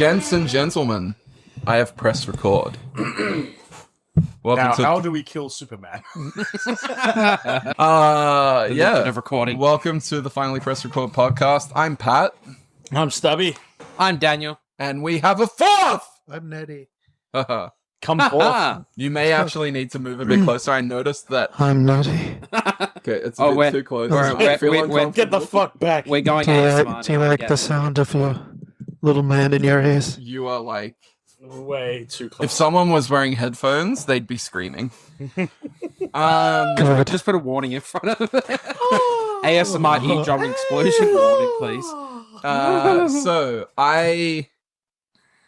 Gents and gentlemen, I have pressed record. Now, how do we kill Superman? Of recording. Welcome to the Finally Press Record podcast. I'm Pat. I'm Stubby. I'm Daniel. And we have a fourth! I'm Nettie. Come forth. You may actually need to move a bit closer. I noticed that... I'm Nettie. Okay, it's a bit too close. Get the fuck back. We're going Do you like the sound of your little man in your ears? You are like... Way too close. If someone was wearing headphones, they'd be screaming. Just put a warning in front of it. ASMR eavesdropping explosion warning, please. So, I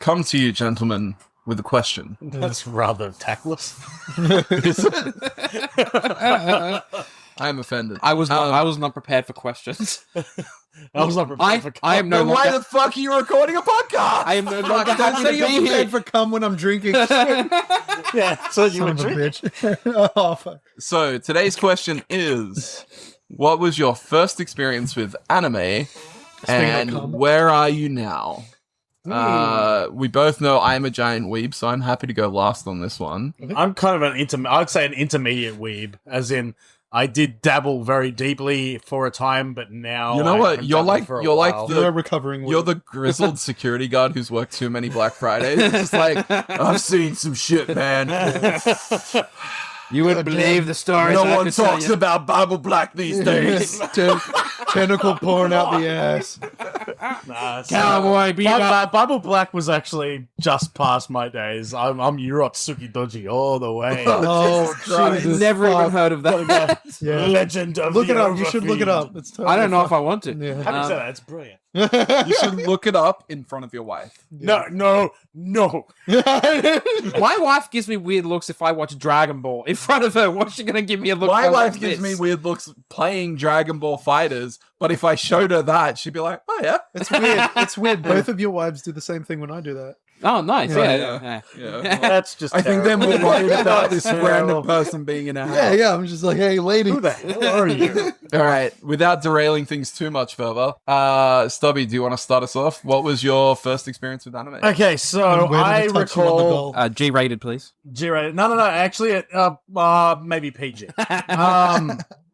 come to you, gentlemen, with a question. That's rather tactless. I am offended. I was not prepared for questions. I was not prepared for I am no Then why longer. the fuck are you recording a podcast? I am no longer Don't happy to say you're be here. prepared for cum when I'm drinking. Yeah, so you Son were of a drinking. bitch. Oh, fuck. So, today's question is, what was your first experience with anime, and cum. where are you now? We both know I'm a giant weeb, so I'm happy to go last on this one. I'm kind of I'd say an intermediate weeb, as in I did dabble very deeply for a time, but now You know I what? haven't You're dabbled like- for a you're like while. the- You're a recovering You're weeb. the grizzled security guard who's worked too many Black Fridays. It's just like, I've seen some shit, man. You wouldn't believe the stories. No I one could tell talks you. about Bible Black these days. Tentacle pouring out the ass. Nah, so- Cowboy Bebop. Bible Black was actually just past my days. I'm Urotsuki Doji all the way. Oh, Jesus. Never even fuck. heard of that. Yeah. Legend of Look the it up. You should look it up. It's totally I don't know if I want to. Yeah. Having said that, it's brilliant. You should look it up in front of your wife. No. My wife gives me weird looks if I watch Dragon Ball in front of her. What's she gonna give me a look? My for wife like gives me this? weird looks playing Dragon Ball Fighters, but if I showed her that, she'd be like, oh yeah. It's weird. It's weird. Both of your wives do the same thing when I do that. Oh, nice. Yeah, Yeah. That's just I think they're more terrible. worried about this Terrible. random person being in a house. Yeah. I'm just like, hey, lady. Who the hell are you? All right, without derailing things too much further, Stubby, do you want to start us off? What was your first experience with anime? Okay, so And where did I it touch you on the recall goal? G-rated, please. G-rated. No. Actually, maybe PG.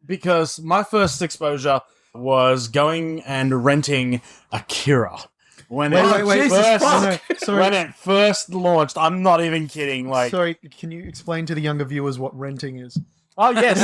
Because my first exposure was going and renting Akira. When Wait, first, no, sorry. when it first launched. I'm not even kidding. Like, Sorry, can you explain to the younger viewers what renting is? oh yes,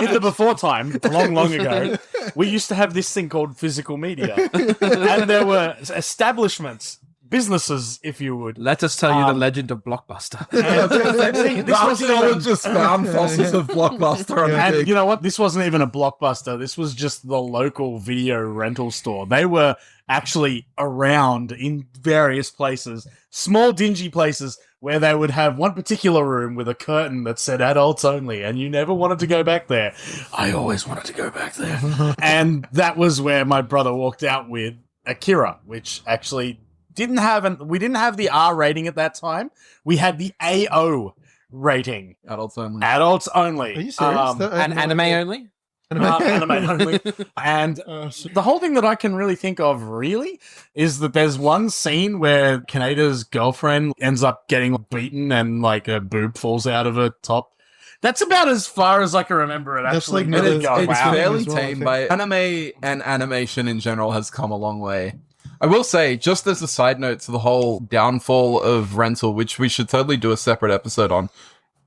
in the before time, long ago, we used to have this thing called physical media, and there were establishments, businesses, if you would. Let us tell you the legend of Blockbuster. And this wasn't even, just found fossils of Blockbuster on and a you know what? This wasn't even a Blockbuster. This was just the local video rental store. They were actually around in various places, small dingy places, where they would have one particular room with a curtain that said adults only, and you never wanted to go back there. I always wanted to go back there. And that was where my brother walked out with Akira, which actually we didn't have the R rating at that time. We had the AO rating. adults only. Adults only. Are you serious? And anime only? Anime only. And the whole thing that I can really think of, really, is that there's one scene where Kaneda's girlfriend ends up getting beaten and, like, a boob falls out of her top. That's about as far as I can remember it, That's actually. like And Really? it's Oh, wow. fairly As well, I tame, think. but anime and animation in general has come a long way. I will say, just as a side note to the whole downfall of rental, which we should totally do a separate episode on,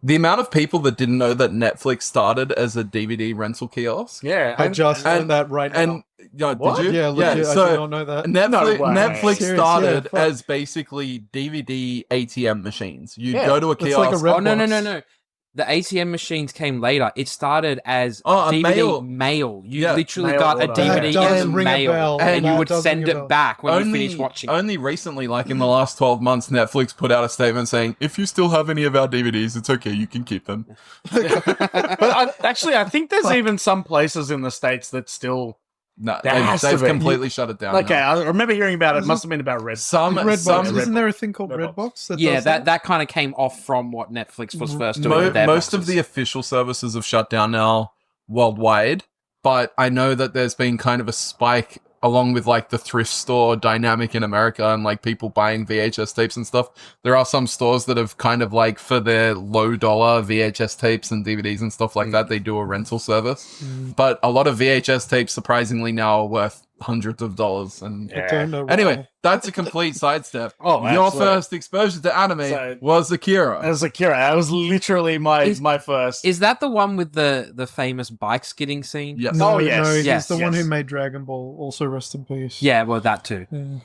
the amount of people that didn't know that Netflix started as a DVD rental kiosk. Yeah. I just and- learned that right now. And yeah, What? did you? Yeah, legit, I so did not know that. Netflix, No way. Netflix Serious, started yeah, fuck. as basically DVD ATM machines. You Yeah, go to a it's kiosk. like a red Oh, no. box. The ATM machines came later. It started as Oh, a DVD mail. You Yeah. literally Mail got a order. DVD That does in the ring a mail, bell. and you That would does send ring a bell. it back when you finished watching. Only recently, like in the last 12 months, Netflix put out a statement saying, if you still have any of our DVDs, it's okay, you can keep them. But I think there's even some places in the States that still... No, There has to they've be. completely shut it down. Okay, now. I remember hearing about it. It must have been about Red. Redbox. Some Isn't there a thing called Redbox. Redbox? That Yeah, does that kind of came off from what Netflix was first doing. with their most of boxes. the official services have shut down now worldwide, but I know that there's been kind of a spike along with like the thrift store dynamic in America and like people buying VHS tapes and stuff, there are some stores that have kind of like for their low dollar VHS tapes and DVDs and stuff like that, they do a rental service. But a lot of VHS tapes surprisingly now are worth hundreds of dollars. And I don't know why. anyway, that's a complete sidestep. Oh, your absolutely. first exposure to anime was Akira. As Akira, that was literally my first. Is that the one with the famous bike skidding scene? Yes. No, Oh, yes. no, he's Yes. the one Yes. who made Dragon Ball. Also, rest in peace. Yeah, well, that too. Yeah,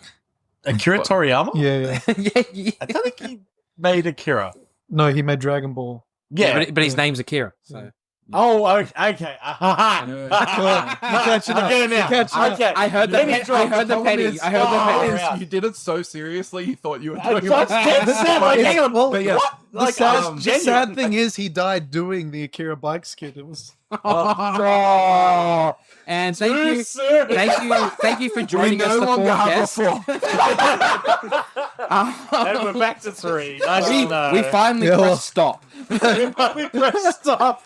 Akira Toriyama? yeah. yeah. I don't think he made Akira. No, he made Dragon Ball. Yeah. But his name's Akira. So. Oh, okay. You're catching up. I get it now. You're catching up. Okay. I heard the Let me penny. drop I heard the penny. I heard the penny. Yeah. You did it so seriously, you thought you were I doing just dead set. Like, hang on. Well, But yeah, What? The, Like, sad, I was the sad genuine. thing is, he died doing the Akira bike skid. It was And thank you for joining us for And we're back to 3. We finally Yeah, well. pressed stop. we pressed stop.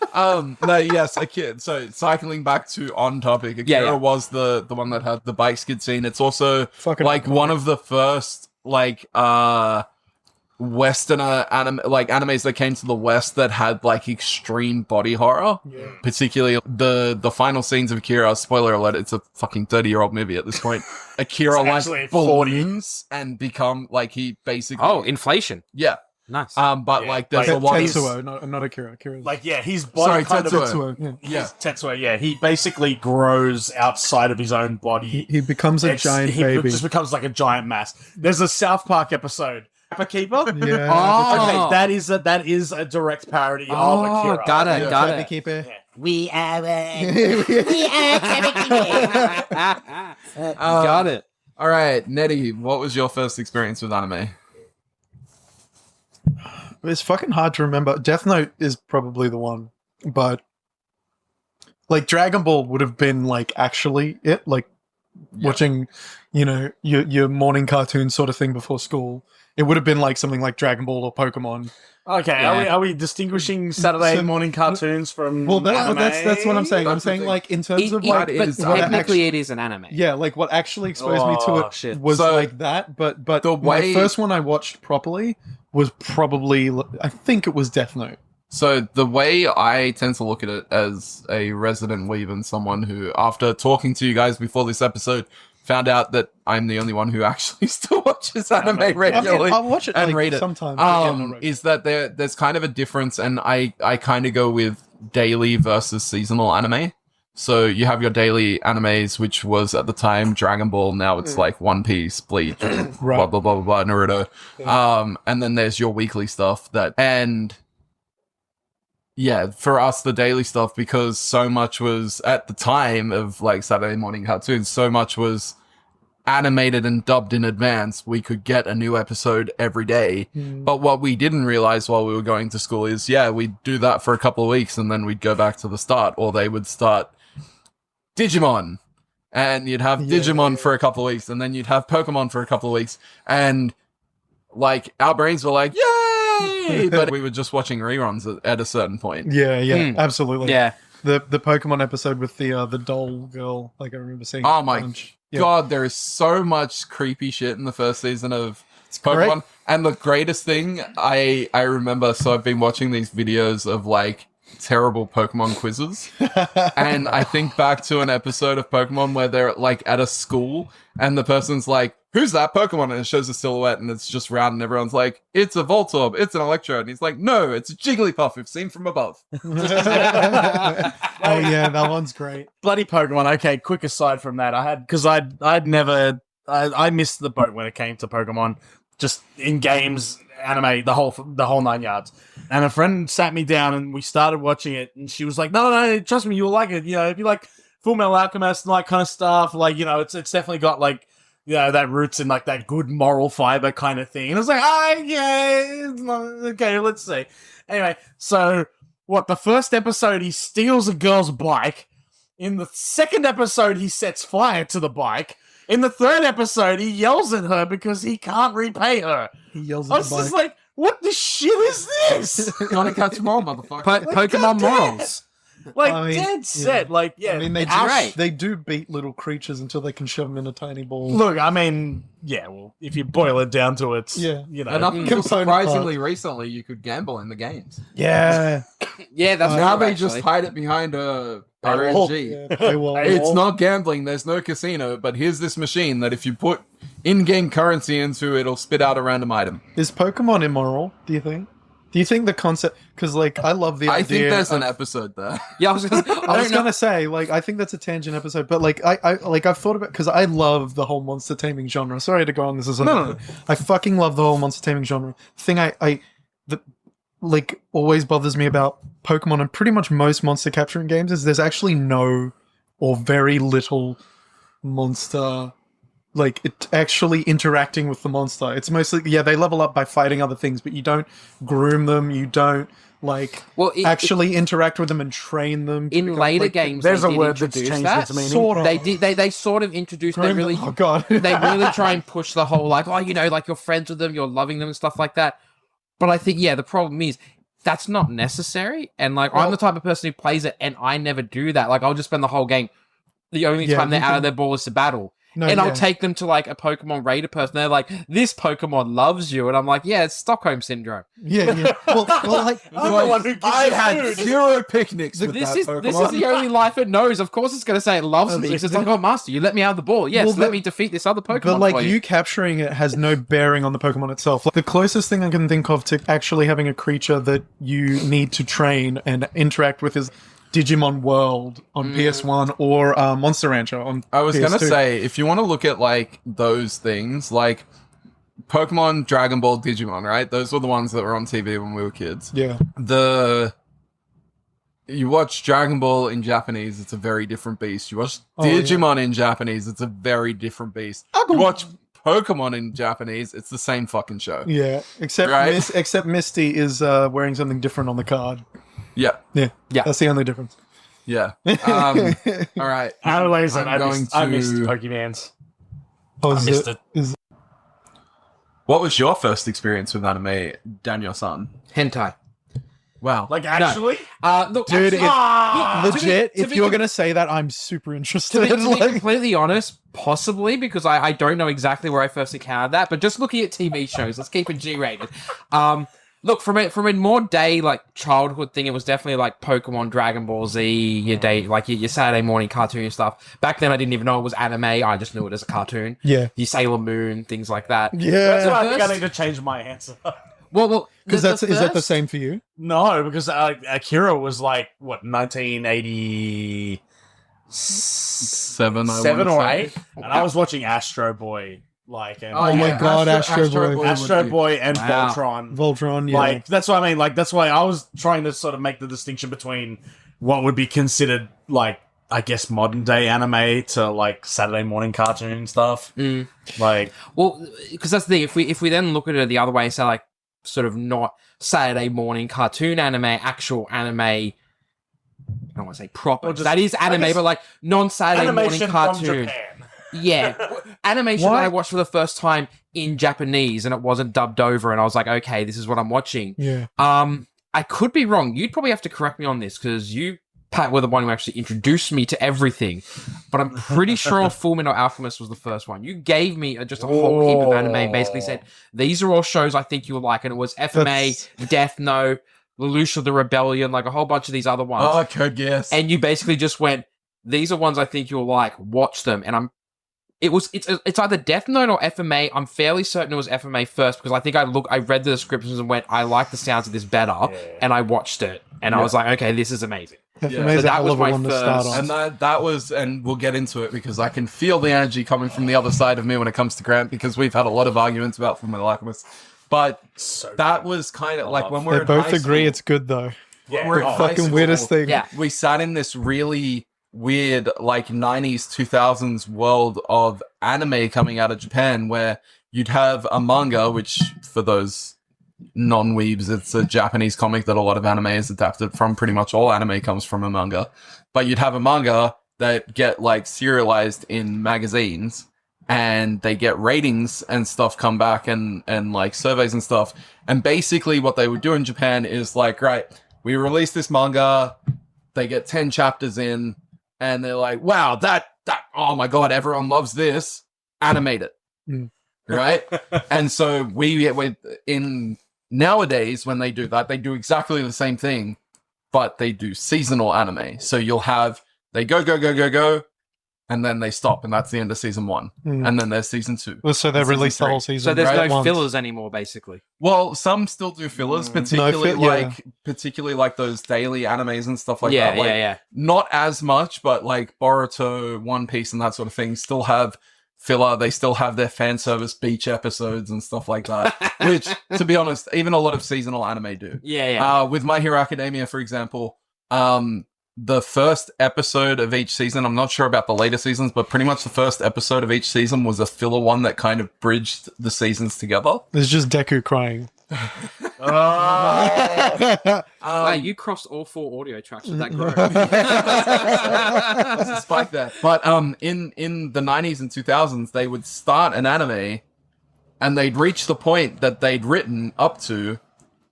No, yes, Akira. So cycling back to on topic, Akira Yeah. was the one that had the bike skid scene. It's also fucking like one of the first like Westerner animes that came to the West that had like extreme body horror. Yeah. Particularly the final scenes of Akira. Spoiler alert: it's a fucking 30-year-old movie at this point. Akira It's actually like 40. balloons and become like he basically Oh, inflation. yeah. Nice. But Yeah, like there's like a lot of Tetsuo, not Akira. Akira. Like, yeah, his body Sorry, kind of... Tetsuo. Tetsuo. Yeah. yeah. Tetsuo, yeah. He basically grows outside of his own body. He becomes a It's- giant he baby. just becomes like a giant mass. There's a South Park episode. Kappa Keeper? Yeah. Oh. Okay, that is a direct parody of Oh, Akira. got it, Yeah. got Try to it. keep it. We are Got it. All right, Nettie, what was your first experience with anime? It's fucking hard to remember. Death Note is probably the one, but like Dragon Ball would have been like actually it, like watching, you know, your morning cartoon sort of thing before school. It would have been like something like Dragon Ball or Pokemon. Okay, Yeah. are we distinguishing Saturday So- morning cartoons from Well, anime? that's what I'm saying. I'm That's the saying thing. like in terms of like But is what technically, it is an anime. yeah, like what actually exposed me to Oh, it shit. was So, like that. But the my way- first one I watched properly was probably, I think it was Death Note. So the way I tend to look at it as a resident Weeb and someone who, after talking to you guys before this episode, found out that I'm the only one who actually still watches anime regularly. I'll watch it and like, read it. sometimes. but yeah, not regularly. Is that there's kind of a difference, and I kind of go with daily versus seasonal anime. So you have your daily animes, which was at the time Dragon Ball. Now it's like One Piece, Bleach, blah blah blah blah blah, Naruto. And then there's your weekly stuff and yeah, for us the daily stuff, because so much was at the time of like Saturday morning cartoons, so much was animated and dubbed in advance. We could get a new episode every day. But what we didn't realize while we were going to school is, yeah, we'd do that for a couple of weeks and then we'd go back to the start, or they would start Digimon and you'd have Digimon for a couple of weeks and then you'd have Pokemon for a couple of weeks, and like our brains were like, yay! But we were just watching reruns at a certain point. Yeah, absolutely. Yeah. The Pokemon episode with the doll girl, like I remember seeing. Oh a my bunch. Yeah. God, there is so much creepy shit in the first season of great. Pokemon. And the greatest thing I remember, so I've been watching these videos of like terrible Pokemon quizzes. And I think back to an episode of Pokemon where they're like at a school and the person's like, who's that Pokemon? And it shows a silhouette and it's just round and everyone's like, it's a Voltorb, it's an Electrode. And he's like, no, it's a Jigglypuff if seen from above. Oh yeah, that one's great. Bloody Pokemon. Okay, quick aside from that, I missed the boat when it came to Pokemon, just in games, anime, the whole 9 yards. And a friend sat me down and we started watching it, and she was like, "No, trust me, you'll like it. You know, if you like Fullmetal Alchemist and like kind of stuff, like, you know, it's definitely got like, you know, that roots in like that good moral fiber kind of thing." And I was like, okay, let's see. Anyway, so what? The first episode, he steals a girl's bike. In the second episode, he sets fire to the bike. In the third episode, he yells at her because he can't repay her. He yells I at was the just bike. like, what the shit is this? Gotta catch them all, motherfucker. Pokemon morals. Like, I mean, dead set. yeah. Like, yeah. I mean, they do beat little creatures until they can shove them in a tiny ball. Look, I mean, yeah, well, if you boil it down to it, Yeah. you know. And up until Component surprisingly recently, you could gamble in the games. Yeah. Yeah, that's Now true, they just actually. hide it behind a Paywall. RNG. Yeah, paywall. It's not gambling. There's no casino, but here's this machine that if you put in-game currency into, it'll spit out a random item. Is Pokemon immoral, do you think? Do you think the concept... Because, like, I love the idea... I think there's an of- episode there. Yeah, I was gonna, I was gonna say, like, I think that's a tangent episode, but like, I've thought about because I love the whole monster taming genre. Sorry to go on this as No. I fucking love the whole monster taming genre. The thing that like always bothers me about Pokemon and pretty much most monster capturing games is there's actually no or very little monster. Like, it actually interacting with the monster. It's mostly, they level up by fighting other things, but you don't groom them, you don't, like, actually interact with them and train them. to in become, later like, games, There's they a did word that's introduce changed that. its meaning. Sort of. They did. They sort of introduced. They Groom really. them. Oh, God. They really try and push the whole like, oh, you know, like you're friends with them, you're loving them and stuff like that. But I think, the problem is that's not necessary. And like, I'm the type of person who plays it, and I never do that. Like, I'll just spend the whole game. The only Yeah, time they're you out can- of their ball is to battle. No, And I'll yeah. take them to like a Pokemon Raider person. They're like, this Pokemon loves you. And I'm like, yeah, it's Stockholm Syndrome. Yeah. Well, like, I'm the one who gives I you had food. 0 picnics with This that is Pokemon. this is the only life it knows. Of course it's going to say it loves me. Because it's like, oh, Master, you let me out of the ball. Yes, Well, let the- me defeat this other Pokemon but like for you capturing it has no bearing on the Pokemon itself. Like, the closest thing I can think of to actually having a creature that you need to train and interact with is Digimon World on PS1 or Monster Rancher on I was PS2. gonna say, if you want to look at like those things, like Pokemon, Dragon Ball, Digimon, right? Those were the ones that were on TV when we were kids. Yeah. You watch Dragon Ball in Japanese, it's a very different beast. You watch Oh, yeah. Digimon in Japanese, it's a very different beast. You watch Pokemon in Japanese, it's the same fucking show. Yeah. Except Right? except Misty is wearing something different on the card. Yeah, Yeah. That's the only difference. yeah. All right. Like I said, I'm I missed going to- Pokemans. Oh, I missed it. What was your first experience with anime, Daniel-san? Hentai. Wow. Like, actually? Look, Dude, actually- legit, to if be you're com- going to say that, I'm super To interested. be Like- completely honest, possibly, because I don't know exactly where I first encountered that, but just looking at TV shows, let's keep it G-rated. Look, from a more day, like, childhood thing, it was definitely, like, Pokemon, Dragon Ball Z, your day, like, your Saturday morning cartoon stuff. Back then, I didn't even know it was anime, I just knew it as a cartoon. Yeah. Your Sailor Moon, things like that. That's Yeah. why I think I First- need to change my answer. Well, Because is that the first- same for you? No, because Akira was like, what, 1987 7, I wanna or say. 8? And I was watching Astro Boy. Like, and Oh my God, Astro Boy. would Astro be- Boy and Wow. Voltron. Voltron, yeah. Like, that's what I mean. Like, that's why I was trying to sort of make the distinction between what would be considered, like, I guess, modern day anime to, like, Saturday morning cartoon stuff. Mm. Like, Well, because that's the thing. If we then look at it the other way and say, like, sort of not Saturday morning cartoon anime, actual anime. I don't want to say proper. Or just- That is I anime, guess but like non-Saturday morning animation from cartoon. Japan. Yeah, animation Why- that I watched for the first time in Japanese, and it wasn't dubbed over, and I was like, okay, this is what I'm watching. yeah. I could be wrong. You'd probably have to correct me on this because you, Pat, were the one who actually introduced me to everything. But I'm pretty sure Fullmetal Alchemist was the first one. You gave me just a whole heap of anime and basically said, these are all shows I think you will like. And it was FMA, Death Note, Lelouch the Rebellion, like a whole bunch of these other ones. Oh, I could guess. And you basically just went, these are ones I think you'll like. Watch them. And it's either Death Note or FMA. I'm fairly certain it was FMA first because I think I read the descriptions and went, I like the sounds of this better, and I watched it, and I was like, okay, this is amazing. FMA Yeah. is So a that hell was of a my one to start first- on. And that was, and we'll get into it because I can feel the energy coming from the other side of me when it comes to Grant because we've had a lot of arguments about Fullmetal Alchemist. But that was kind of like when we're They in both high agree school, it's good though. Yeah. we're in Oh, high Fucking school, weirdest thing. Yeah. we sat in this really weird like 90s 2000s world of anime coming out of Japan where you'd have a manga, which for those non-weebs, it's a Japanese comic that a lot of anime is adapted from. Pretty much all anime comes from a manga, but you'd have a manga that get like serialized in magazines and they get ratings and stuff come back and like surveys and stuff. And basically what they would do in Japan is like, right, we release this manga, they get 10 chapters in, and they're like, wow, that, oh my god, everyone loves this. Animate it. Right? And so we in nowadays, when they do that, they do exactly the same thing, but they do seasonal anime. So you'll have, they go, and then they stop, and that's the end of season 1. And then there's season 2. Well, so they and season released the 3. whole season. So there's right? no Once. fillers anymore, basically. Well, some still do fillers, particularly particularly like those daily animes and stuff like that. Like, yeah. not as much, but like Boruto, One Piece, and that sort of thing still have filler. They still have their fan service beach episodes and stuff like that. Which, to be honest, even a lot of seasonal anime do. Yeah. With My Hero Academia, for example, the first episode of each season, I'm not sure about the later seasons, but pretty much the first episode of each season was a filler one that kind of bridged the seasons together. There's just Deku crying. Wow, you crossed all 4 audio tracks with that growth. Despite that. But in the 90s and 2000s, they would start an anime and they'd reach the point that they'd written up to,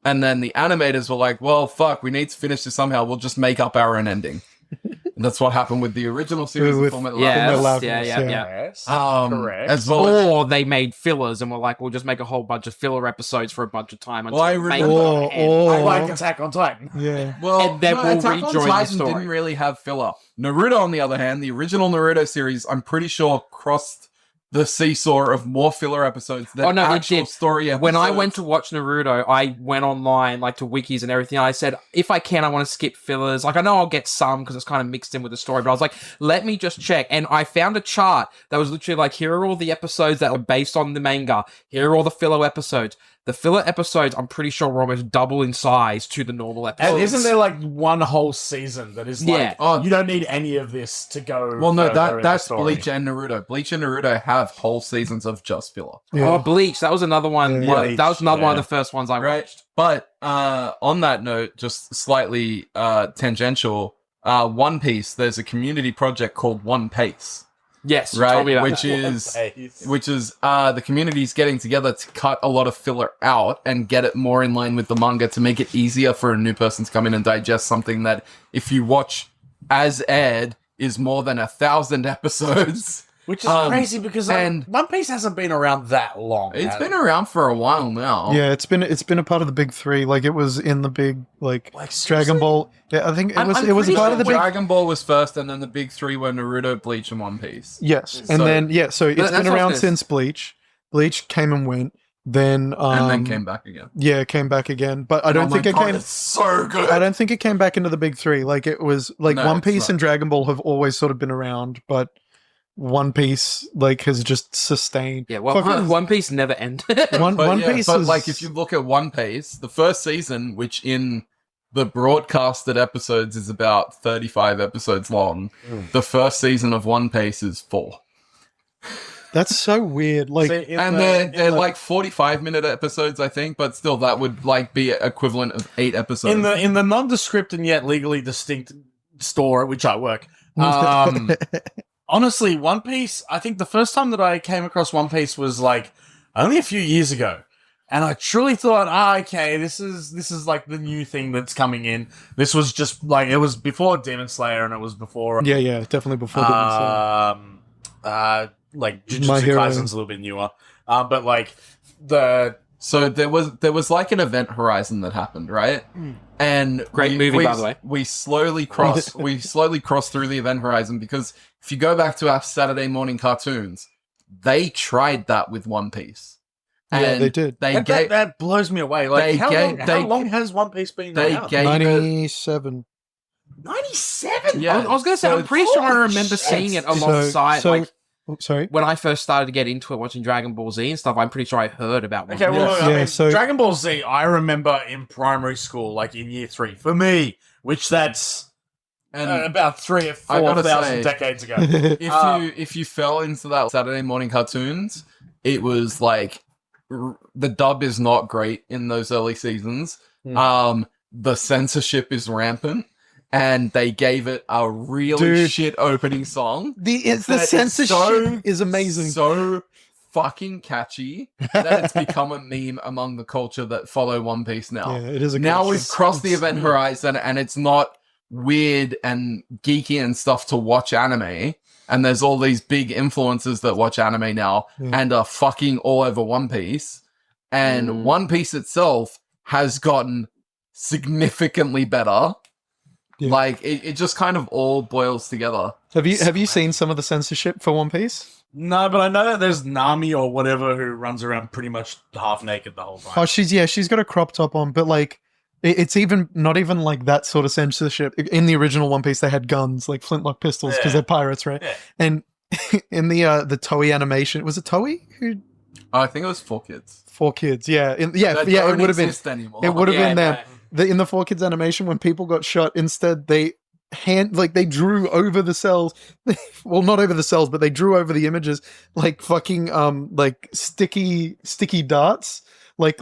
and then the animators were like, well, fuck, we need to finish this somehow. We'll just make up our own ending. And that's what happened with the original series of Fullmetal Alchemist. Yes, correct. As well as, Or they made fillers and were like, we'll just make a whole bunch of filler episodes for a bunch of time. Well, I I like Attack on Titan. Yeah. well, And then we'll Attack on rejoin the Titan story. didn't really have filler. Naruto, on the other hand, the original Naruto series, I'm pretty sure crossed the seesaw of more filler episodes than it actual did. story episodes. When I went to watch Naruto, I went online, like to wikis and everything. I said, if I can, I want to skip fillers. Like, I know I'll get some because it's kind of mixed in with the story, but I was like, let me just check. And I found a chart that was literally like, here are all the episodes that are based on the manga. Here are all the filler episodes. The filler episodes, I'm pretty sure, were almost double in size to the normal episodes. And isn't there like one whole season that is like, Oh, you don't need any of this to go? well, no, further in the that's story. Bleach and Naruto. Bleach and Naruto have whole seasons of just filler. Yeah. Oh, Bleach. That was another one. Yeah. Yeah, that was another one of Yeah. the first ones I Right. watched. But on that note, just slightly tangential, One Piece, there's a community project called One Pace, Yes, you right? told me about Which that. is the community's getting together to cut a lot of filler out and get it more in line with the manga to make it easier for a new person to come in and digest something that, if you watch as aired, is more than 1,000 episodes. Which is crazy because and- One Piece hasn't been around that long. It's has been it? around for a while now. Yeah, it's been a part of the big 3. Like it was in the big like Dragon seriously? Ball. Yeah, I think it was I'm it was a pretty part sure of the big. Dragon Ball was first, and then the big 3 were Naruto, Bleach, and One Piece. Yes, So- and then so it's That's been what around it is. since Bleach. Bleach came and went. Then And then came back again. Yeah, it came back again, but I don't Oh think my it God, came. it's so good. I don't think it came back into the big 3. Like it was like No, One it's Piece not. and Dragon Ball have always sort of been around, but One Piece like has just sustained. Yeah, well, Fucking- One Piece never ended. One But Piece but is like if you look at One Piece, the first season, which in the broadcasted episodes is about 35 episodes long, the first season of One Piece is 4. that's so weird. Like See, in And the- they're in the- like 45-minute episodes, I think, but still that would like be equivalent of 8 episodes. in the nondescript and yet legally distinct store at which I work. Honestly, One Piece, I think the first time that I came across One Piece was like only a few years ago. And I truly thought, okay, this is like the new thing that's coming in. This was just like, it was before Demon Slayer and it was before yeah, definitely before Demon Slayer. like My Jujutsu Hero. Kaisen's a little bit newer. But like So there was like an event horizon that happened, right? And Great movie, by the way. We slowly crossed through the event horizon because if you go back to our Saturday morning cartoons, they tried that with One Piece. Yeah, they did. They gave that blows me away. Like, how long has One Piece been they around? gave it 97. 97? Yeah. I was going to say, I'm pretty sure I remember seeing it alongside, like, sorry. when I first started to get into it, watching Dragon Ball Z and stuff, I'm pretty sure I heard about One Okay, well, Piece. I Yeah, mean, so- Dragon Ball Z, I remember in primary school, like in year 3, for me, which that's and about 3 or I gotta 4,000 say- decades ago. if you fell into that Saturday morning cartoons, it was like the dub is not great in those early seasons. The censorship is rampant, and they gave it a really Dude. shit opening song. the that is censorship is amazing. So fucking catchy that it's become a meme among the culture that follow One Piece now. Yeah, it is a Now good we've show. crossed the event horizon, and it's not weird and geeky and stuff to watch anime, and there's all these big influencers that watch anime now and are fucking all over One Piece, and One Piece itself has gotten significantly better. Yeah. Like it just kind of all boils together. Have you seen some of the censorship for One Piece? No, but I know that there's Nami or whatever who runs around pretty much half naked the whole time. Oh, she's got a crop top on, but like it's even not even like that sort of censorship. In the original One Piece, they had guns, like flintlock pistols, because they're pirates, right? Yeah. And in the Toei animation, was it Toei who? I think it was 4Kids. 4Kids, yeah, They it don't would have been. exist anymore. It would have been them. no. In the 4Kids animation, when people got shot, instead they they drew over the cells. Well, not over the cells, but they drew over the images like fucking like sticky darts. Like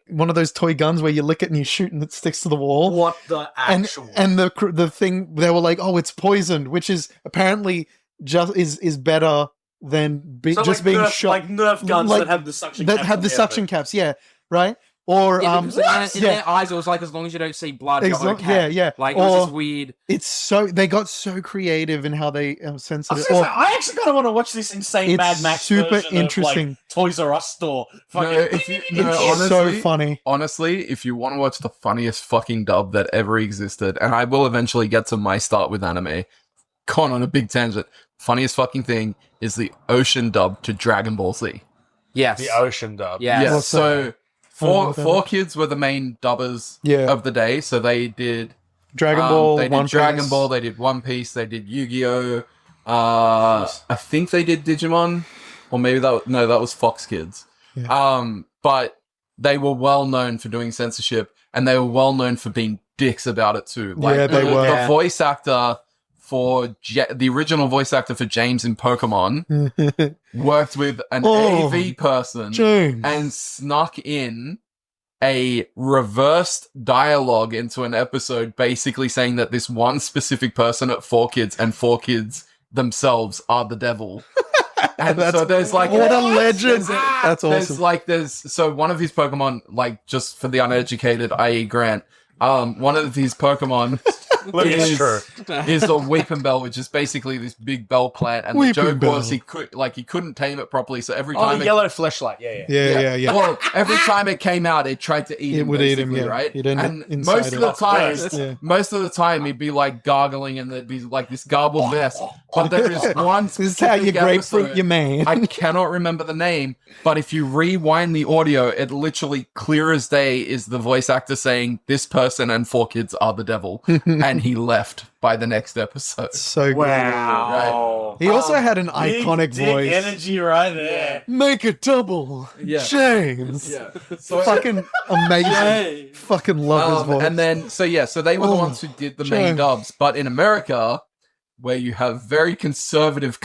one of those toy guns where you lick it and you shoot and it sticks to the wall. What the actual? And the thing, they were like, oh, it's poisoned, which is apparently just is better than So just like being Nerf, shot. like Nerf guns like- that have the suction. That caps had on the end of suction it. caps, yeah, right? Or Yeah, because in yeah, their eyes, it was like, as long as you don't see blood, you're okay. yeah. Like, it Or was just weird. it's so they got so creative in how they censored I, it. was gonna say, I actually kind of want to watch this insane It's Mad Max super version interesting. of, like, Toys R Us store. No, Fucking if you, It's no, so honestly, funny. honestly, if you want to watch the funniest fucking dub that ever existed, and I will eventually get to my start with anime, gone on a big tangent. Funniest fucking thing is the ocean dub to Dragon Ball Z. Yes. the ocean dub. Yeah. Yeah, What's so Oh, four kids were the main dubbers Yeah. of the day. So they did Dragon Ball, they did One Dragon Piece. Ball, they did One Piece, they did Yu-Gi-Oh. I think they did Digimon, or maybe that was Fox Kids. But they were well known for doing censorship, and they were well known for being dicks about it too. Yeah, they the, were. The voice actor for the original voice actor for James in Pokemon worked with an Oh, AV person James. and snuck in a reversed dialogue into an episode, basically saying that this one specific person at 4Kids and 4Kids themselves are the devil. And so there's like what a legend. That's there's awesome. so one of his Pokemon, like, just for the uneducated, i.e. Grant, one of his Pokemon is a Weeping Bell, which is basically this big bell plant, and the Weeping joke was Bell. he couldn't tame it properly, so every Oh, time the yellow fleshlight. Yeah. Yeah. well, every time it came out, it tried to eat It him. would eat him, basically, yeah. right? He'd end up And inside most of him. the time, Yeah. most of the time, he'd be like gargling, and there'd be like this garbled mess. But there is one This is how you specific grapefruit episode- your man. I cannot remember the name, but if you rewind the audio, it literally clear as day is the voice actor saying this person and 4Kids are the devil, and he left by the next episode. So good. Wow. He also had an Big iconic dick voice. energy right there. Make it double. Yeah. James. Yeah, so Fucking amazing. Yay. Fucking love his voice. and then so they were the Oh, ones who did the main James. dubs, but in America, where you have very conservative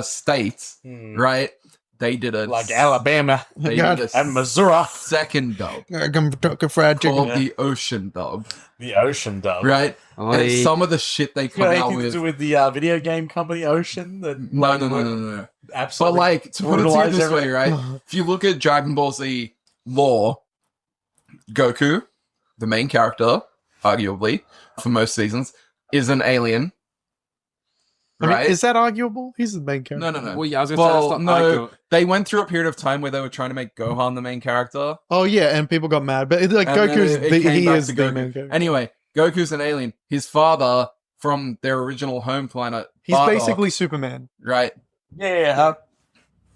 states, right? They did a Like Alabama they God. did a and Missouri. second dub I'm talking fried chicken. called the Ocean dub, The ocean dub. right? Oi. And some of the shit they You come got out anything to with. do with the video game company Ocean? That No. But Absolutely. like, to put it to you brutalize this way, everything. right? If you look at Dragon Ball Z lore, Goku, the main character, arguably, for most seasons, is an alien. I mean, Right? is that arguable? He's the main character. No. Well, yeah, I was going to say, Well, that's no, not arguable. they went through a period of time where they were trying to make Gohan the main character. Oh yeah, and people got mad, but like And then Goku's it came he back is to the Goku. main character. Anyway, Goku's an alien. His father, from their original home planet, He's Bardock, basically Superman. right. Yeah.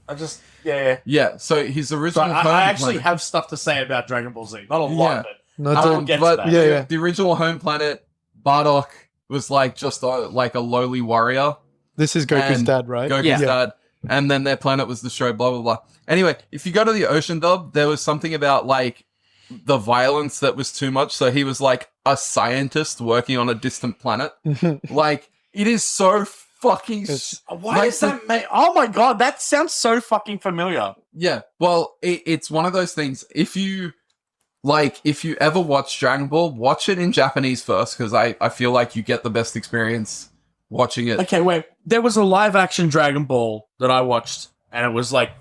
I just Yeah, so his So original home I actually planet. have stuff to say about Dragon Ball Z. Not a Yeah. lot, but No, I will don't- get to but that. Yeah. the original home planet, Bardock was like just like a lowly warrior. This is Goku's And dad, right? Goku's Yeah. dad, and then their planet was destroyed. Blah blah blah. Anyway, if you go to the Ocean dub, there was something about like the violence that was too much. So he was like a scientist working on a distant planet. Like, it is so fucking. It's- why Like does that make? Oh my god, that sounds so fucking familiar. Yeah, well, it's one of those things. If you ever watch Dragon Ball, watch it in Japanese first, because I feel like you get the best experience watching it. Okay, wait. There was a live action Dragon Ball that I watched, and it was like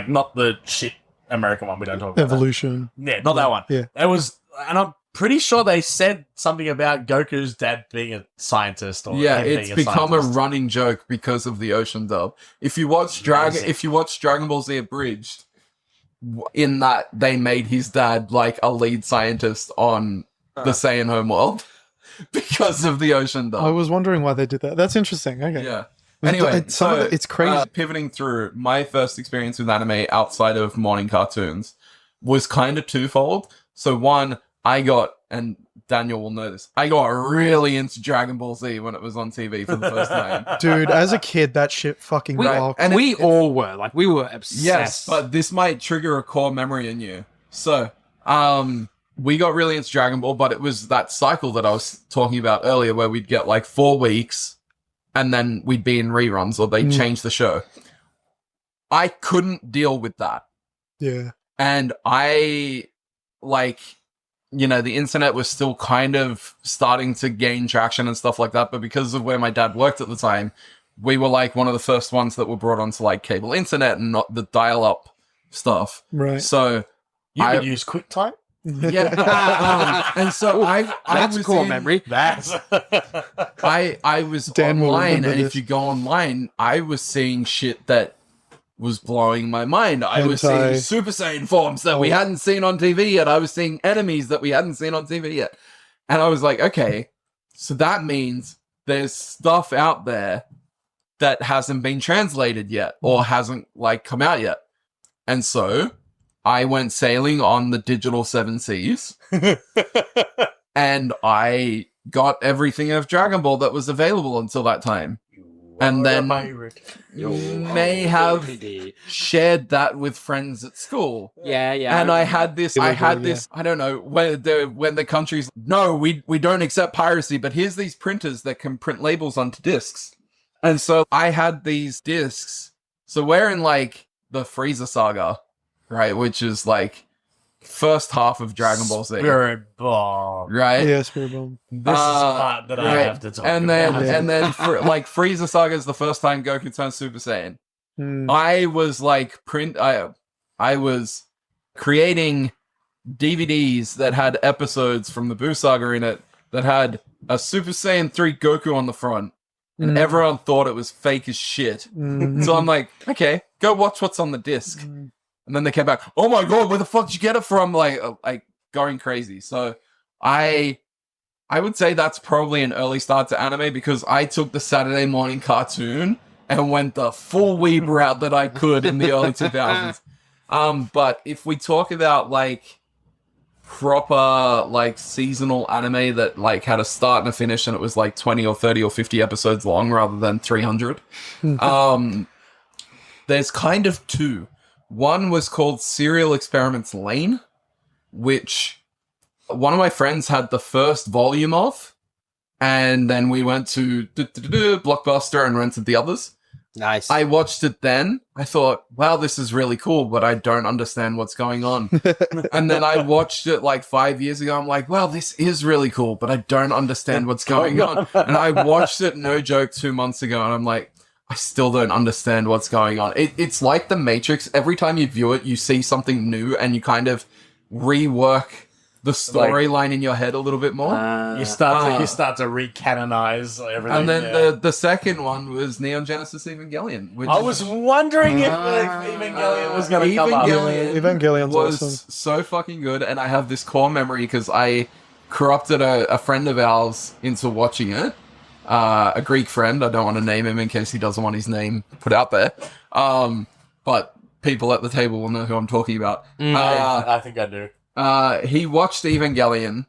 not the shit American one. We don't talk about that. Evolution. Yeah, not that one. Yeah. It was, and I'm pretty sure they said something about Goku's dad being a scientist. Or Yeah, him it's being become a scientist. running joke because of the ocean dub. If you watch Dragon Ball Z Abridged, in that they made his dad like a lead scientist on the Saiyan homeworld because of the ocean dub. I was wondering why they did that. That's interesting. Okay. Yeah. Anyway, it's crazy. Pivoting through, my first experience with anime outside of morning cartoons was kind of twofold. So one, I got, and Daniel will know this, I got really into Dragon Ball Z when it was on TV for the first time. Dude, as a kid, that shit fucking rocked. And we all were. Like, we were obsessed. Yes, but this might trigger a core memory in you. So, we got really into Dragon Ball, but it was that cycle that I was talking about earlier where we'd get like 4 weeks and then we'd be in reruns or they'd change the show. I couldn't deal with that. Yeah. And I, like, you know, the internet was still kind of starting to gain traction and stuff like that. But because of where my dad worked at the time, we were like one of the first ones that were brought onto like cable internet and not the dial-up stuff. Right. So You could use QuickTime? yeah, and so I That's was core in- memory. That's... I was Dan will online, remember and this. if you go online, I was seeing shit that was blowing my mind. I was seeing Hentai. Super Saiyan forms that we hadn't seen on TV yet. I was seeing enemies that we hadn't seen on TV yet, and I was like, okay, so that means there's stuff out there that hasn't been translated yet or hasn't like come out yet, and so I went sailing on the digital 7 seas and I got everything of Dragon Ball that was available until that time. And then may have shared that with friends at school. Yeah. And I had this, Illegal, I don't know, when the countries, no, we don't accept piracy, but here's these printers that can print labels onto discs. And so I had these discs. So we're in like the Frieza saga, right? Which is like first half of Dragon Ball Z. Spirit Bomb. Right? Yeah, Spirit Bomb. This is the part that I right. have to talk and about. then like Frieza Saga is the first time Goku turns Super Saiyan. I was like I was creating DVDs that had episodes from the Buu Saga in it that had a Super Saiyan 3 Goku on the front. And everyone thought it was fake as shit. So I'm like, okay, go watch what's on the disc. And then they came back, oh my god, where the fuck did you get it from? Like going crazy. So I would say that's probably an early start to anime because I took the Saturday morning cartoon and went the full Weeb route that I could in the early 2000s. But if we talk about like proper like seasonal anime that like had a start and a finish and it was like 20 or 30 or 50 episodes long rather than 300, there's kind of 2. One was called Serial Experiments Lane, which one of my friends had the first volume of, and then we went to Blockbuster and rented the others. Nice. I watched it then. I thought, wow, this is really cool, but I don't understand what's going on. And then I watched it like 5 years ago. I'm like, wow, this is really cool, but I don't understand what's going on. And I watched it, no joke, 2 months ago, and I'm like, I still don't understand what's going on. It's like The Matrix. Every time you view it, you see something new and you kind of rework the storyline in your head a little bit more. You start to recanonize everything. And then the second one was Neon Genesis Evangelion. Which I was wondering if Evangelion was going to come up. Evangelion's was awesome. so fucking good, and I have this core memory because I corrupted a friend of ours into watching it. A Greek friend. I don't want to name him in case he doesn't want his name put out there. But people at the table will know who I'm talking about. I think I do. He watched Evangelion,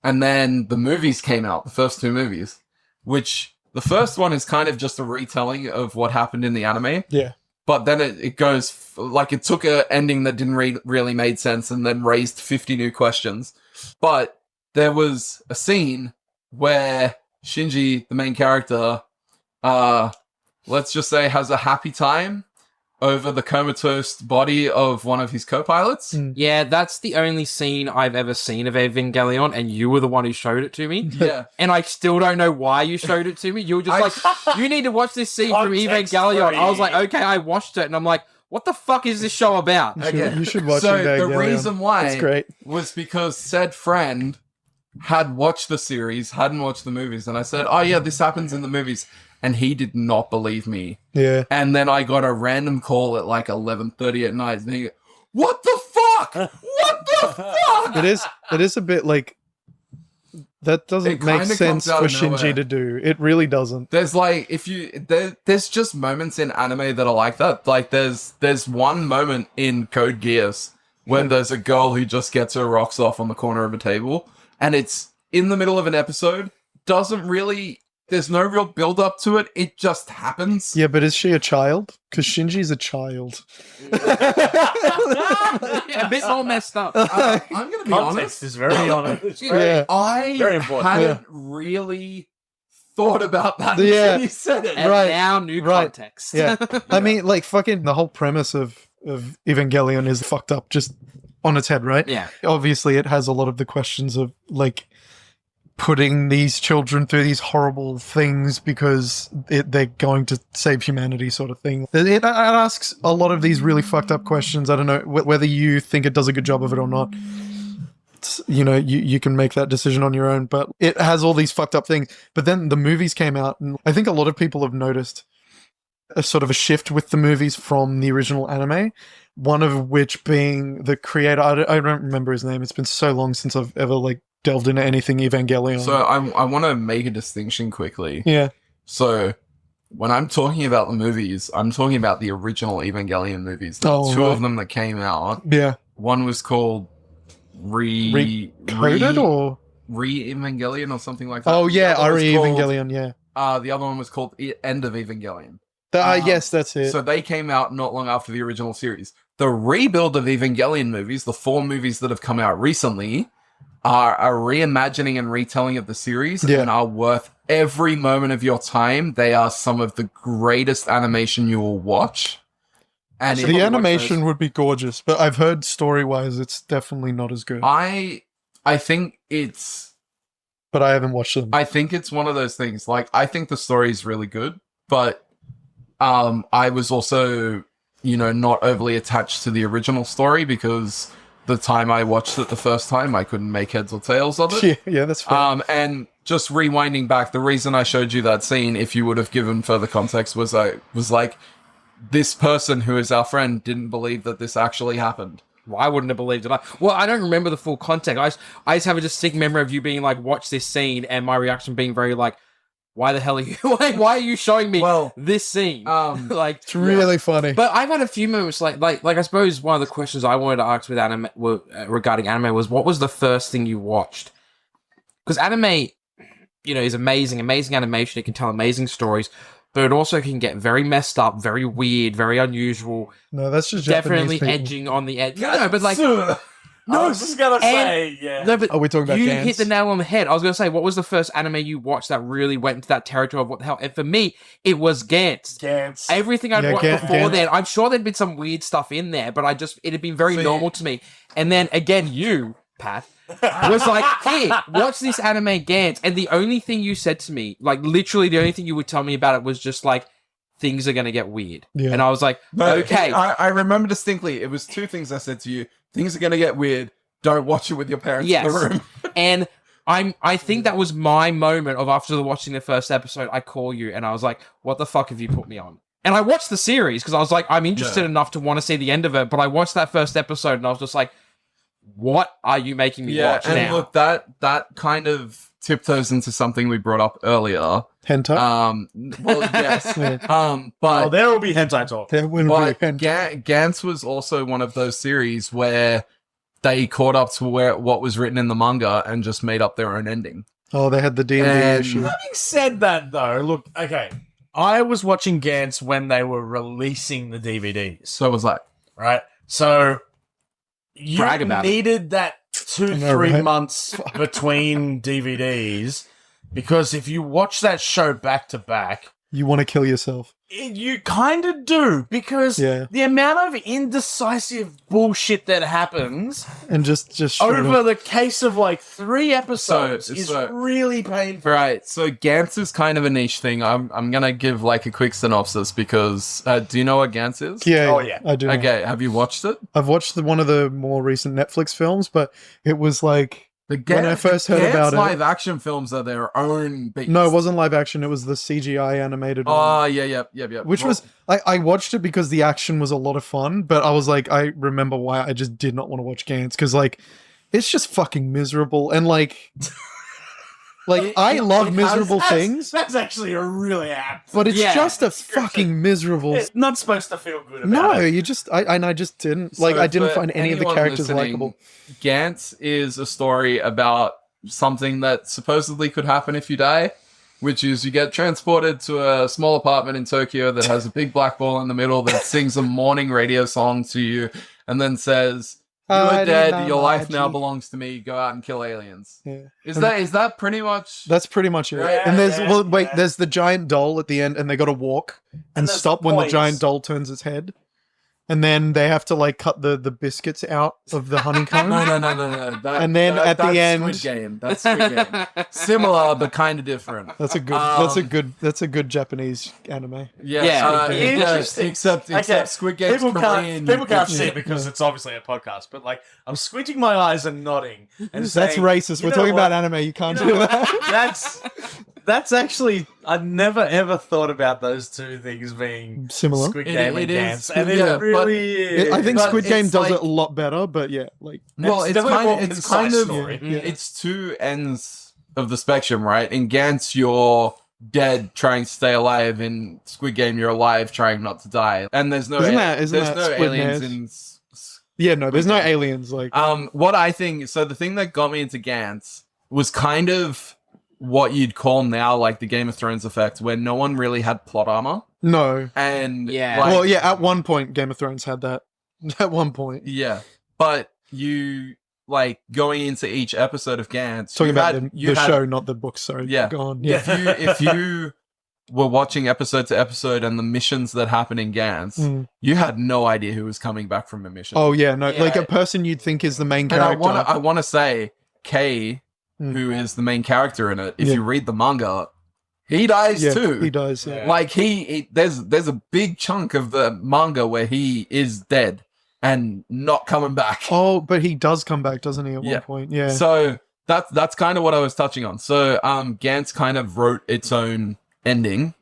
and then the movies came out, the first 2 movies, which the first one is kind of just a retelling of what happened in the anime. Yeah. But then it goes, like, it took an ending that didn't really made sense and then raised 50 new questions. But there was a scene where Shinji, the main character, let's just say has a happy time over the comatose body of one of his co-pilots. Yeah, that's the only scene I've ever seen of Evangelion, and you were the one who showed it to me. Yeah. And I still don't know why you showed it to me. You were just like, you need to watch this scene from Context Evangelion. free. I was like, okay, I watched it, and I'm like, what the fuck is this show about? You should watch So Evangelion. the reason why It's great. was because said friend had watched the series, hadn't watched the movies, and I said, "Oh yeah, this happens in the movies," and he did not believe me. Yeah. And then I got a random call at like 11:30 at night, and he goes, "What the fuck? What the fuck?" It is a bit like that doesn't It make kinda sense comes out for of Shinji nowhere. to do. It really doesn't. There's like there's just moments in anime that are like that. Like there's one moment in Code Geass when there's a girl who just gets her rocks off on the corner of a table, and it's in the middle of an episode. There's no real build up to it. It just happens. Yeah, but is she a child? Because Shinji's a child. Yeah, a bit more messed up. I'm gonna be honest. Context is very honest. Yeah. I Very important. hadn't really thought about that Yeah. until you said it. And Right, now new right. context. Yeah. I mean, like, fucking the whole premise of Evangelion is fucked up just on its head, right? Yeah. Obviously, it has a lot of the questions of, like, putting these children through these horrible things because they're going to save humanity sort of thing. It asks a lot of these really fucked up questions. I don't know whether you think it does a good job of it or not. You know, you can make that decision on your own, but it has all these fucked up things. But then the movies came out, and I think a lot of people have noticed a sort of a shift with the movies from the original anime, one of which being the creator. I don't remember his name. It's been so long since I've ever, like, delved into anything Evangelion. So I want to make a distinction quickly. Yeah. So when I'm talking about the movies, I'm talking about the original Evangelion movies. There were two right. of them that came out. Yeah. One was called Recoded or? Re-Evangelion or something like that. Oh, yeah. The other was Re called- Evangelion, yeah. The other one was called End of Evangelion. Yes, that's it. So they came out not long after the original series. The rebuild of Evangelion movies, the 4 movies that have come out recently, are a reimagining and retelling of the series and are worth every moment of your time. They are some of the greatest animation you will watch. And The animation would be gorgeous, but I've heard story-wise it's definitely not as good. I think it's But I haven't watched them. I think it's one of those things. Like, I think the story is really good, but I was also, not overly attached to the original story because the time I watched it the first time, I couldn't make heads or tails of it. Yeah, that's fine. And just rewinding back, the reason I showed you that scene, if you would have given further context, was like, this person who is our friend didn't believe that this actually happened. Well, I wouldn't have believed it. Well, I don't remember the full context. I just have a distinct memory of you being like, watch this scene, and my reaction being very like, why the hell are you, why are you showing me this scene? Like, it's really funny. But I've had a few moments like I suppose one of the questions I wanted to ask with anime regarding anime was, what was the first thing you watched? Because anime, is amazing animation. It can tell amazing stories, but it also can get very messed up, very weird, very unusual. No, that's just Definitely Japanese people. edging on the edge. No, but like, No, I was just gonna say, yeah. no, but Are we talking about you Gans? hit the nail on the head. I was gonna say, what was the first anime you watched that really went into that territory of what the hell? And for me, it was Gantz. Gantz. Everything I'd Yeah, watched before Gantz. then, I'm sure there'd been some weird stuff in there, but it had been very So normal to me. And then again, you, Pat, was like, hey, watch this anime Gantz. And the only thing you said to me, like literally the only thing you would tell me about it was just like, things are gonna get weird. Yeah. And I was like, But okay. I remember distinctly, it was 2 things I said to you. Things are going to get weird. Don't watch it with your parents in the room. And I think that was my moment of after watching the first episode, I call you and I was like, what the fuck have you put me on? And I watched the series because I was like, I'm interested enough to want to see the end of it. But I watched that first episode and I was just like, what are you making me watch and now? look, that kind of tiptoes into something we brought up earlier. Hentai? Well, yes. Oh, But there will be hentai talk. There will But be hentai. Gantz was also one of those series where they caught up to what was written in the manga and just made up their own ending. Oh, they had the D&D And- issue. Having said that, though, look, okay, I was watching Gantz when they were releasing the DVDs, So it was like, right? So you Brag about it. needed that 2-3 I know, right? months between DVDs, because if you watch that show back to back, You want to kill yourself. you kind of do, because Yeah. the amount of indecisive bullshit that happens And just straight over up- the case of like 3 episodes So- is so- really painful. right. So Gantz is kind of a niche thing. I'm going to give like a quick synopsis because do you know what Gantz is? Yeah, Oh, yeah. I do. Okay. Have you watched it? I've watched one of the more recent Netflix films, but it was like When I first heard about it. live action films are their own beast. No, it wasn't live action. It was the CGI animated one. Oh, yeah. Which was, I watched it because the action was a lot of fun, but I was like, I remember why I just did not want to watch Gantz, because like, it's just fucking miserable. And like, I love miserable things, That's actually a really apt. but it's Yeah. just a fucking miserable. It's not supposed to feel good about No, it. you just, I just didn't. So Like, I didn't for find any of the anyone characters listening, likable. Gantz is a story about something that supposedly could happen if you die, which is you get transported to a small apartment in Tokyo that has a big black ball in the middle that sings a morning radio song to you and then says, "You are dead, your life now belongs to me, go out and kill aliens." Yeah. Is that pretty much... That's pretty much it. Yeah, And there's, yeah, yeah. there's the giant doll at the end, and they got to walk and there's stop when the points. giant doll turns its head. And then they have to like cut the biscuits out of the honeycomb. No. And then at the that's end- Squid Game. That's Squid Game. Similar, but kind of different. That's a good. That's a good Japanese anime. Yeah, interesting. Except Okay, Squid Game's Korean. People can't see Yeah. it because it's obviously a podcast, but like I'm squinting my eyes and nodding. And That's saying, racist. "You We're know talking what? about anime. You can't You know do what? that. That's actually I never ever thought about those two things being Similar. Squid It- Game it and is, Dance, and yeah, it really is. I think But Squid Game it's does like- it a lot better, but yeah, like Well, It's it's definitely kind more of, it's concise kind of, story. Yeah. it's two ends of the spectrum, right? In Gantz, you're dead trying to stay alive. In Squid Game, you're alive trying not to die. And there's no, Isn't that split aliens hairs? in. yeah, no, there's no aliens. Like What I think, so the thing that got me into Gantz was kind of what you'd call now like the Game of Thrones effect, where no one really had plot armor, no. and Yeah. like, Well, yeah, at one point, Game of Thrones had that. At one point, yeah, but you like going into each episode of Gantz, talking you about had- the you had- show, not the book. Sorry, Yeah. go on. Yeah. if you were watching episode to episode and the missions that happen in Gantz, Mm. you had no idea who was coming back from a mission. Oh yeah, no, Yeah. like a person you'd think is the main and character. I want to say Kay, Mm. who is the main character in it. If Yeah. you read the manga, he dies yeah, too. he does. Yeah. Like there's a big chunk of the manga where he is dead and not coming back. Oh, but he does come back, doesn't he? At Yeah. one point, yeah. So that's kind of what I was touching on. So Gantz kind of wrote its own ending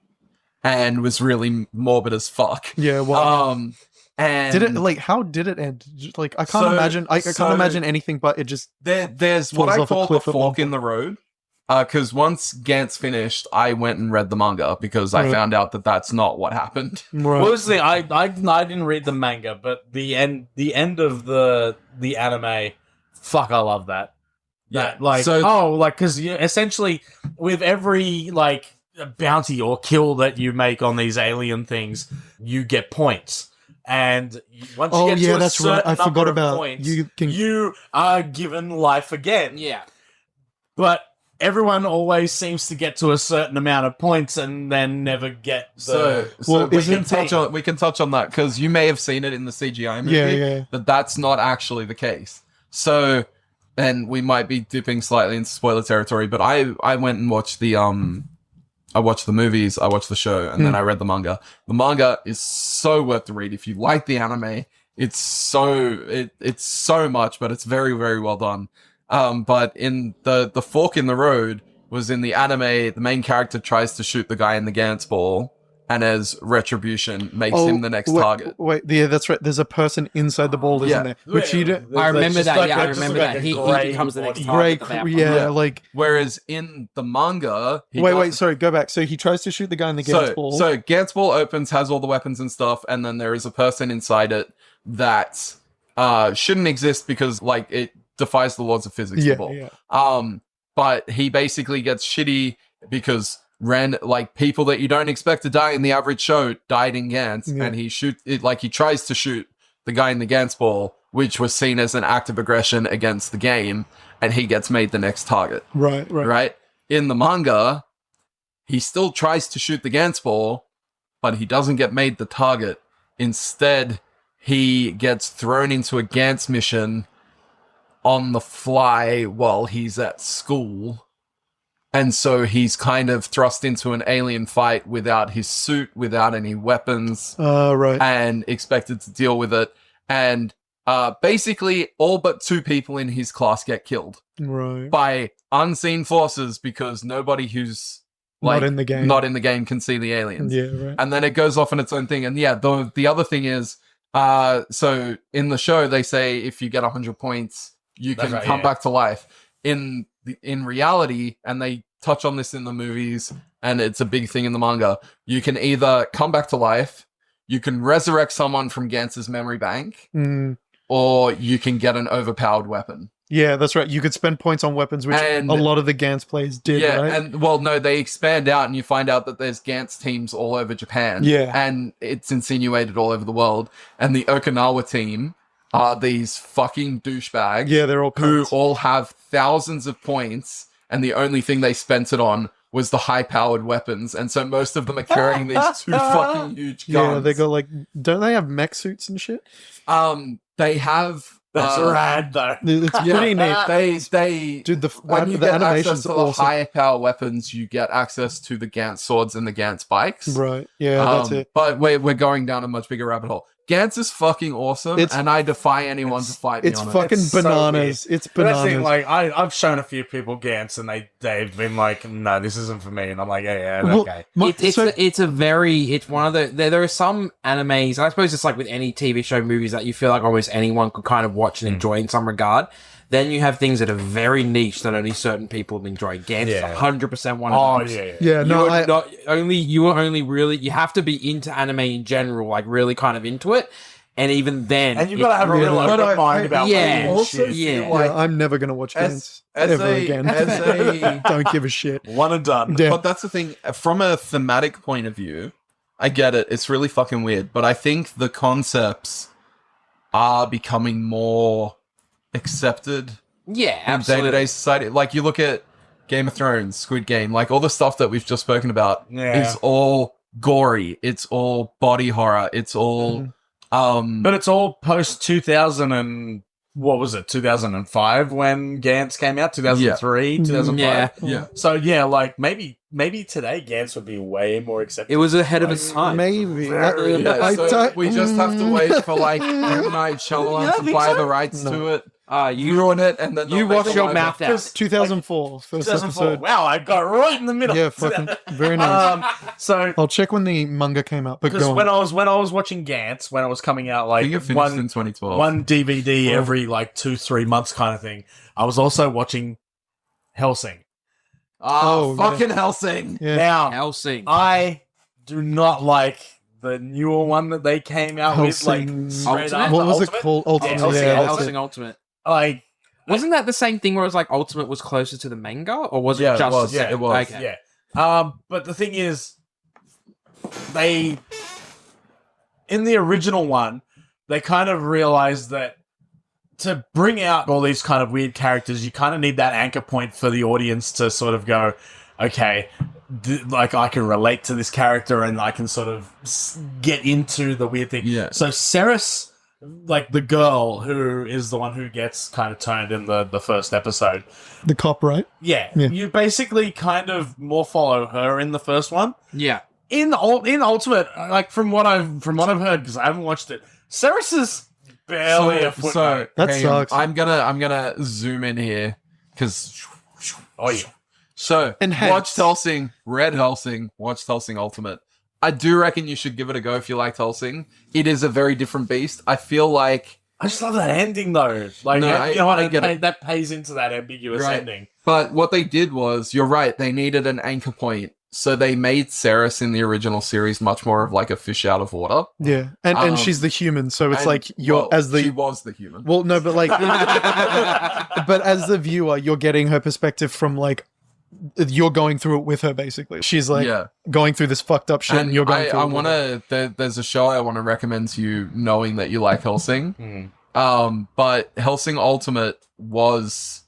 and was really morbid as fuck. yeah. Well, And did it like? How did it end? Just, like, I can't So- imagine. I so- can't imagine anything. But it just. there's what falls I off a call the cliff at one fork in the road. Because once Gantz finished, I went and read the manga because I Right. found out that that's not what happened. Right. Well, this thing, I didn't read the manga, but the end of the anime, fuck, I love that. That, like, So- because you essentially with every like bounty or kill that you make on these alien things, you get points. And once Oh you get yeah, to a that's right. certain I forgot number of about points, you. Can you are given life again. Yeah. But everyone always seems to get to a certain amount of points and then never get the... So Well, we isn't- can touch on that because you may have seen it in the CGI movie. Yeah. That's not actually the case. So, and we might be dipping slightly into spoiler territory, but I went and watched the I watched the movies, I watched the show, and then I read the manga. The manga is so worth the read if you like the anime. It's so much, but it's very, very well done. But in the fork in the road was in the anime, the main character tries to shoot the guy in the Gantz ball, and as retribution makes him the next target. Wait, yeah, that's right. There's a person inside the ball, isn't Yeah. there? Which you don't. I remember just that. like Yeah, I a- just remember like that. a He grey becomes the next body. target. Grey, of the yeah, vampire. like. Whereas in the manga, Wait, sorry, go back. So he tries to shoot the guy in the Gantz ball. So Gantz ball opens, has all the weapons and stuff, and then there is a person inside it that shouldn't exist because like it defies the laws of physics. the yeah, ball. yeah. But he basically gets shitty because people that you don't expect to die in the average show died in Gantz, Yeah. and he tries to shoot the guy in the Gantz ball, which was seen as an act of aggression against the game, and he gets made the next target. Right. Right? In the manga, he still tries to shoot the Gantz ball, but he doesn't get made the target. Instead, he gets thrown into a Gantz mission on the fly while he's at school. And so he's kind of thrust into an alien fight without his suit, without any weapons, Right. and expected to deal with it. And basically all but 2 people in his class get killed Right. by unseen forces because nobody who's Not in the game. not in the game can see the aliens. Yeah, right. And then it goes off on its own thing. And yeah, the other thing is, so in the show they say if you get 100 points, you can come back to life. In reality, and they touch on this in the movies, and it's a big thing in the manga, you can either come back to life, you can resurrect someone from Gantz's memory bank, or you can get an overpowered weapon. Yeah, that's right. You could spend points on weapons, which And- a lot of the Gantz players did, Yeah, right? and well, no, they expand out and you find out that there's Gantz teams all over Japan. Yeah. And it's insinuated all over the world. And the Okinawa team are these fucking douchebags Yeah, they're all who cunts. all have thousands of points, and the only thing they spent it on was the high-powered weapons. And so most of them are carrying these 2 fucking huge guns. Yeah, they go like, don't they have mech suits and shit? They have... That's rad, though. It's pretty neat. They Dude, when you the get access animation's to the awesome. high power weapons, you get access to the Gantz swords and the Gantz bikes. Right. Yeah, that's it. But we're going down a much bigger rabbit hole. Gantz is fucking awesome, and I defy anyone to fight me It's on fucking It's so bananas. It's But that's the bananas. thing, like, I've shown a few people Gantz, and they've been like, no, this isn't for me. And I'm like, yeah, Well, okay. It's one of the there are some animes. I suppose it's like with any TV show, movies that you feel like almost anyone could kind of watch and enjoy in some regard. Then you have things that are very niche that only certain people enjoy. Gantz is 100% one of those. Yeah, no, You are only really, you have to be into anime in general, like really kind of into it. And even then, And you've got to have a real open mind about yeah, shit. yeah. yeah, I'm never gonna watch Gantz ever again. Don't give a shit. One and done. Yeah. But that's the thing. From a thematic point of view, I get it. It's really fucking weird. But I think the concepts are becoming more accepted Yeah, in absolutely. day-to-day society. Like, you look at Game of Thrones, Squid Game, like all the stuff that we've just spoken about is all gory. It's all body horror. It's all... But it's all post 2000 and... What was it? 2005 when Gantz came out? 2003? 2005? Yeah. Yeah. So, yeah, like, maybe today Gantz would be way more accepted. It was ahead of its time. Maybe. Yeah, I so don't- we just have to wait for like M. Night Shyamalan to buy the rights to it. You ruin it, and then you wash your mouth out. 2004, first 2004. episode. Wow, I got right in the middle. Yeah, fucking very nice. So, I'll check when the manga came out. But because go when on. I was watching Gantz, when it was coming out, I like think it finished in 2012. one DVD every like 2-3 months kind of thing. I was also watching Hellsing. Oh, fucking Hellsing! Yeah. Now, Hellsing. I do not like the newer one that they came out with, like Hellsing. straight Ultimate? up. What was it Ultimate? called? Ultimate. Hellsing, Yeah, that's Hellsing it. Ultimate. Like, Wasn't that the same thing where it was like Ultimate was closer to the manga, or was it Yeah, it just was. the Yeah, it was. Okay. yeah. But the thing is, they in the original one, they kind of realized that to bring out all these kind of weird characters, you kind of need that anchor point for the audience to sort of go, okay, like I can relate to this character and I can sort of get into the weird thing. Yeah. So Ceres, like the girl who is the one who gets kind of turned in the first episode. The cop, right? Yeah, Yeah. you basically kind of more follow her in the first one. Yeah. In Ultimate, like from what I've heard, because I haven't watched it, Ceres is barely a footnote. So That hang sucks. on. I'm gonna zoom in here because. Oh yeah, So Enhance. watch Hellsing, read Hellsing, watch Hellsing Ultimate. I do reckon you should give it a go if you liked Hellsing. It is a very different beast. I feel like, I just love that ending though. Like No, you know what? I get it. That pays into that ambiguous Right. ending. but what they did was, you're right, they needed an anchor point. So they made Ceres in the original series much more of like a fish out of water. Yeah, and Um, she's the human, so it's And, like you're well, as the she was the human. well, no, but like, but as the viewer, you're getting her perspective from like you're going through it with her. Basically, she's like Yeah. going through this fucked up shit, and you're going through. I it with want her. to. There's a show I want to recommend to you, knowing that you like Hellsing. But Hellsing Ultimate was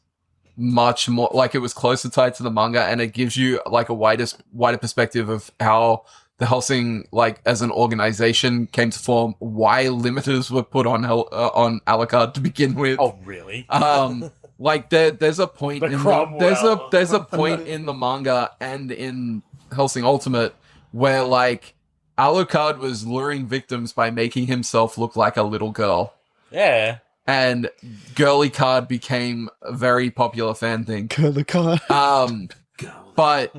much more like, it was closer tied to the manga, and it gives you like a wider perspective of how the Hellsing, like as an organization, came to form. Why limiters were put on on Alucard to begin with. Oh really? Like there's a point But in Cromwell. there's a point in the manga and in Hellsing Ultimate where like Alucard was luring victims by making himself look like a little girl. Yeah. and girly card became a very popular fan thing. Curly card. But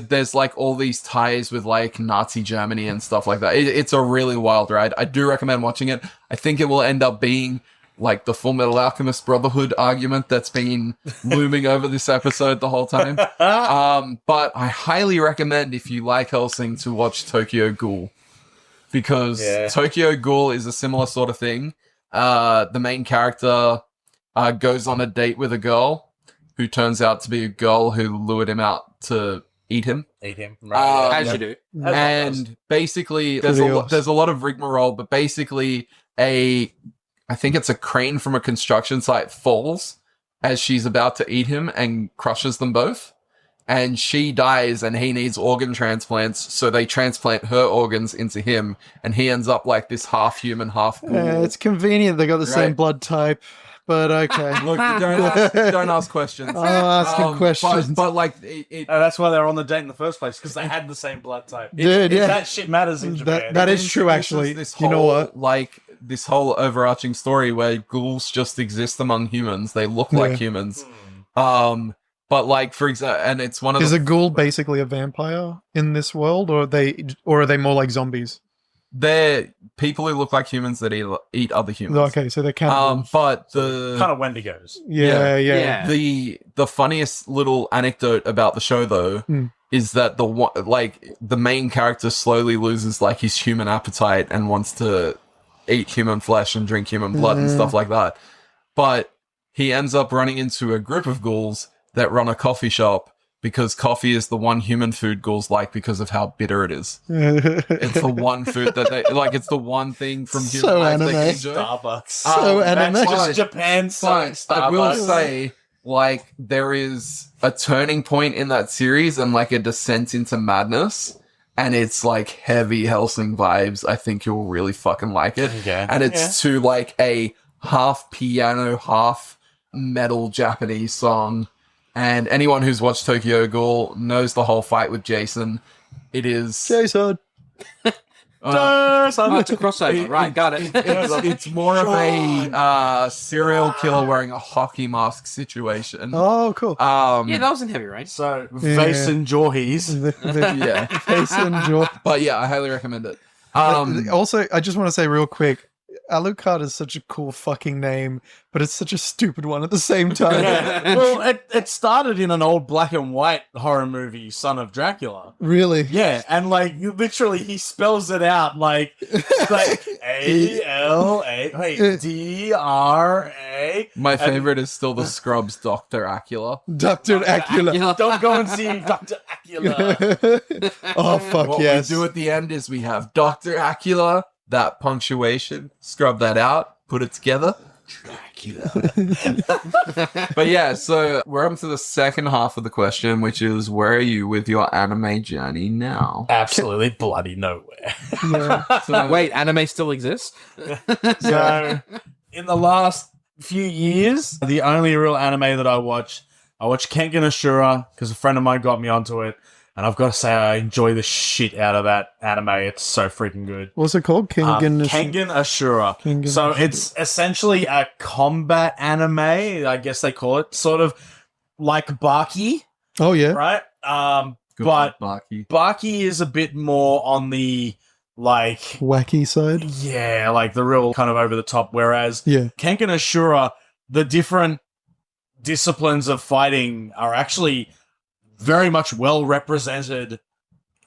there's like all these ties with like Nazi Germany and stuff like that. It's a really wild ride. I do recommend watching it. I think it will end up being like the Fullmetal Alchemist Brotherhood argument that's been looming over this episode the whole time. But I highly recommend, if you like Hellsing, to watch Tokyo Ghoul, because Tokyo Ghoul is a similar sort of thing. The main character goes on a date with a girl who turns out to be a girl who lured him out to eat him. Right. As you do. And basically, there's a lot of rigmarole, but basically I think it's a crane from a construction site falls as she's about to eat him and crushes them both. And she dies and he needs organ transplants, so they transplant her organs into him, and he ends up like this half human, half ghoul. It's convenient they got the same blood type, but okay. Look, don't ask questions. I'm asking questions. But like, that's why they were on the date in the first place, because they had the same blood type. Dude, yeah. That shit matters in Japan. That is true, actually. You know what? Like, this whole overarching story where ghouls just exist among humans. They look like humans. But like, for example, and it's one of is a ghoul basically a vampire in this world, or are they more like zombies? They're people who look like humans that eat other humans. Okay, so they're cannibals. But the kind of Wendigos. Yeah. The funniest little anecdote about the show, though, is that the main character slowly loses like his human appetite and wants to eat human flesh and drink human blood and stuff like that. But he ends up running into a group of ghouls that run a coffee shop, because coffee is the one human food ghouls like because of how bitter it is. It's the one food that they like. It's the one thing from human So life they can anime. enjoy. Starbucks. So anime. That's just Japan's Starbucks. I will say, like, there is a turning point in that series and like a descent into madness, and it's like heavy Hellsing vibes. I think you'll really fucking like it. Okay. And it's to like a half piano, half metal Japanese song. And anyone who's watched Tokyo Ghoul knows the whole fight with Jason. It is... Jason. It's a crossover. Right, got it. It's more of a serial killer wearing a hockey mask situation. Oh, cool. Yeah, that was in Heavy Rain. So, Vase and Jorhees. Yeah. Face and jaw. But yeah, I highly recommend it. Also, I just want to say real quick, Alucard is such a cool fucking name, but it's such a stupid one at the same time. Well, it started in an old black and white horror movie, Son of Dracula. Really? Yeah, and like literally he spells it out like A-L-A My favorite is still the Scrubs Dr. Acula. Dr. Acula. Don't go and see Dr. Acula. Oh, fuck What yes. we do at the end is we have Dr. Acula, that punctuation, scrub that out, put it together. But yeah, so we're up to the second half of the question, which is, where are you with your anime journey now? Absolutely bloody nowhere. Yeah. So, Wait, anime still exists? So, in the last few years, the only real anime that I watch Kengan Ashura because a friend of mine got me onto it. And I've got to say, I enjoy the shit out of that anime. It's so freaking good. What's it called? Kengan Ashura. Kengan So Ashura. it's essentially a combat anime, I guess they call it. Sort of like Baki, Oh, yeah. right? good But Baki. Baki is a bit more on the, like, Wacky side. yeah, like the real kind of over the top. Whereas Yeah. Kengan Ashura, the different disciplines of fighting are actually very much well represented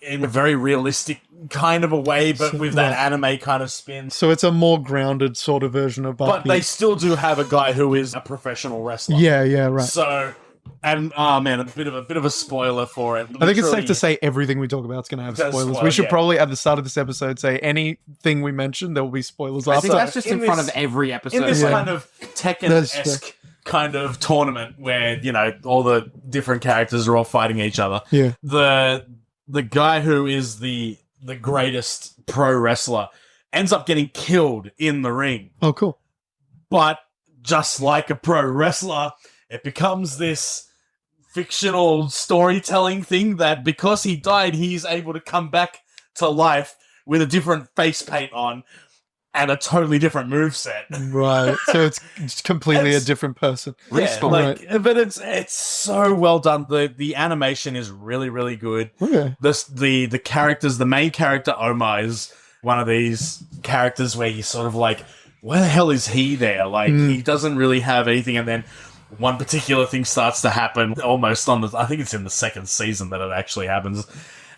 in a very realistic kind of a way, but with that anime kind of spin. So it's a more grounded sort of version of Baki. But they still do have a guy who is a professional wrestler. Yeah, right. So, and oh man, a bit of a spoiler for it. I think it's safe Literally- to say everything we talk about is going to have Does spoilers. spoil, We should yeah. probably at the start of this episode say anything we mention, there will be spoilers I after. think that's just in in front this- of every episode. in this Yeah. kind of That's Tekken-esque kind of tournament where, you know, all the different characters are all fighting each other. Yeah. The guy who is the greatest pro wrestler ends up getting killed in the ring. Oh, cool. But just like a pro wrestler, it becomes this fictional storytelling thing that because he died, he's able to come back to life with a different face paint on. and a totally different moveset. Right. So it's completely a different person. Respawn. Like, but it's so well done. The animation is really, really good. Okay. The characters, the main character Omar is one of these characters where you're sort of like, where the hell is he there? Like, he doesn't really have anything, and then one particular thing starts to happen almost I think it's in the second season that it actually happens,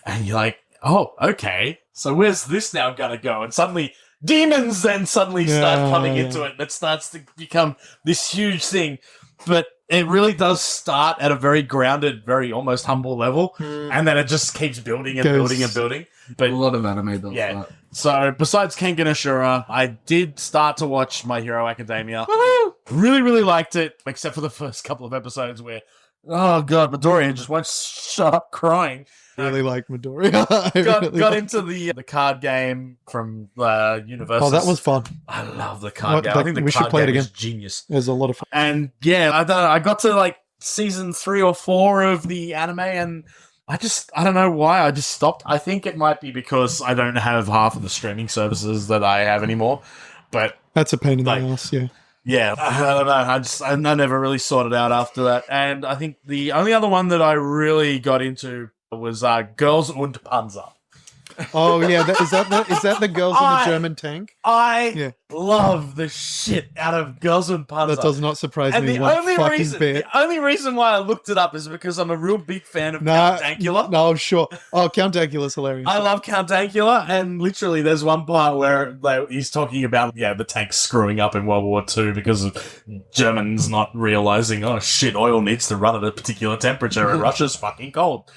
and you're like, oh, okay, so where's this now gonna go? And suddenly demons then suddenly start coming into it, and it starts to become this huge thing. But it really does start at a very grounded, very almost humble level, and then it just keeps building and building and building. But A lot of anime does yeah. that. So besides Kengan Ashura, I did start to watch My Hero Academia. Woo-hoo! Really, really liked it, except for the first couple of episodes where, oh god, Midoriya just won't shut up crying. Really like Midoriya. Got into the card game from Universal. Oh, that was fun. I love the card game. I Like, think the we should card play it game again. is genius. There's a lot of fun. And yeah, I got to like season 3 or 4 of the anime, and I don't know why I just stopped. I think it might be because I don't have half of the streaming services that I have anymore. But That's a pain in Like- the ass, yeah. yeah, I don't know. I never really sorted out after that. And I think the only other one that I really got into was Girls und Panzer. Oh yeah, is that the girls in the I- German tank? I Yeah. love the shit out of Girls und Panzer. That does not surprise And me the one only fucking reason, bit. the only reason why I looked it up is because I'm a real big fan of Nah, Count Dankula. no, sure. Oh, Count Dankula's hilarious. I love Count Dankula, and literally there's one part where he's talking about the tanks screwing up in World War II because of Germans not realizing, oh shit, oil needs to run at a particular temperature and Russia's fucking cold.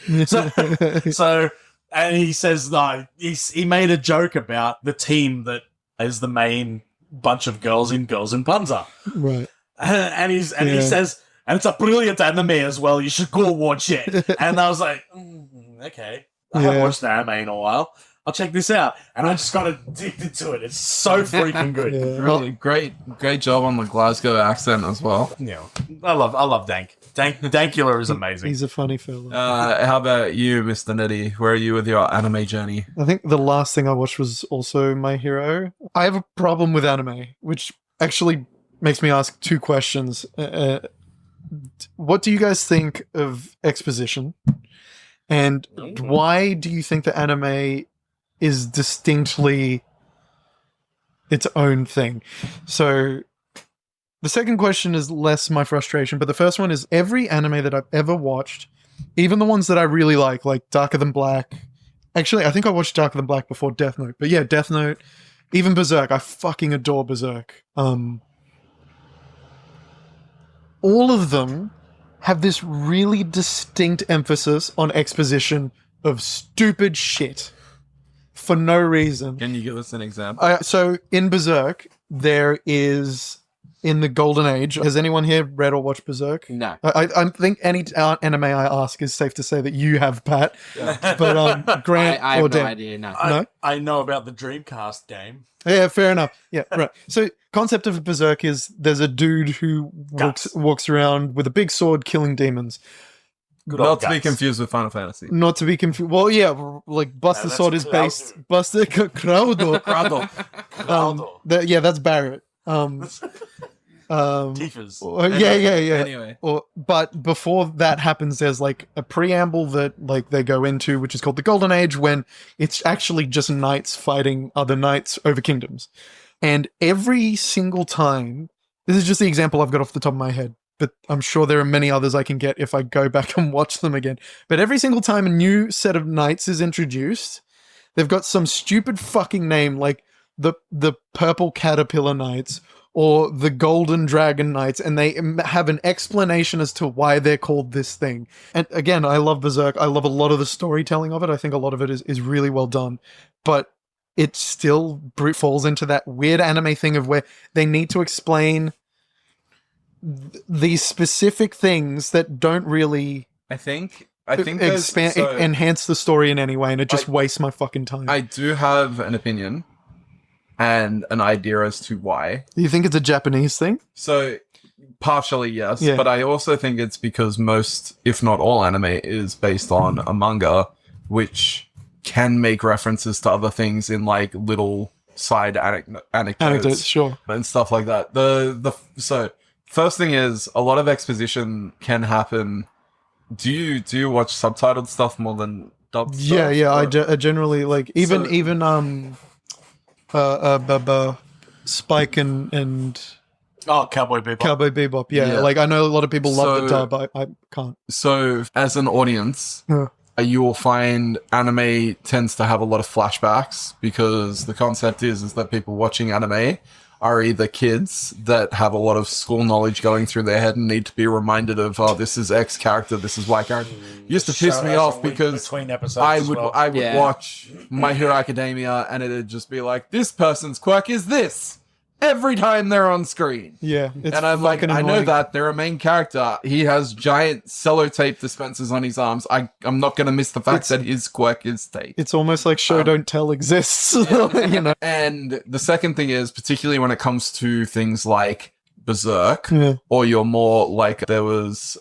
So and he says he made a joke about the team that is the main bunch of girls in Panzer. Right. And he Yeah. says, and it's a brilliant anime as well. You should go watch it. And I was like, okay, I haven't Yeah. watched an anime in a while. I'll check this out. And I just got addicted to it. It's so freaking good. Yeah. Really great job on the Glasgow accent as well. Yeah, I love Dank. Dankula is amazing. He's a funny fella. How about you, Mr. Nettie? Where are you with your anime journey? I think the last thing I watched was also My Hero. I have a problem with anime, which actually makes me ask two questions. What do you guys think of exposition? And why do you think that anime is distinctly its own thing? So the second question is less my frustration, but the first one is every anime that I've ever watched, even the ones that I really like Darker Than Black. Actually, I think I watched Darker Than Black before Death Note, but yeah, Death Note, even Berserk. I fucking adore Berserk. All of them have this really distinct emphasis on exposition of stupid shit for no reason. Can you give us an example? So in Berserk, there is in the Golden Age. Has anyone here read or watched Berserk? No. I think any anime I ask is safe to say that you have, Pat. But Grant I or have no Dan. idea. No. No? I know about the Dreamcast game. Yeah, fair enough. Yeah, right. So concept of Berserk is there's a dude who walks around with a big sword killing demons. Good Not old to be guts. confused with Final Fantasy. Not to be confused. Well, yeah, like Buster that's Sword is based. Buster Crowdo. Crowdle. Crowdle. That's Barrett. Tifa's. Yeah. Anyway. But before that happens, there's like a preamble that like they go into, which is called the Golden Age, when it's actually just knights fighting other knights over kingdoms. And every single time, this is just the example I've got off the top of my head, but I'm sure there are many others I can get if I go back and watch them again. But every single time a new set of knights is introduced, they've got some stupid fucking name like the Purple Caterpillar Knights or the Golden Dragon Knights, and they have an explanation as to why they're called this thing. And again, I love Berserk. I love a lot of the storytelling of it. I think a lot of it is really well done. But it still falls into that weird anime thing of where they need to explain these specific things that don't really I think there's- so enhance the story in any way, and it just wastes my fucking time. I do have an opinion and an idea as to why. Do you think it's a Japanese thing? So partially yes, Yeah. but I also think it's because most, if not all, anime is based on a manga, which can make references to other things in like little side anecdotes Anecdotes, sure. and stuff like that. So first thing is a lot of exposition can happen. Do you watch subtitled stuff more than dubbed stuff? Yeah. Or- I generally like even Spike and Oh, Cowboy Bebop. Cowboy Bebop. Yeah, Yeah. like I know a lot of people love the So- dub. I can't. So as an audience, Yeah. you will find anime tends to have a lot of flashbacks because the concept is that people watching anime are either kids that have a lot of school knowledge going through their head and need to be reminded of, oh, this is X character, this is Y character. Used to piss me off because between episodes I as would well. I would Yeah. watch My Hero Academia and it'd just be like, this person's quirk is this every time they're on screen. Yeah, it's And I'm like, fucking I know annoying. that they're a main character. He has giant sellotape dispensers on his arms. I'm not going to miss the fact that his quirk is tape. It's almost like show don't tell exists. You know. And the second thing is, particularly when it comes to things like Berserk, Yeah. or you're more like there was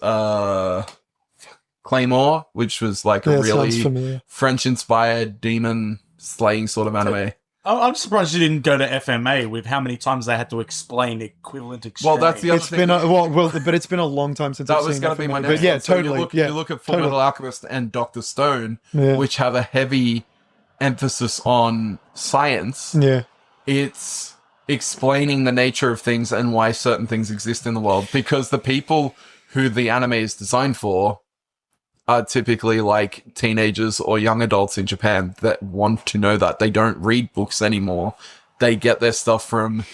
Claymore, which was like Yeah, a it sounds really familiar. French-inspired demon slaying sort of anime. I'm surprised you didn't go to FMA with how many times they had to explain equivalent exchange. Well, that's the other It's thing. been but it's been a long time since That I've was seen going to be FMA. my But next yeah, one. So totally. You look at Fullmetal totally. Alchemist and Dr. Stone, Yeah. which have a heavy emphasis on science. Yeah. It's explaining the nature of things and why certain things exist in the world, because the people who the anime is designed for are typically like teenagers or young adults in Japan that want to know that. They don't read books anymore. They get their stuff from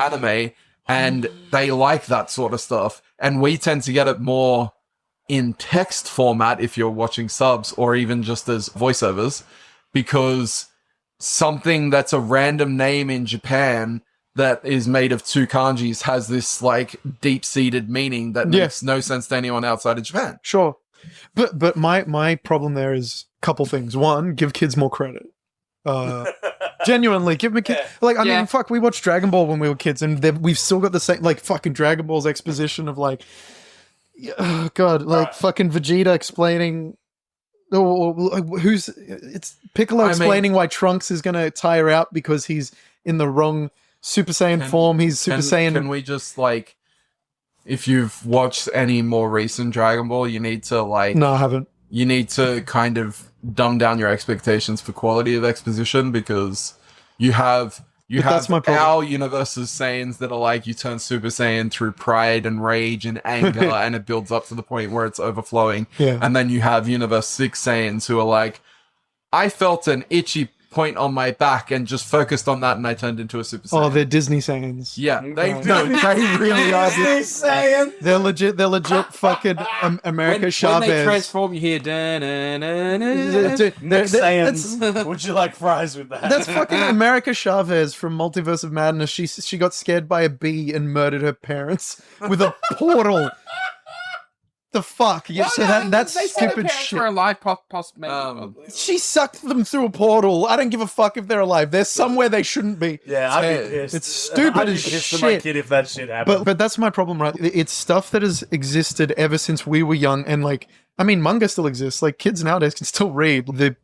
anime and they like that sort of stuff. And we tend to get it more in text format if you're watching subs or even just as voiceovers, because something that's a random name in Japan that is made of two kanjis has this like deep-seated meaning that Yeah. makes no sense to anyone outside of Japan. Sure. But my problem there is a couple things. One, give kids more credit. Genuinely, give me kids. Like, I Yeah. mean, fuck, we watched Dragon Ball when we were kids, and we've still got the same, like, fucking Dragon Ball's exposition of, like, oh, God, like, fucking Vegeta explaining. It's Piccolo I mean- explaining why Trunks is gonna tire out because he's in the wrong Super Saiyan form. He's Super Saiyan. Can we just like, if you've watched any more recent Dragon Ball, you need to like, No, I haven't. you need to kind of dumb down your expectations for quality of exposition, because you have But that's my problem. our universe's Saiyans that are like, you turn Super Saiyan through pride and rage and anger and it builds up to the point where it's overflowing. Yeah. And then you have Universe 6 Saiyans who are like, I felt an itchy point on my back and just focused on that and I turned into a Super Saiyan. Oh, they're Disney Saiyans. Yeah, they really are. saying. They're legit fucking America when Chavez. they transform, you hear da-na-na-na. Dude, Next that's Saiyans. Would you like fries with that? that's fucking America Chavez from Multiverse of Madness. She got scared by a bee and murdered her parents with a portal. The fuck? Yeah, so that's They said her stupid parents shit. were alive, maybe. She sucked them through a portal. I don't give a fuck if they're alive. They're somewhere they shouldn't be. Yeah, I'd be pissed. It's stupid I'd be as pissed to my shit. kid if that shit happened. But that's my problem, right? It's stuff that has existed ever since we were young, and like, I mean, manga still exists. Like, kids nowadays can still read. The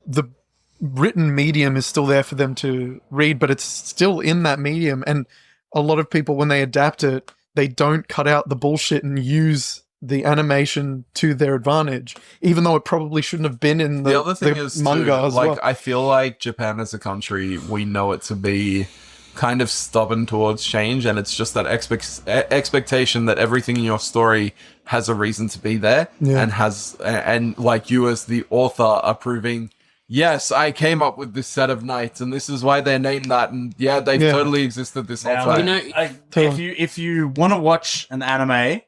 written medium is still there for them to read, but it's still in that medium. And a lot of people, when they adapt it, they don't cut out the bullshit and use the animation to their advantage, even though it probably shouldn't have been in The other thing is manga too, as like, well. I feel like Japan as a country, we know it to be kind of stubborn towards change, and it's just that expectation that everything in your story has a reason to be there, Yeah. and like you as the author approving, yes, I came up with this set of knights, and this is why they're named that, and yeah, they've Yeah. totally existed this whole Now, time. You know, if you want to watch an anime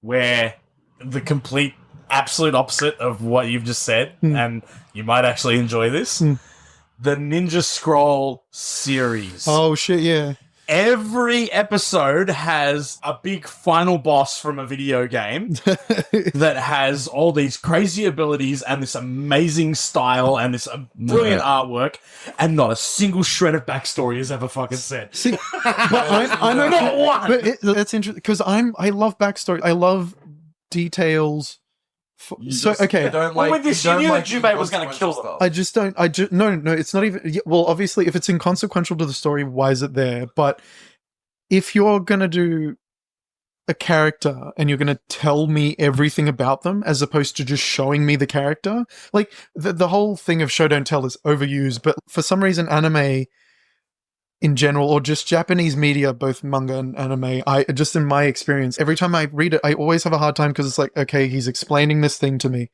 where the complete absolute opposite of what you've just said, and you might actually enjoy this, the Ninja Scroll series. Oh shit, yeah. Every episode has a big final boss from a video game that has all these crazy abilities and this amazing style and this brilliant artwork, and not a single shred of backstory is ever fucking said. See, but I know Not one. But that's interesting because I love backstory. I love details Okay. With this, you knew that Junpei was going to kill them. I just don't. No. It's not even. Well, obviously, if it's inconsequential to the story, why is it there? But if you're gonna do a character and you're gonna tell me everything about them as opposed to just showing me the character, like the whole thing of show don't tell is overused. But for some reason, anime in general, or just Japanese media, both manga and anime, just in my experience, every time I read it, I always have a hard time because it's like, okay, he's explaining this thing to me.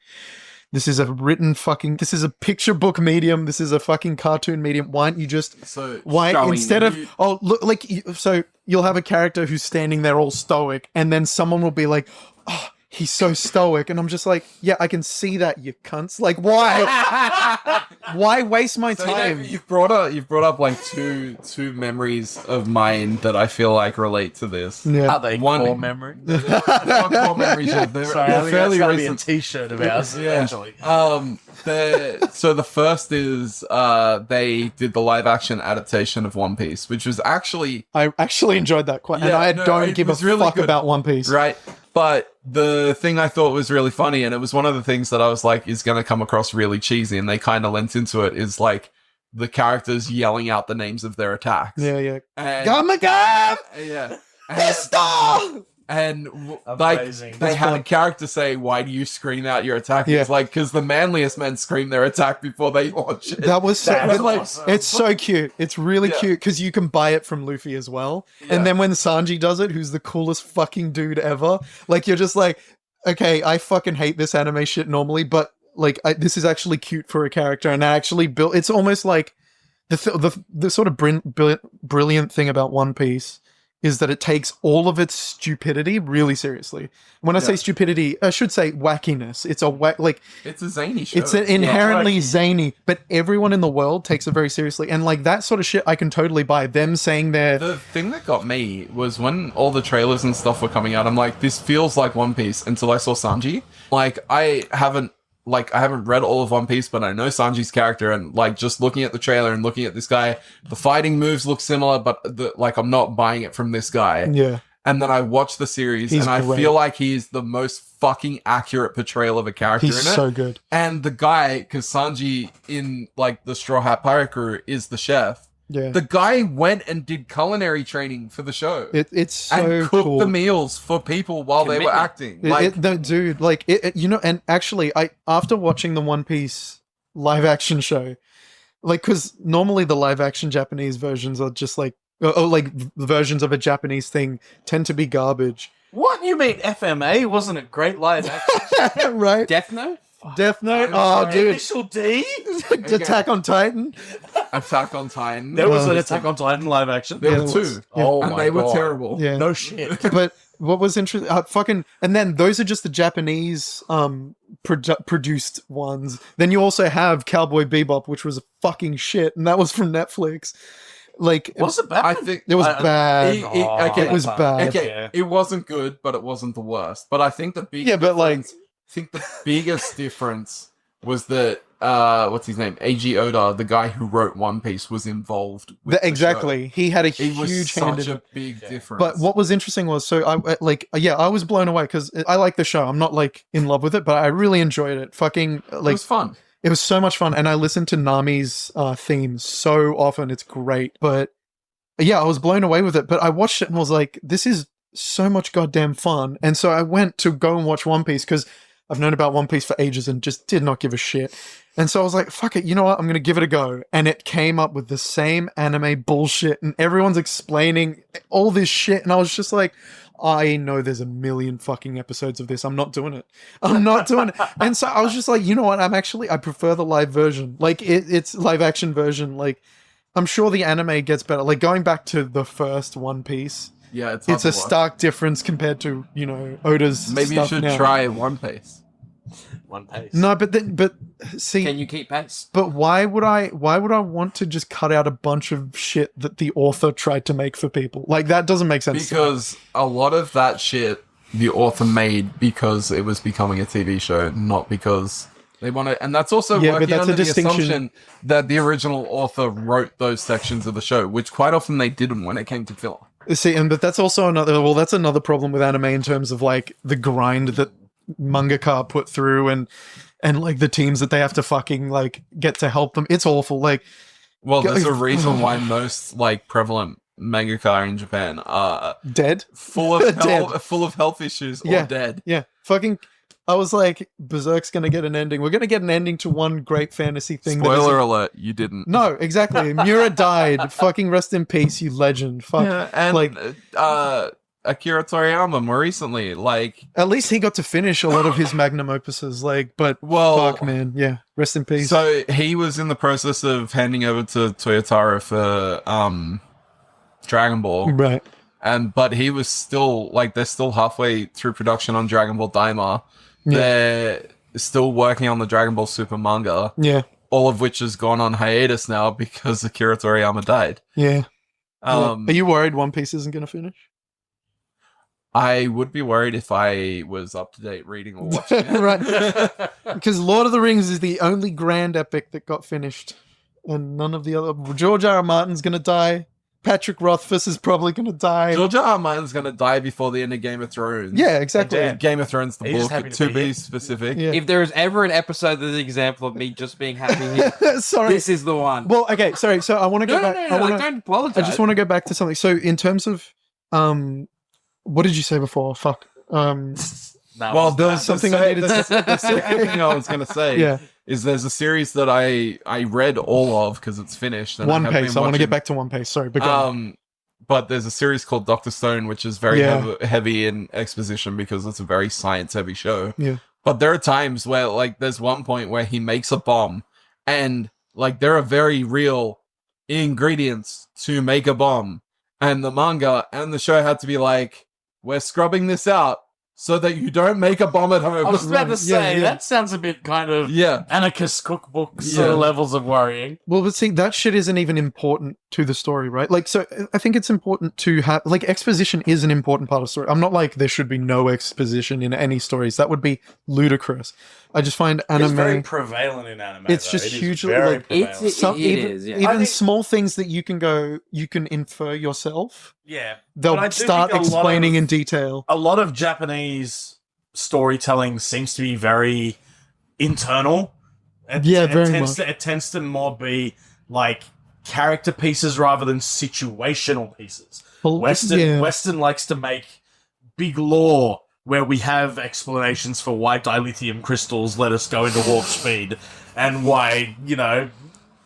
This is this is a picture book medium. This is a fucking cartoon medium. Why don't you just, so you'll have a character who's standing there all stoic and then someone will be like, oh, he's so stoic. And I'm just like, yeah, I can see that, you cunts. Like, why? Why waste my time? You've brought up like two memories of mine that I feel like relate to this. Yeah. Are they core memories? Not core memories. They're fairly recent. Be a t-shirt of ours, eventually. So the first is they did the live action adaptation of One Piece, which was actually I actually enjoyed that quite, and I don't give a fuck about One Piece, right? But the thing I thought was really funny, and it was one of the things that I was like, is going to come across really cheesy, and they kind of lent into it, is like the characters yelling out the names of their attacks. Yeah. And, Gamaga! Yeah. And, they had a character say, "Why do you scream out your attack?" Yeah. It's like, because the manliest men scream their attack before they launch it. That was so awesome. It's so cute. It's really cute because you can buy it from Luffy as well. Yeah. And then when Sanji does it, who's the coolest fucking dude ever, like you're just like, okay, I fucking hate this anime shit normally, but like this is actually cute for a character, and I actually built. It's almost like the sort of brilliant thing about One Piece is that it takes all of its stupidity really seriously. When I say stupidity, I should say wackiness. It's it's a zany show. It's inherently zany, but everyone in the world takes it very seriously. And like that sort of shit I can totally buy. Them saying the thing that got me was when all the trailers and stuff were coming out, I'm like, this feels like One Piece, until I saw Sanji. Like I haven't read all of One Piece, but I know Sanji's character, and like just looking at the trailer and looking at this guy, the fighting moves look similar, but I'm not buying it from this guy. Yeah. And then I watched the series, and I feel like he's the most fucking accurate portrayal of a character in it. He's so good. And the guy, because Sanji in like the Straw Hat Pirate Crew is the chef. Yeah. The guy went and did culinary training for the show. It's so and cooked cool. the meals for people while they were acting. And actually, after watching the One Piece live action show, like, because normally the live action Japanese versions are just like, like the versions of a Japanese thing tend to be garbage. What? You mean FMA? Wasn't it great live action? Right? Death Note? Death Note? Oh, dude. Initial D? Attack on Titan? Attack on Titan. There was an Attack on Titan live action. There were two. Oh, and my they God. were terrible. Yeah. No shit. But what was interesting, and then those are just the Japanese produced ones. Then you also have Cowboy Bebop, which was a fucking shit, and that was from Netflix. Like, was it bad? I think it was bad. It was bad. Okay, Yeah. it wasn't good, but it wasn't the worst. But I think the biggest difference was that what's his name? A.G. Oda, the guy who wrote One Piece, was involved with exactly. the show. He had a It was huge hand such in a it. big difference. But what was interesting was, I was blown away because I like the show. I'm not like in love with it, but I really enjoyed it. Fucking it like was fun. It was so much fun, and I listened to Nami's theme so often. It's great. But yeah, I was blown away with it. But I watched it and was like, this is so much goddamn fun. And so I went to go and watch One Piece because I've known about One Piece for ages and just did not give a shit. And so I was like, fuck it, you know what? I'm going to give it a go. And it came up with the same anime bullshit, and everyone's explaining all this shit. And I was just like, I know there's a million fucking episodes of this. I'm not doing it. I'm not doing it. And so I was just like, you know what? I prefer the live version. Like it's live action version. Like I'm sure the anime gets better. Like going back to the first One Piece. Yeah, it's a stark difference compared to, Oda's Maybe you stuff should now. try One Piece. One Piece. No, but see, Can you keep pace? but why would I want to just cut out a bunch of shit that the author tried to make for people? Like that doesn't make sense. Because a lot of that shit the author made because it was becoming a TV show, not because they want to. And that's also working under the assumption that the original author wrote those sections of the show, which quite often they didn't when it came to filler. See, but that's also another. Well, that's another problem with anime in terms of like the grind that mangaka put through, and like the teams that they have to fucking like get to help them. It's awful. Like, Well, there's a reason why most like prevalent mangaka in Japan are dead. full of Dead. full of health issues or Yeah. dead. Yeah, fucking. I was like, Berserk's gonna get an ending. We're gonna get an ending to one great fantasy thing. Spoiler alert, you didn't. No, exactly. Mura died. Fucking rest in peace, you legend. Fuck. Yeah, and like, Akira Toriyama more recently, like, at least he got to finish a lot of his magnum opuses. Like, but well, fuck, man. Yeah, rest in peace. so he was in the process of handing over to Toyotaro for Dragon Ball, right. but he was still like they're still halfway through production on Dragon Ball Daima. Yeah. They're still working on the Dragon Ball Super manga, Yeah. all of which has gone on hiatus now because Akira Toriyama died. Yeah. Are Um, you worried One Piece isn't going to finish? I would be worried if I was up to date reading or watching it. Right. Because Lord of the Rings is the only grand epic that got finished, and none of the other. George R. R. Martin's going to die. Patrick Rothfuss is probably going to die. George R. R. Martin's going to die before the end of Game of Thrones. Yeah, exactly. Damn. Game of Thrones, the He's just book, happy to to be be here. specific. Yeah. If there is ever an episode that's an example of me just being happy, Sorry. this is the one. Well, okay, sorry. So I want to go no, no, back. no, I, wanna, like, don't apologize. I just want to go back to something. So in terms of, what did you say before? Fuck. Well, there's something I needed to the second thing I was going to say Yeah. is there's a series that I read all of because it's finished. And One have been Piece. I want to watching- get back to One Piece. Sorry, but go on. But there's a series called Doctor Stone, which is very Yeah. heavy in exposition because it's a very science-heavy show. Yeah. But there are times where, like, there's one point where he makes a bomb, and like there are very real ingredients to make a bomb, and the manga and the show had to be like, we're scrubbing this out so that you don't make a bomb at home. I was about to Yeah, say, yeah. that sounds a bit kind of Yeah. anarchist cookbook sort Yeah. of levels of worrying. Well, but see, that shit isn't even important to the story, right? Like, so I think it's important to have, like, exposition is an important part of the story. I'm not like there should be no exposition in any stories. That would be ludicrous. I just find It's very anime, prevalent in anime. It's though. just It is hugely, very like, prevalent. It even, is, yeah. I even think- small things that you can infer yourself, yeah. they'll But I do start think a lot explaining of- in detail. A lot of Japanese storytelling seems to be very internal. Yeah, very tends to, it tends to more be like character pieces rather than situational pieces. Well, Western likes to make big lore where we have explanations for why dilithium crystals let us go into warp speed and why,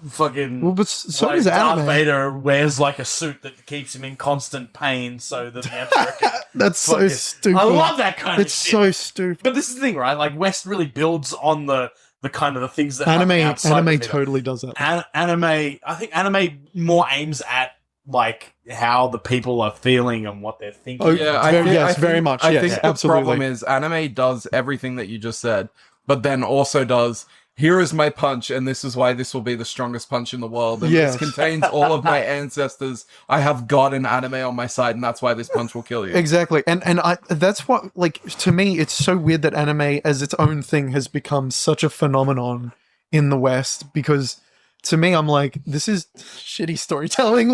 fucking Well, but so why does Darth anime. Vader wears like a suit that keeps him in constant pain so that the Emperor can That's so fucking- stupid. I love that kind It's of shit. so stupid. But this is the thing, right? Like West really builds on the kind of the things that happen Anime outside of it. totally does that. Anime, I think anime more aims at like how the people are feeling and what they're thinking. Oh, Yeah, Yes, very much, I yes, think the absolutely. problem is anime does everything that you just said, but then also does, here is my punch, and this is why this will be the strongest punch in the world, and Yes. this contains all of my ancestors. I have God and anime on my side, and that's why this punch will kill you. Exactly. And I that's what, like, to me it's so weird that anime as its own thing has become such a phenomenon in the West, because to me I'm like, this is shitty storytelling.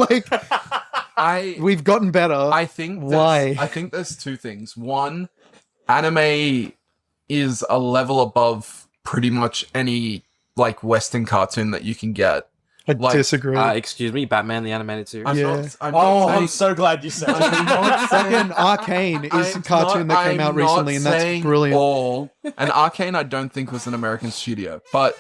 Like, we've gotten better. I think Why? I think there's two things. One, anime is a level above pretty much any like Western cartoon that you can get. I like, disagree. Excuse me, Batman the animated series. I'm Yeah. I'm Oh, saying- I'm so glad you said that. Fucking Arcane is a cartoon that came out recently, and that's brilliant. All, and Arcane, I don't think was an American studio, but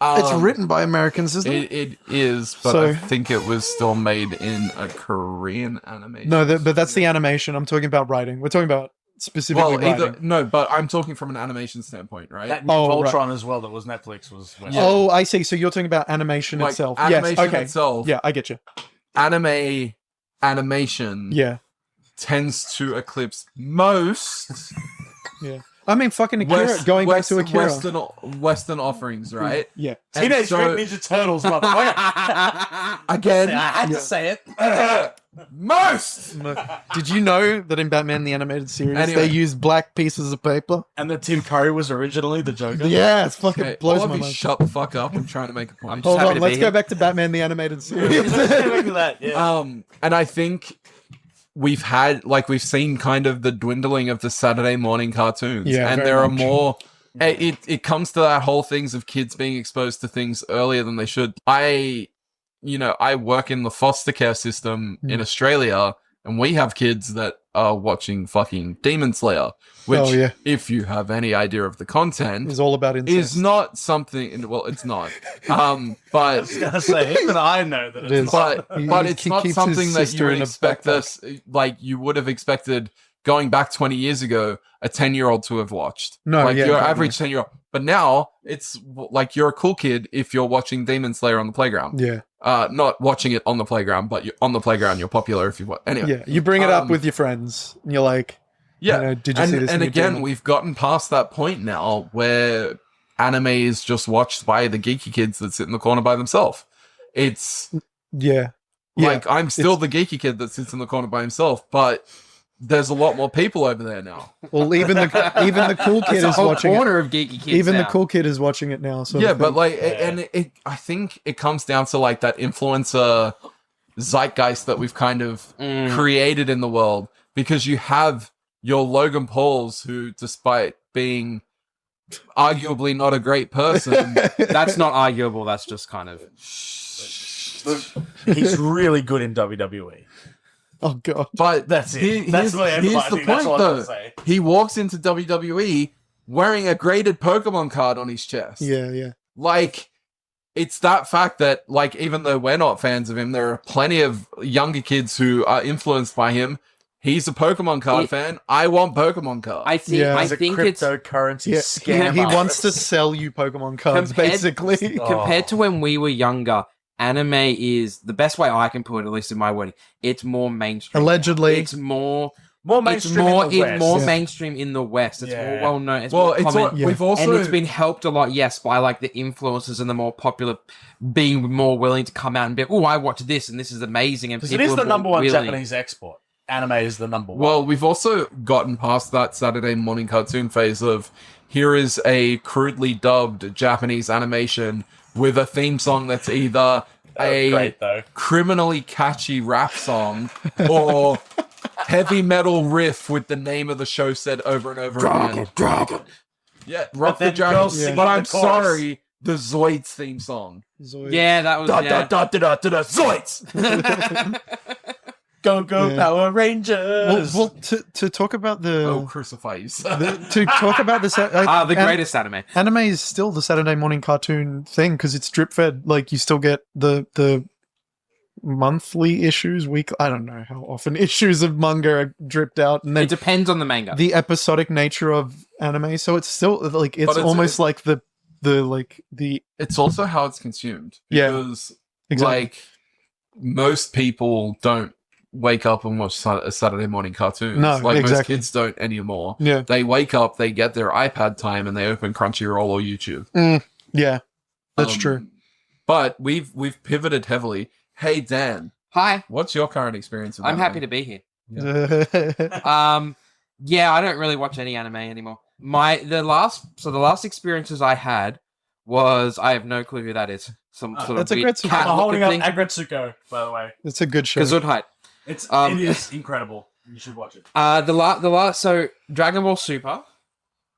It's written by Americans, isn't it? It is, but So- I think it was still made in a Korean animation. No, but that's the animation. I'm talking about writing. We're talking about specifically well, either writing. no, but I'm talking from an animation standpoint, right? That new Oh, right. Voltron as well that was Netflix was West. Oh, I see. So you're talking about animation Like, itself. animation yes. Okay. itself. Yeah, I get you. Animation Yeah. tends to eclipse most Yeah. I mean, fucking Akira. Going back to Akira. Western offerings, right? Yeah. And Teenage so- Mutant Ninja Turtles, motherfucker. Again, I had Yeah. to say it. most. Did you know that in Batman the Animated Series Anyway. they used black pieces of paper? And that Tim Curry was originally the Joker. Yeah, it's fucking Okay, blows all my of you mind. shut the fuck up. I'm trying to make a point. I'm just Hold happy on, to let's be go here. back to Batman the Animated Series. Look at that. Yeah. And I think we've seen kind of the dwindling of the Saturday morning cartoons. Yeah, and very there are much. more. It comes to that whole things of kids being exposed to things earlier than they should. I work in the foster care system in Australia, and we have kids that are watching fucking Demon Slayer, which, if you have any idea of the content, It's all about incest. is not something. Well, it's not. I But was gonna say, even I know that It it's is. not. but it's He not keeps something his that you sister would in a expect backpack. us, like you would have expected going back 20 years ago, a 10-year-old to have watched. No, like yeah, your exactly. average 10-year-old. But now it's like you're a cool kid if you're watching Demon Slayer on the playground. Yeah. Not watching it on the playground, but you're on the playground, you're popular if you want. Anyway. Yeah. You bring it up with your friends, and you're like, Yeah. you know, did you see this? And new again, Demon? we've gotten past that point now where anime is just watched by the geeky kids that sit in the corner by themselves. It's Yeah. like I'm still the geeky kid that sits in the corner by himself, but there's a lot more people over there now. Well, even the cool kid It's a is whole watching it. corner of geeky kids. Even now. the cool kid is watching it now. So Yeah, but like, and I think it comes down to like that influencer zeitgeist that we've kind of created in the world, because you have your Logan Pauls who, despite being arguably not a great person, That's not arguable. That's just kind of. He's really good in WWE. oh god, but That's it. Here's That's the end of here's it. I the think that's point, all I though. was gonna say. He walks into WWE wearing a graded Pokemon card on his chest. yeah. Like, it's that fact that, like, even though we're not fans of him, there are plenty of younger kids who are influenced by him. He's a Pokemon card fan. I want Pokemon cards. I think. Yeah. I He's a think it's cryptocurrency Yeah, scam. he wants to sell you Pokemon cards, Compared- basically. compared to when we were younger. Anime is the best way I can put it, at least in my wording. It's more mainstream. Allegedly. it's more mainstream in the West. more Yeah. mainstream in the West. It's Yeah. more well known. It's well, more it's common. we've also And it's been helped a lot, yes, by like the influencers and the more popular being more willing to come out and be, oh, I watched this and this is amazing. And Because it people is are the more number one willing. Japanese export. Anime is the number one. Well, we've also gotten past that Saturday morning cartoon phase of here is a crudely dubbed Japanese animation with a theme song that's either That was great, though. criminally catchy rap song or heavy metal riff with the name of the show said over and over again. Dragon. Yeah, Rock the then Dragon. girls singing But I'm the chorus. sorry, the Zoids theme song. Zoid. Yeah, that was. Yeah. Zoids! Go, Yeah. Power Well, Rangers! to talk about the, Oh, crucify you. to talk about the The greatest anime. anime is still the Saturday morning cartoon thing because it's drip fed. Like you still get the monthly issues, I don't know how often issues of manga are dripped out, and then It depends on the manga. the episodic nature of anime. So it's still like it's But almost like the It's also how it's consumed. Yeah. Because, exactly. like, most people don't wake up and watch Saturday morning cartoons. No, like, most exactly. kids don't anymore. Yeah, They wake up, they get their iPad time, and they open Crunchyroll or YouTube. yeah, that's Um, true. But we've pivoted heavily. Hey, Dan, Hi, what's your current experience? I'm happy to be here. Yeah. Yeah, I don't really watch any anime anymore. The last experiences I had was I have no clue who that is. Some sort That's of a weird great cat I'm holding looking up thing. Agretsuko, by the way. It's a good show. Gesundheit. It is incredible. You should watch it. The last so Dragon Ball Super,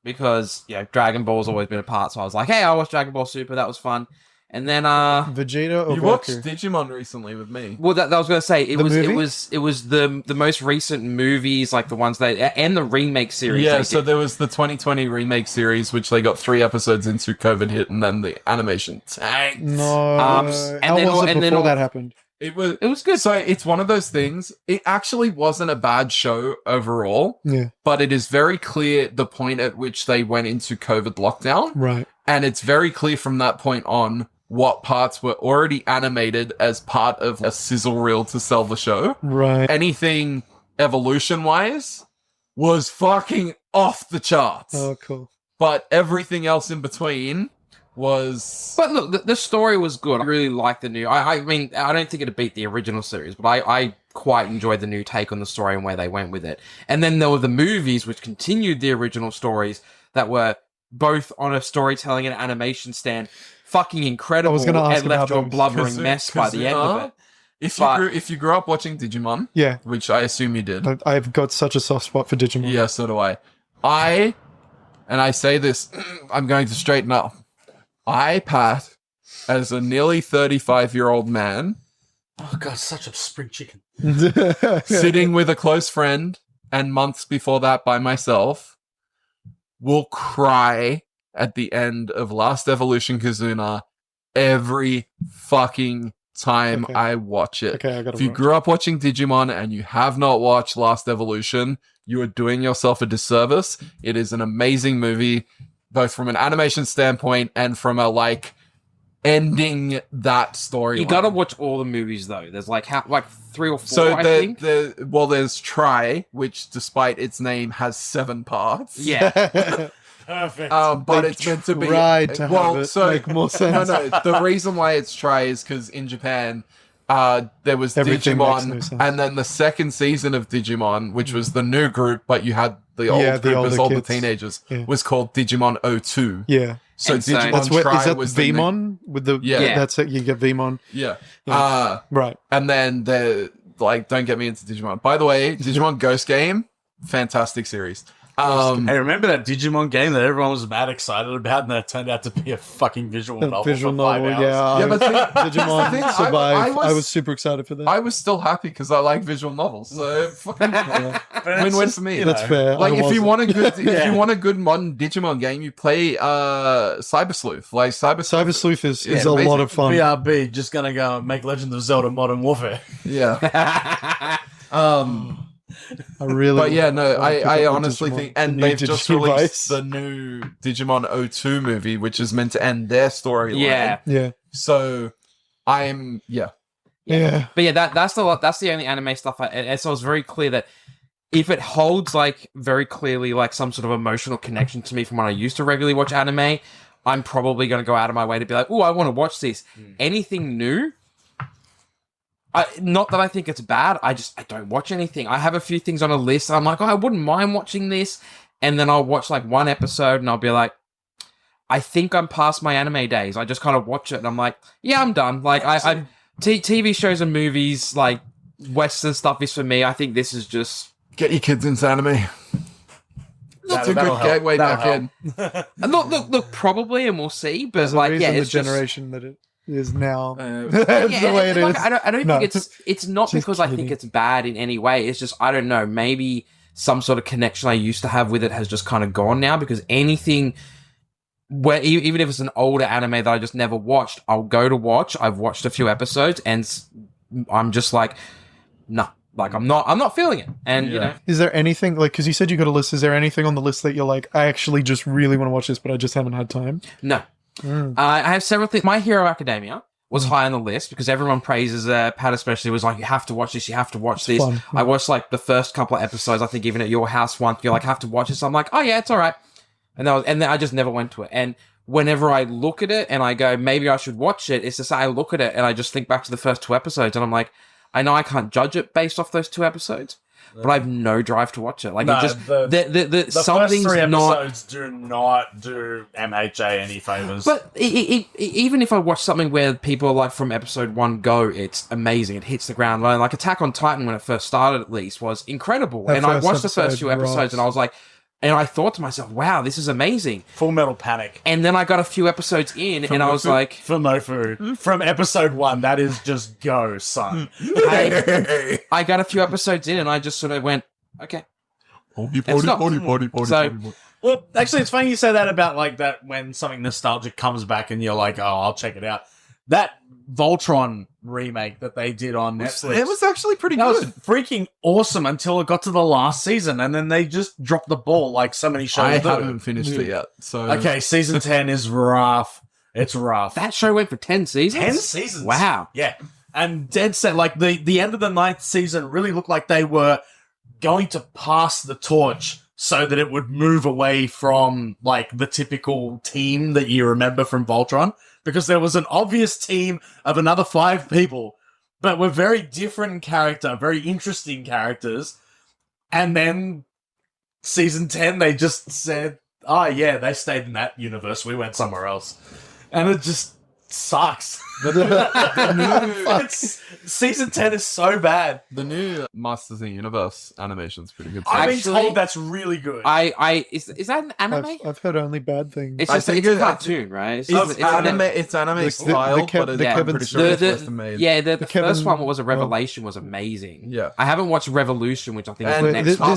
because Dragon Ball's always been a part. So I was like, hey, I'll watch Dragon Ball Super. That was fun. And then Vegeta or You watched Goku? Digimon recently with me. well, that I was gonna say it The was movie? it was the most recent movies, like the ones that and the remake series. Yeah, they so did. there was the 2020 remake series, which they got 3 episodes into, COVID hit, and then the animation tanked. No. and How then was all- it and then before all- that happened? It was good. So it's one of those things. It actually wasn't a bad show overall, Yeah. but it is very clear the point at which they went into COVID lockdown, Right. and it's very clear from that point on what parts were already animated as part of a sizzle reel to sell the show. Right. Anything evolution-wise was fucking off the charts, Oh, cool. but everything else in between was. But look, the story was good. I really liked the new. I mean, I don't think it'd beat the original series, but I quite enjoyed the new take on the story and where they went with it. And then there were the movies, which continued the original stories that were both on a storytelling and animation stand, fucking incredible. I was gonna ask and left about you a those. blubbering mess by the end of it. If you grew up watching Digimon, Yeah. which I assume you did, I've got such a soft spot for Digimon. yeah, so do I say this, I'm going to straighten up. Pat, as a nearly 35-year-old man, Oh god, such a spring chicken. sitting with a close friend, and months before that by myself, will cry at the end of Last Evolution Kazuna every fucking time Okay. I watch it. Okay, I gotta If you watch. grew up watching Digimon and you have not watched Last Evolution, you are doing yourself a disservice. It is an amazing movie, both from an animation standpoint and from a ending that story. You gotta watch all the movies though. There's like 3 or 4, So I think. there's Try, which despite its name has 7 parts. Yeah. Perfect. But They it's meant to be tried to have it make more sense. No, the reason why it's Try is because in Japan, there was Everything makes Digimon, no sense. and then the second season of Digimon, which was the new group, but you had the old Yeah, the group as older all the kids. teenagers, Yeah. was called Digimon 02. Yeah. So And so- Digimon That's what Try is that was the Vmon with the Yeah. that's it, you get Vmon. yeah. Yeah. Right. And then don't get me into Digimon. By the way, Digimon Ghost Game, fantastic series. Hey, remember that Digimon game that everyone was mad excited about, and that turned out to be a fucking visual novel Visual for 5 novel, hours? yeah. Yeah, but see, Digimon the thing, survived. I I was- was super excited for that. I was still happy because I like visual novels. So fucking But it's win-win just, for me. you That's know, fair. Like I if you wasn't. want a good Yeah. if you want a good modern Digimon game, you play Cyber Sleuth. Like Cyber Sleuth is Yeah, a amazing. lot of fun. BRB just gonna go and make Legend of Zelda Modern Warfare. Yeah. I really But yeah, no, wanna pick I up the honestly Digimon- think, the and new they've just Digivice. released the new Digimon 02 movie, which is meant to end their storyline. Yeah. Yeah. So I'm Yeah. But yeah, that's the only anime stuff. And so it's very clear that if it holds very clearly some sort of emotional connection to me from when I used to regularly watch anime, I'm probably going to go out of my way to be like, oh, I want to watch this. Anything new? Not that I think it's bad. I don't watch anything. I have a few things on a list. I'm like, oh, I wouldn't mind watching this. And then I'll watch one episode and I'll be like, I think I'm past my anime days. I just kind of watch it and I'm like, yeah, I'm done. TV shows and movies, Western stuff is for me. I think this is just... get your kids into anime. That's a good gateway back in. Look, probably, and we'll see. But There's a reason it's the just- generation that it is now. Uh, That's the way it is. I don't No. think it's not Just because I think kidding. it's bad in any way. It's just I don't know. Maybe some sort of connection I used to have with it has just kind of gone now. Because anything, where even if it's an older anime that I just never watched, I'll go to watch. I've watched a few episodes, and I'm just like, nah. I'm not feeling it. And you know, Is there anything because you said you got a list? Is there anything on the list that you're like, I actually just really want to watch this, but I just haven't had time? no. I have several things. My Hero Academia was high on the list because everyone praises Pat especially was like, you have to watch this, you have to watch this. fun. I watched the first couple of episodes, I think even at your house once, you're like, have to watch this. I'm like, oh yeah, it's all right. And then I just never went to it. And whenever I look at it and I go, maybe I should watch it, it's just I look at it and I just think back to the first 2 episodes and I'm like, I know I can't judge it based off those 2 episodes, but I have no drive to watch it. The something's first 3 not. episodes do not do MHA any favors. But even if I watch something where people are from episode 1 go, it's amazing. It hits the ground running. Attack on Titan when it first started, at least, was incredible. That And I first watched the first episode few episodes, rocks. and I was like, and I thought to myself, wow, this is amazing. Full Metal Panic. And then I got a few episodes in, and I was like, For Mofu. From episode 1, that is just go, son. hey, I got a few episodes in, and I just sort of went, okay. It's not- So- Well, actually, it's funny you say that about that when something nostalgic comes back and you're like, oh, I'll check it out. That Voltron remake that they did on Netflix. it was actually pretty that was good. freaking awesome until it got to the last season, and then they just dropped the ball like so many shows I do. haven't finished it yet. So Okay, season 10 is rough. It's rough. That show went for 10 seasons? 10 seasons. Wow. Yeah. And dead set, the end of the 9th season really looked like they were going to pass the torch so that it would move away from, the typical team that you remember from Voltron. Because there was an obvious team of another 5 people, but were very different in character, very interesting characters. And then season 10, they just said, oh yeah, they stayed in that universe. We went somewhere else. And it just sucks. The Season 10 is so bad. new Masters of the Universe animation's pretty good. I've been Actually- told that's really good. Is that an anime? I've heard only bad things. It's I just think it's a it- cartoon, right? It's anime. It's anime The style, Kev- but the I'm Kevin pretty sure Smith- it's The- Western made. Yeah, the Kevin- first one was a Revelation was amazing. Yeah. I haven't watched Revolution, which I think is And the Wait, next one.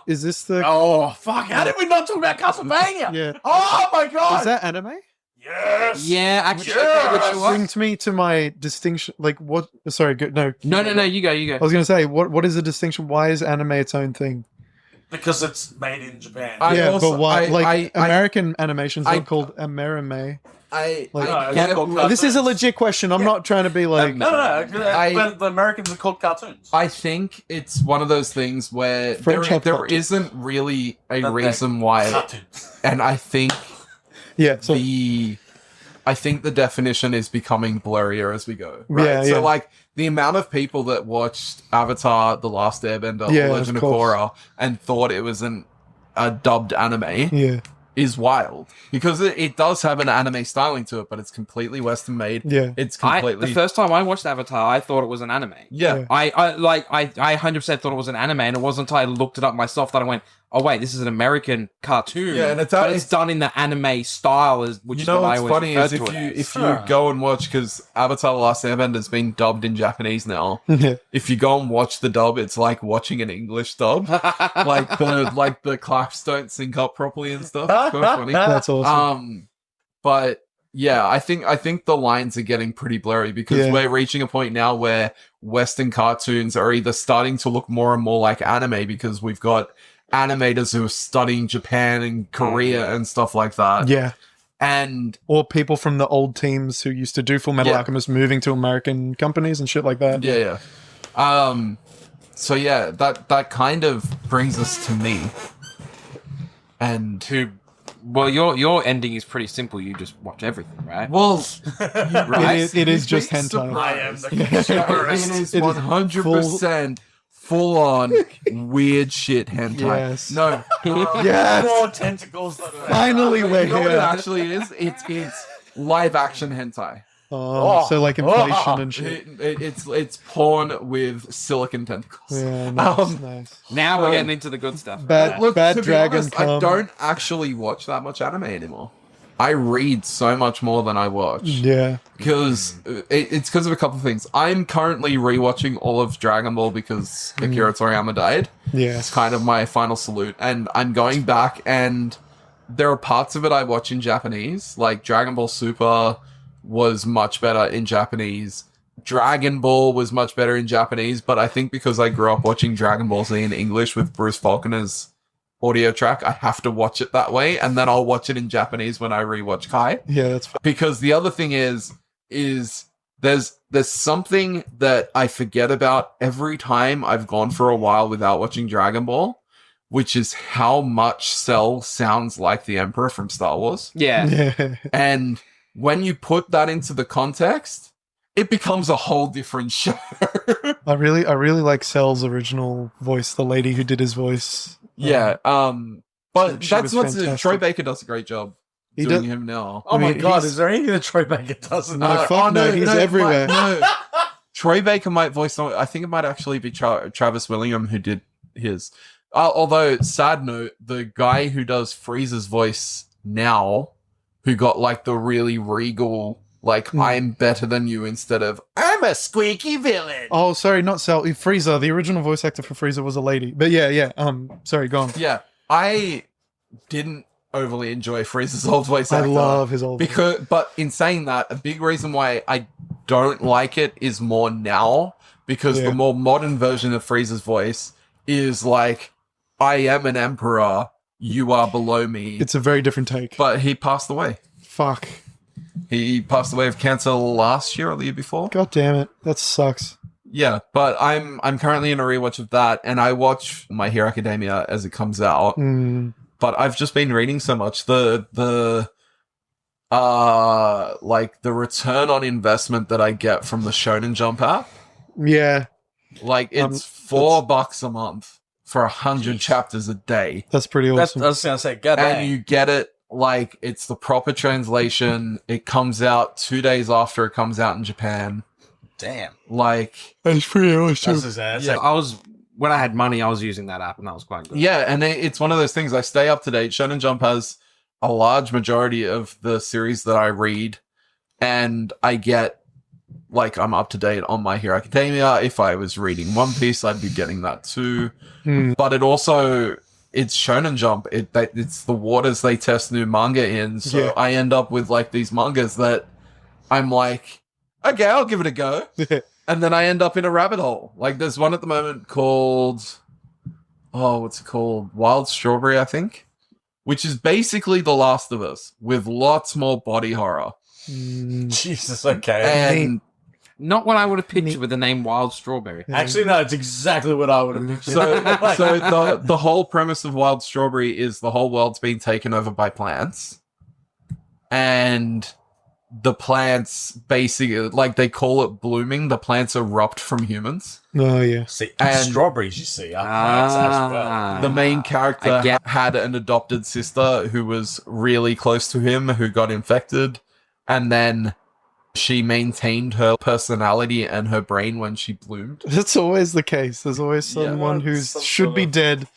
is this the? Oh, fuck. How did we not talk about Castlevania? Yeah. Oh, my God. Is that anime? Yes. Yeah, actually, Yes! which one? Brings me to my distinction. Like what? Sorry, no. No, you go. I was gonna say what is the distinction? Why is anime its own thing? Because it's made in Japan. But why? I- American animations I- are called amerime. I Like, No, get it's it. called this is a cartoons. legit question. I'm not trying to be like. No. But the Americans are called cartoons. I think it's one of those things where French have there cartoons. isn't really a Okay. reason why, Cartoons. and I think Yeah. So the definition is becoming blurrier as we go. Yeah, So yeah. like the amount of people that watched Avatar: The Last Airbender, Yeah, or Legend of of course. Korra, and thought it was a dubbed anime yeah. is wild because it does have an anime styling to it, but it's completely Western made. Yeah. It's The completely first time I watched Avatar, I thought it was an anime. yeah. I 100% thought it was an anime, and it wasn't until I looked it up myself that I went, "Oh wait, this is an American cartoon." Yeah, and it's done in the anime style, which You is know what I what's always funny refer is to if it you as. if you go and watch, because Avatar: The Last Airbender has been dubbed in Japanese now. Yeah. If you go and watch the dub, it's like watching an English dub. like the claps don't sync up properly and stuff. It's quite funny. That's awesome. But yeah, I think the lines are getting pretty blurry because Yeah. we're reaching a point now where Western cartoons are either starting to look more and more like anime because we've got animators who are studying Japan and Korea and stuff like that. Yeah. And Or people from the old teams who used to do Fullmetal Yeah. Alchemist moving to American companies and shit like that. yeah. So yeah, that kind of brings us to me. And Well, your ending is pretty simple. You just watch everything, right? well, It is just hentai. I am the it consumerist. is 100% full on weird shit hentai. Yes. No, Yes. More tentacles. Than Finally, we're you know what it here. actually is? It's live action hentai. Oh, so like inflation and shit. It's porn with silicon tentacles. Yeah, nice, nice. Now we're getting into the good stuff. Bad, Look, bad to be dragon honest, I cum. don't actually watch that much anime anymore. I read so much more than I watch. Yeah. Because it's because of a couple of things. I'm currently rewatching all of Dragon Ball because Akira Toriyama died. Yeah. It's kind of my final salute. And I'm going back, and there are parts of it I watch in Japanese. Like Dragon Ball Super was much better in Japanese. Dragon Ball was much better in Japanese, but I think because I grew up watching Dragon Ball Z in English with Bruce Falconer's audio track, I have to watch it that way, and then I'll watch it in Japanese when I rewatch Kai. Yeah, that's fine. Because the other thing is there's something that I forget about every time I've gone for a while without watching Dragon Ball, which is how much Cell sounds like the Emperor from Star Wars. Yeah. Yeah. And when you put that into the context, it becomes a whole different show. I really like Cell's original voice, the lady who did his voice. Yeah. But She that's was what's fantastic. Troy Baker does a great job He doing does- him now. Oh I mean, my god, he's- is there anything that Troy Baker doesn't No, know? fuck no, he's everywhere. No. Troy Baker might voice. I think it might actually be Travis Willingham who did his. Although, sad note, the guy who does Frieza's voice now, who got like the really regal, like I'm better than you instead of I'm a squeaky villain. Oh, sorry, not Cell. Frieza. The original voice actor for Frieza was a lady. But yeah. Sorry, go on. Yeah, I didn't overly enjoy Frieza's old voice I actor. love his old. But in saying that, a big reason why I don't like it is more now, because Yeah. the more modern version of Frieza's voice is like, I am an emperor, you are below me. It's a very different take. But he passed away. Fuck. He passed away of cancer last year or the year before. God damn it. That sucks. Yeah, but I'm currently in a rewatch of that, and I watch My Hero Academia as it comes out. Mm. But I've just been reading so much. The return on investment that I get from the Shonen Jump app, Yeah, like it's $4 a month for 100 chapters a day, that's pretty That's, awesome. I was gonna say, goddamn. and you get it Like, it's the proper translation. It comes out 2 days after it comes out in Japan. Damn. Like, That's pretty awesome. That's his ass. Yeah, when I had money, I was using that app, and that was quite good. yeah, and it's one of those things. I stay up to date. Shonen Jump has a large majority of the series that I read, and I get, like, I'm up to date on My Hero Academia. If I was reading One Piece, I'd be getting that too. But it also, it's Shonen Jump. It's the waters they test new manga in. So Yeah. I end up with, like, these mangas that I'm like, okay, I'll give it a go. And then I end up in a rabbit hole. Like, there's one at the moment called, what's it called? Wild Strawberry, I think. Which is basically The Last of Us with lots more body horror. Jesus, okay. And Not what I would have pictured with the name Wild Strawberry. Actually, no, it's exactly what I would have pictured. so the whole premise of Wild Strawberry is the whole world's being taken over by plants. And the plants basically, like, they call it blooming. The plants erupt from humans. Oh, yeah. See, and- strawberries, you see, are plants as well. The main I character get- had an adopted sister who was really close to him, who got infected. And then she maintained her personality and her brain when she bloomed. That's always the case. There's always someone who some should sort be of- dead.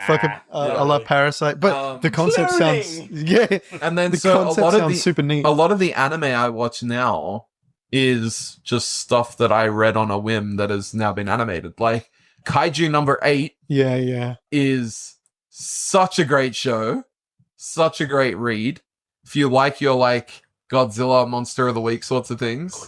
Fucking a la Parasite. But the concept sounds... Yeah. And then The so concept sounds super neat. a lot of the anime I watch now is just stuff that I read on a whim that has now been animated. Like, Kaiju number 8 Yeah, yeah. is such a great show, such a great read. If you like your, like, Godzilla Monster of the Week sorts of things.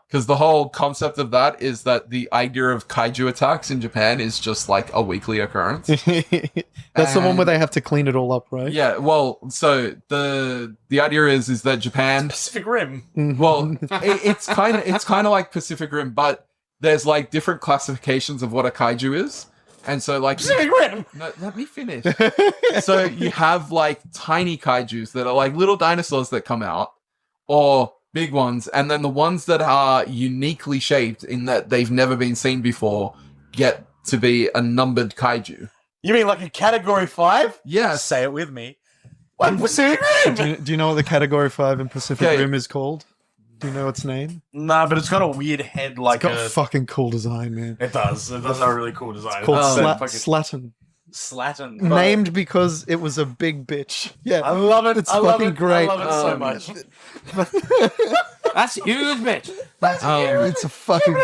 Because the whole concept of that is that the idea of kaiju attacks in Japan is just like a weekly occurrence. That's the one where they have to clean it all up, right? Yeah, well, so the idea is that Japan, Pacific Rim. well, it's kind of like Pacific Rim, but there's like different classifications of what a kaiju is. And so, like, Pacific Rim. no, let me finish. So you have like tiny kaijus that are like little dinosaurs that come out, or big ones, and then the ones that are uniquely shaped in that they've never been seen before get to be a numbered kaiju. You mean like a Category 5? Yes. Say it with me. Like Pacific Rim. Do you know what the Category 5 in Pacific Okay. Rim is called? Do you know its name? Nah, but it's got a weird head like It's got a... fucking cool design, man. It does. It does have a really cool design. Called It's Oh, Slatten. Slatin. Named because it was a big bitch. Yeah. I love it. It's I love fucking it. great. I love it so much. That's huge, bitch. It's a fucking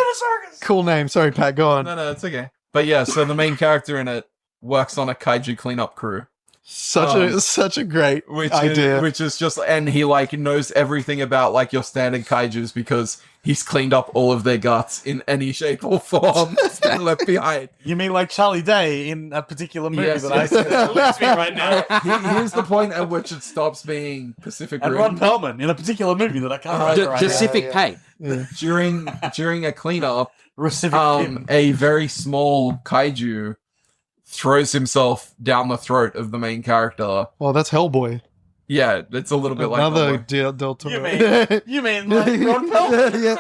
cool name. Sorry, Pat, go on. No, it's okay. But yeah, so the main character in it works on a kaiju cleanup crew. Such a great idea. Which is just, and he like knows everything about like your standard kaijus because he's cleaned up all of their guts in any shape or form and left behind. You mean like Charlie Day in a particular movie Yes, that yes. I said leaves me right now? Here's the point at which it stops being Pacific And Rim. Ron Perlman in a particular movie that I can't remember right now. Pacific Pay. During a cleanup, Pacific Rim. a very small kaiju throws himself down the throat of the main character. Well, that's Hellboy. Yeah, it's a little bit like Another Hellboy. Del Toro. You mean like Ron Perlman?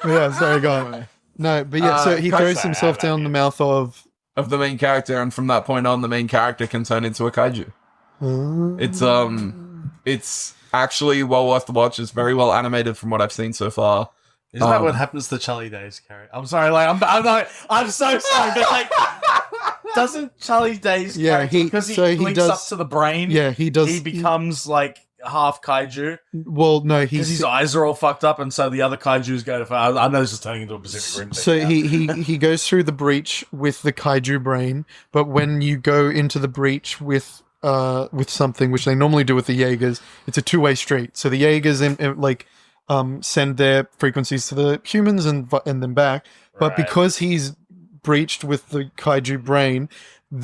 yeah, sorry, go on. No, but yeah, so he throws Christ, himself down the mouth of... Of the main character, and from that point on, the main character can turn into a kaiju. It's actually well worth the watch. It's very well animated from what I've seen so far. Isn't that what happens to Charlie Day's character? I'm sorry, like I'm so sorry, but like, doesn't Charlie Day's Yeah, character, because he links does- up to the brain? Yeah, he does... he becomes like half kaiju Well, no, because his eyes are all fucked up, and so the other kaiju's go to. I know this is turning into a Pacific Rim thing. So now. he goes through the breach with the kaiju brain, but when you go into the breach with something which they normally do with the Jaegers, it's a two-way street. So the Jaegers send their frequencies to the humans and then back. But Right. because he's breached with the kaiju brain,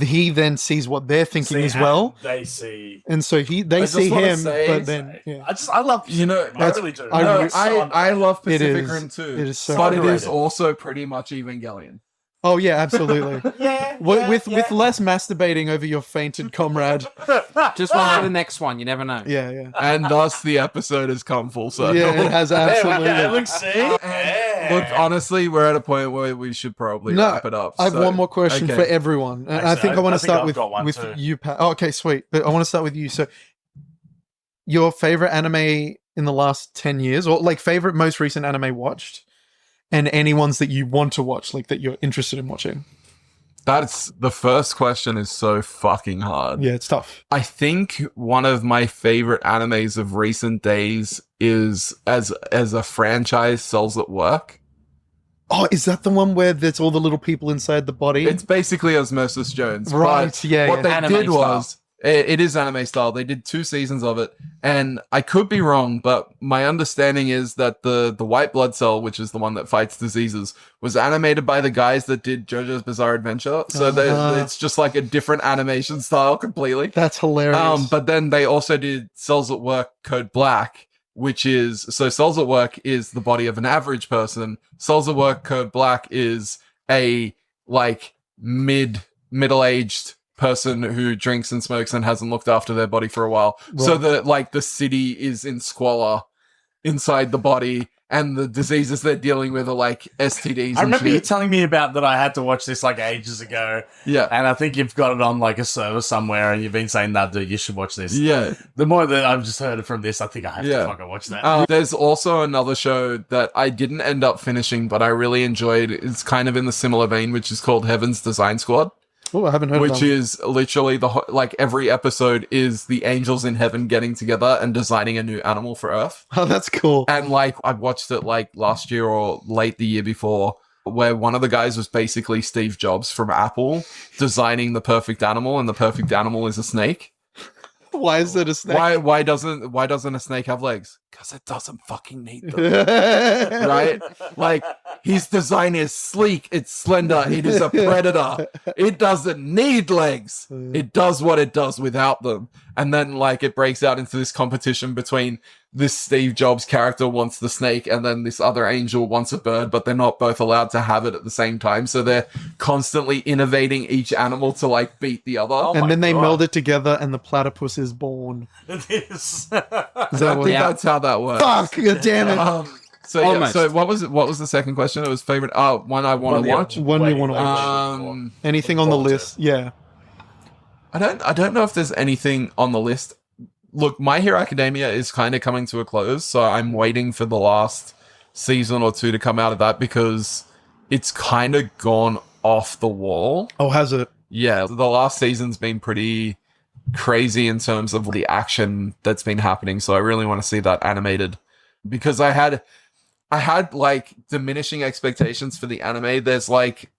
he then sees what they're thinking See, as well, They see. and so they just see wanna him. say- But then, yeah. I love You know, I really do. I No, re- I love It Pacific is- Rim too. it is so but it is underrated. also pretty much Evangelion. Oh yeah, absolutely. yeah, with less masturbating over your fainted comrade. Just one for the next one. You never know. Yeah, yeah. And thus the episode has come full circle. Yeah, it has absolutely. Yeah, look, see. Look, honestly, we're at a point where we should probably No, wrap it up. I have so- one more question okay. for everyone, and I Actually, think I want I to think start I've with got one with too. you, Pat. Oh, okay, sweet. But I want to start with you. So, your favorite anime in the last 10 years, or like favorite most recent anime watched, and any ones that you want to watch, like that you're interested in watching? That's the first question is so fucking hard. Yeah, it's tough. I think one of my favorite animes of recent days is as a franchise, Cells at Work. Oh, is that the one where there's all the little people inside the body? It's basically Osmosis Jones. Right, But yeah, what yeah. they Anime did style. was, it is anime style. They did 2 seasons of it. And I could be wrong, but my understanding is that the white blood cell, which is the one that fights diseases, was animated by the guys that did JoJo's Bizarre Adventure. So it's just like a different animation style completely. That's hilarious. But then they also did Cells at Work Code Black, which is, so Cells at Work is the body of an average person. Cells at Work Code Black is a like middle-aged person who drinks and smokes and hasn't looked after their body for a while. So the city is in squalor inside the body, and the diseases they're dealing with are like STDs. I remember you shit. telling me about that I had to watch this like ages ago, Yeah. and I think you've got it on like a server somewhere, and you've been saying that, dude, you should watch this. Yeah. The more that I've just heard it from this, I think I have to fucking watch that. There's also another show that I didn't end up finishing, but I really enjoyed. It's kind of in the similar vein, which is called Heaven's Design Squad, Oh, I haven't heard of which that. is literally like every episode is the angels in heaven getting together and designing a new animal for Earth. Oh, that's cool. And like I watched it like last year or late the year before, where one of the guys was basically Steve Jobs from Apple designing the perfect animal, and the perfect animal is a snake. Why is it a snake? Why doesn't a snake have legs? Because it doesn't fucking need them. Right? Like, his design is sleek, it's slender, it is a predator. It doesn't need legs. It does what it does without them. And then, like, it breaks out into this competition between this Steve Jobs character wants the snake, and then this other angel wants a bird, but they're not both allowed to have it at the same time. So they're constantly innovating each animal to, like, beat the other. Oh And my then they God. meld it together, and the platypus is born. It is. Is I that don't what? think that's how that works. Fuck! God damn it! So yeah, Almost. so what was it? What was the second question? It was favorite. One I want to watch. One you want to watch? Anything on the list? Yeah. I don't know if there's anything on the list. Look, My Hero Academia is kind of coming to a close, so I'm waiting for the last season or 2 to come out of that because it's kind of gone off the wall. Oh, has it? Yeah, the last season's been pretty crazy in terms of the action that's been happening, so I really want to see that animated because I had like diminishing expectations for the anime. There's like,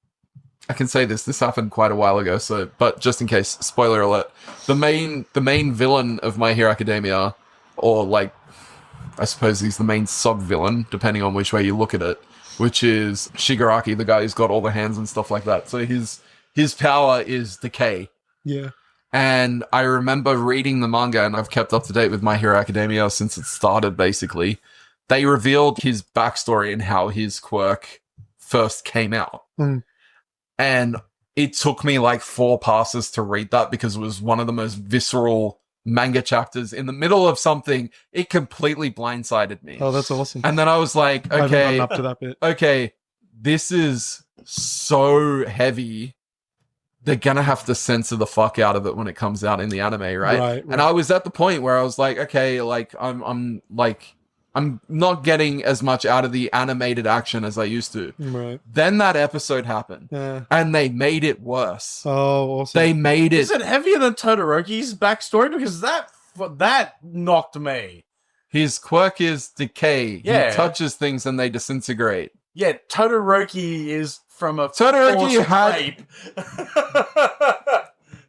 I can say this happened quite a while ago, so but just in case, spoiler alert, the main villain of My Hero Academia, or like I suppose he's the main sub-villain, depending on which way you look at it, which is Shigaraki, the guy who's got all the hands and stuff like that. So his power is decay. Yeah. And I remember reading the manga, and I've kept up to date with My Hero Academia since it started, basically. They revealed his backstory and how his quirk first came out. Mm. And it took me like 4 passes to read that because it was one of the most visceral manga chapters in the middle of something. It completely blindsided me. Oh, that's awesome. And then I was like, I haven't okay, gotten up to that bit. okay, this is so heavy. They're gonna have to censor the fuck out of it when it comes out in the anime, right? Right. And I was at the point where I was like, okay, like I'm not getting as much out of the animated action as I used to. Right. Then that episode happened, Yeah. and they made it worse. Oh, awesome. They made it. Is it heavier than Todoroki's backstory? Because that knocked me. His quirk is decay. Yeah. He touches things and they disintegrate. Yeah, Todoroki is from a Todoroki forced had- rape.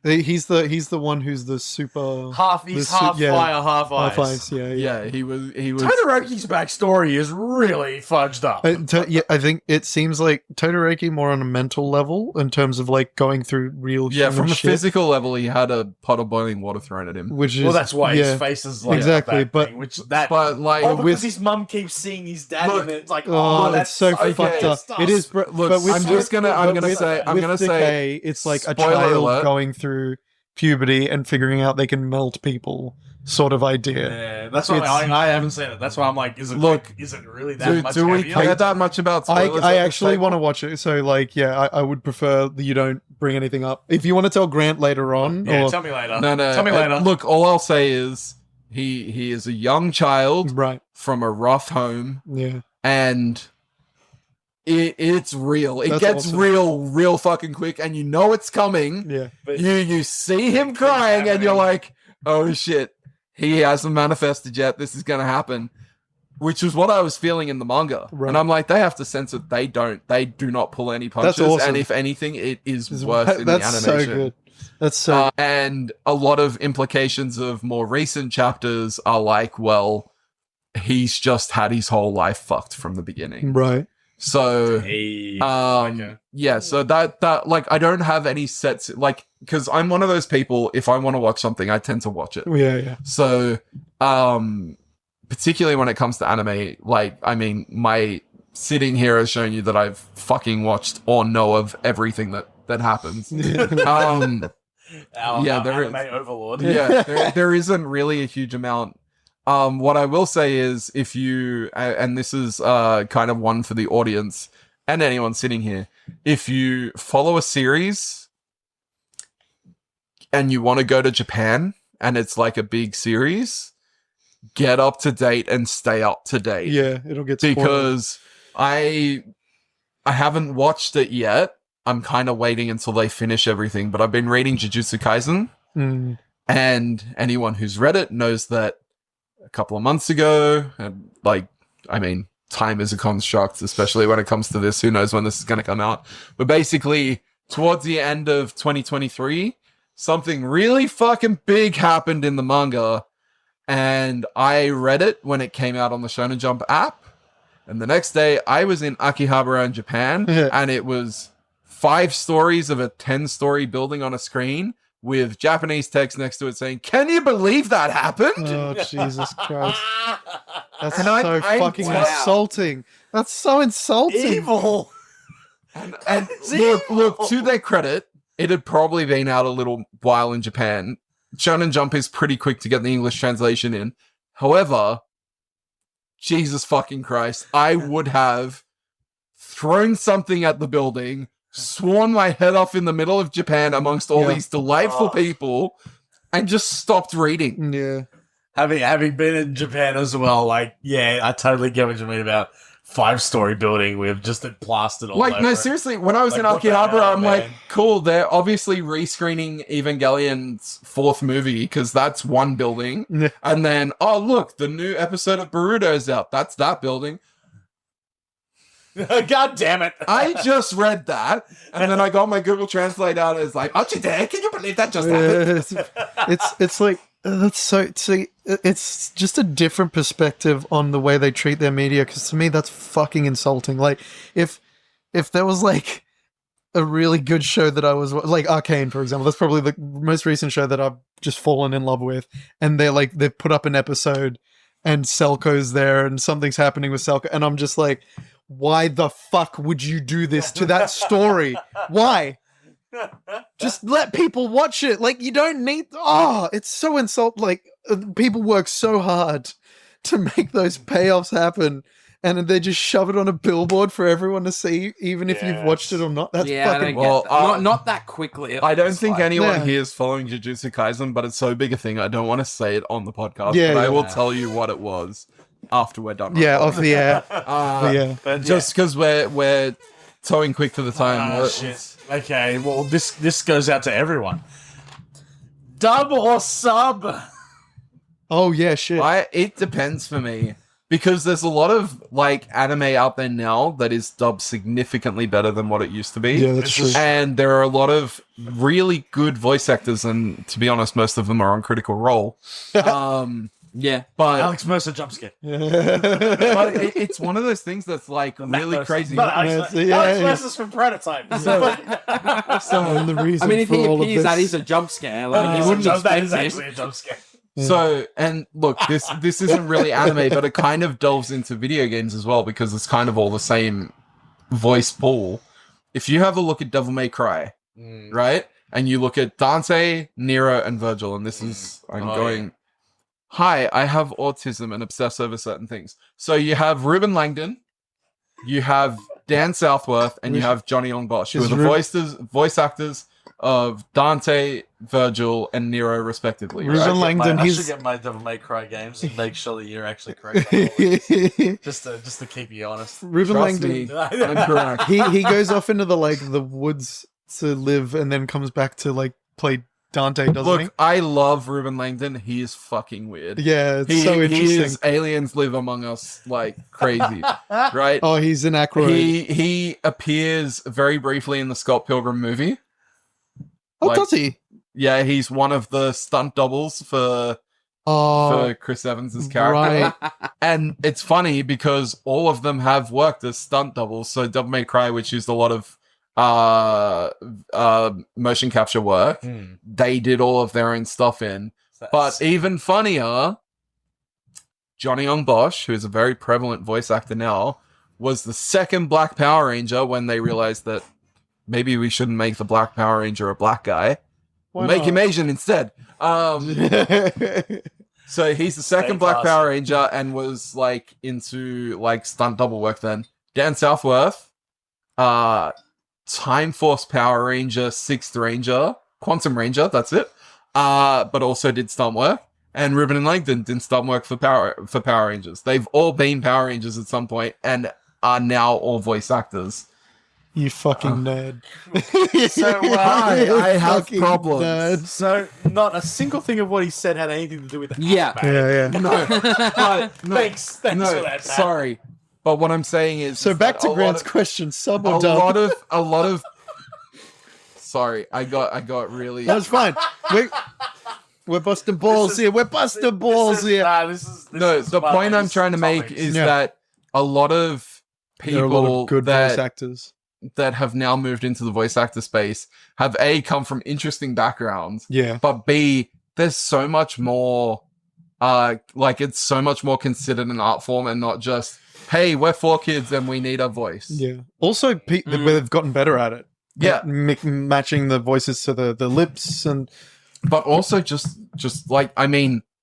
He's the one who's the super He's the half yeah, fire, half ice. half ice. Yeah. Yeah, he was. Todoroki's backstory is really fudged up. I think it seems like Todoroki more on a mental level in terms of like going through real Yeah, human from a shit, physical level, he had a pot of boiling water thrown at him. which is Well, that's why yeah. his face is like Exactly, that but- thing, which that. But like, Oh, with- because his mum keeps seeing his dad Look, in it. It's like, Oh, that's it's so okay. fucked up. stuff. It is. Look, but with, I'm gonna say, Decay, it's like a spoiler child alert. going through puberty and figuring out they can melt people, sort of idea. Yeah, that's why It's- I haven't seen it. That's why I'm like, is it really that much do we heavier? care that much about spoilers? I at this actually table? want to watch it, so like, yeah, I would prefer that you don't bring anything up. If you want to tell Grant later on, Yeah, or tell me later. No, Tell me later. Look, all I'll say is He is a young child Right. from a rough home, Yeah. and it's real. It That's gets awesome. real fucking quick, and you know it's coming. Yeah. But You see him It's crying, and you're happening. like, oh shit, he hasn't manifested yet. This is gonna happen. Which is what I was feeling in the manga. Right. And I'm like, they have to censor. They don't. They do not pull any punches. awesome. And if anything, it is worse in the That's animation. so good. That's so And a lot of implications of more recent chapters are like, well, he's just had his whole life fucked from the beginning. right. So, Hey. Okay. yeah, so that, like, I don't have any sets, like, because I'm one of those people, if I want to watch something, I tend to watch it. Yeah, yeah. So, particularly when it comes to anime, like, I mean, my sitting here has shown you that I've fucking watched or know of everything that happens. Our yeah, there anime is. overlord. Yeah, there isn't really a huge amount. What I will say is, if you, and this is kind of one for the audience and anyone sitting here, if you follow a series and you want to go to Japan and it's like a big series, get up to date and stay up to date. Yeah, it'll get spoiled. Because I haven't watched it yet. I'm kind of waiting until they finish everything, but I've been reading Jujutsu Kaisen, Mm. and anyone who's read it knows that a couple of months ago, and like, I mean, time is a construct, especially when it comes to this. Who knows when this is going to come out? But basically, towards the end of 2023, something really fucking big happened in the manga, and I read it when it came out on the Shonen Jump app. And the next day, I was in Akihabara in Japan, and it was 5 stories of a 10-story building on a screen with Japanese text next to it saying, "Can you believe that happened?" Oh, Jesus Christ. That's And so I'm fucking wow. insulting. That's so insulting. Evil. And look, to their credit, it had probably been out a little while in Japan. Shonen Jump is pretty quick to get the English translation in. However, Jesus fucking Christ, I would have thrown something at the building, sworn my head off in the middle of Japan amongst all Yeah. these delightful people, and just stopped reading. Yeah. Having been in Japan as well, like, yeah, I totally get what you mean about 5-story building with just it plastered all Like, over no, it. seriously, when I was Like, in what the Akihabara, hell, I'm like, man? cool, they're obviously rescreening Evangelion's 4th movie, because that's one building. Yeah. And then, oh, look, the new episode of Boruto's out. That's that building. God damn it. I just read that, and then I got my Google Translate out, and it's like, aren't you there? Can you believe that just happened? It's like that's so see it's just a different perspective on the way they treat their media, because to me that's fucking insulting. Like if there was like a really good show that I was like Arcane, for example, that's probably the most recent show that I've just fallen in love with, and they've put up an episode and Selko's there and something's happening with Selko, and I'm just like, why the fuck would you do this to that story? Why? Just let people watch it. Like, you don't need. Oh, it's so insult. Like, people work so hard to make those payoffs happen, and they just shove it on a billboard for everyone to see, even if you've watched it or not. That's yeah, I fucking. don't get Well, that. Not that quickly. I don't It's think like- anyone Yeah. here is following Jujutsu Kaisen, but it's so big a thing, I don't want to say it on the podcast, Yeah, but I yeah. will tell you what it was after we're done. Yeah, off the air. Uh, Yeah. Just because we're towing quick to the time. Oh, shit. Okay, well, this goes out to everyone. Dub or sub? Oh yeah, shit. It depends for me, because there's a lot of like anime out there now that is dubbed significantly better than what it used to be. Yeah, that's true. And there are a lot of really good voice actors, and to be honest, most of them are on Critical Role. Yeah. But Alex Mercer jump scare. but it's one of those things that's like really Mercer. crazy. Not Alex, Yeah, Mercer. yeah, Alex yeah. Mercer's from Prototype. And the reason I mean, if for he all of appears, this. that is a jump scare. Like, you that wouldn't is expect it. actually a jump scare. So, and look, this isn't really anime, but it kind of delves into video games as well, because it's kind of all the same voice pool. If you have a look at Devil May Cry, right? And you look at Dante, Nero, and Virgil, and this is, I'm Oh, going, hi, I have autism and obsess over certain things. So you have Ruben Langdon, you have Dan Southworth, and you have Johnny Ong Bosch, who are Is the Rub- voice actors of Dante, Virgil, and Nero, respectively. Ruben Right? Langdon, I he's should get my Devil May Cry games and make sure that you're actually correct. just to keep you honest. Ruben Trust Langdon. me, I'm correct. He goes off into the woods to live and then comes back to play Dante, doesn't Look, I love Ruben Langdon. He is fucking weird. he? Yeah, it's so interesting. His aliens live among us like crazy, right? Oh, he's an Aykroyd. He appears very briefly in the Scott Pilgrim movie. Does he? Yeah, he's one of the stunt doubles for Chris Evans' character. right. And it's funny because all of them have worked as stunt doubles. So Devil May Cry, which used a lot of motion capture work, they did all of their own stuff in. But even funnier, Johnny Young Bosch, who is a very prevalent voice actor now, was the second Black Power Ranger when they realized that maybe we shouldn't make the Black Power Ranger a black guy. We'll make him Asian instead. So he's the second Black Power Ranger and was into stunt double work then. Dan Southworth, Time Force Power Ranger, Sixth Ranger, Quantum Ranger, that's it. But also did stunt work. And Ruben and Langdon did stunt work for Power Rangers. They've all been Power Rangers at some point and are now all voice actors. You fucking nerd. So I have Fucking problems. nerd. So not a single thing of what he said had anything to do with the Yeah. Yeah. No, but Thanks for that. Pat. sorry. But what I'm saying is, So back to a Grant's lot of- question, sub or a dub? lot of. Sorry, I got really. That's fine. We're busting balls here. We're busting balls here. The point I'm trying to make is Yeah. that a lot of There are a people lot of good voice that actors. have now moved into the voice actor space have come from interesting backgrounds, Yeah. but B, there's so much more. It's so much more considered an art form and not just, hey, we're 4 kids and we need a voice. Yeah. Also, they've gotten better at it. Yeah. Matching the voices to the lips and But also just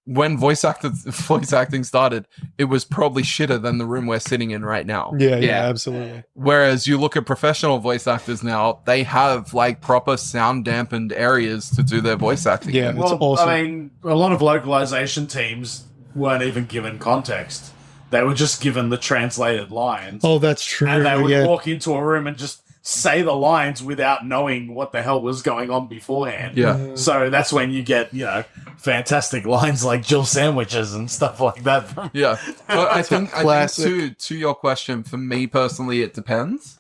when voice acting started, it was probably shitter than the room we're sitting in right now. yeah, absolutely. Whereas you look at professional voice actors now, they have proper sound dampened areas to do their voice acting. Yeah. in. It's awesome. I mean, a lot of localization teams weren't even given context. They were just given the translated lines. Oh, that's true. And they would yeah. walk into a room and just say the lines without knowing what the hell was going on beforehand. Yeah. So that's when you get, fantastic lines like Jill sandwiches and stuff like that. Yeah. But I think Classic. to your question, for me personally, it depends.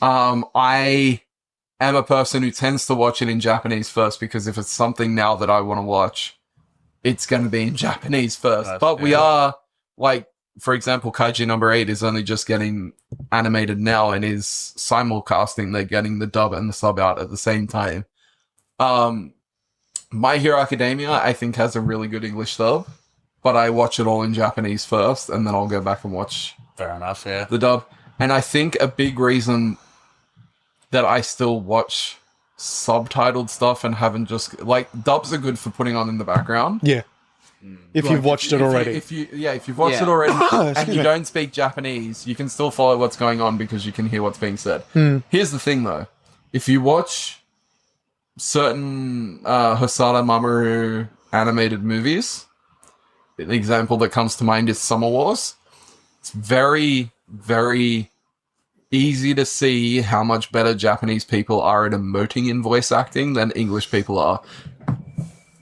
I am a person who tends to watch it in Japanese first because if it's something now that I want to watch, it's going to be in Japanese first. That's But we fair. are for example, Kaiji number 8 is only just getting animated now and is simulcasting. They're getting the dub and the sub out at the same time. My Hero Academia, I think, has a really good English dub, but I watch it all in Japanese first, and then I'll go back and watch Fair enough, yeah. the dub. And I think a big reason that I still watch subtitled stuff and haven't just dubs are good for putting on in the background. Yeah. If you've watched it already. If you've watched Yeah. it already and Excuse you me. don't speak Japanese, you can still follow what's going on because you can hear what's being said. Here's the thing though. If you watch certain Hosoda Mamoru animated movies, the example that comes to mind is Summer Wars. It's very, very easy to see how much better Japanese people are at emoting in voice acting than English people are.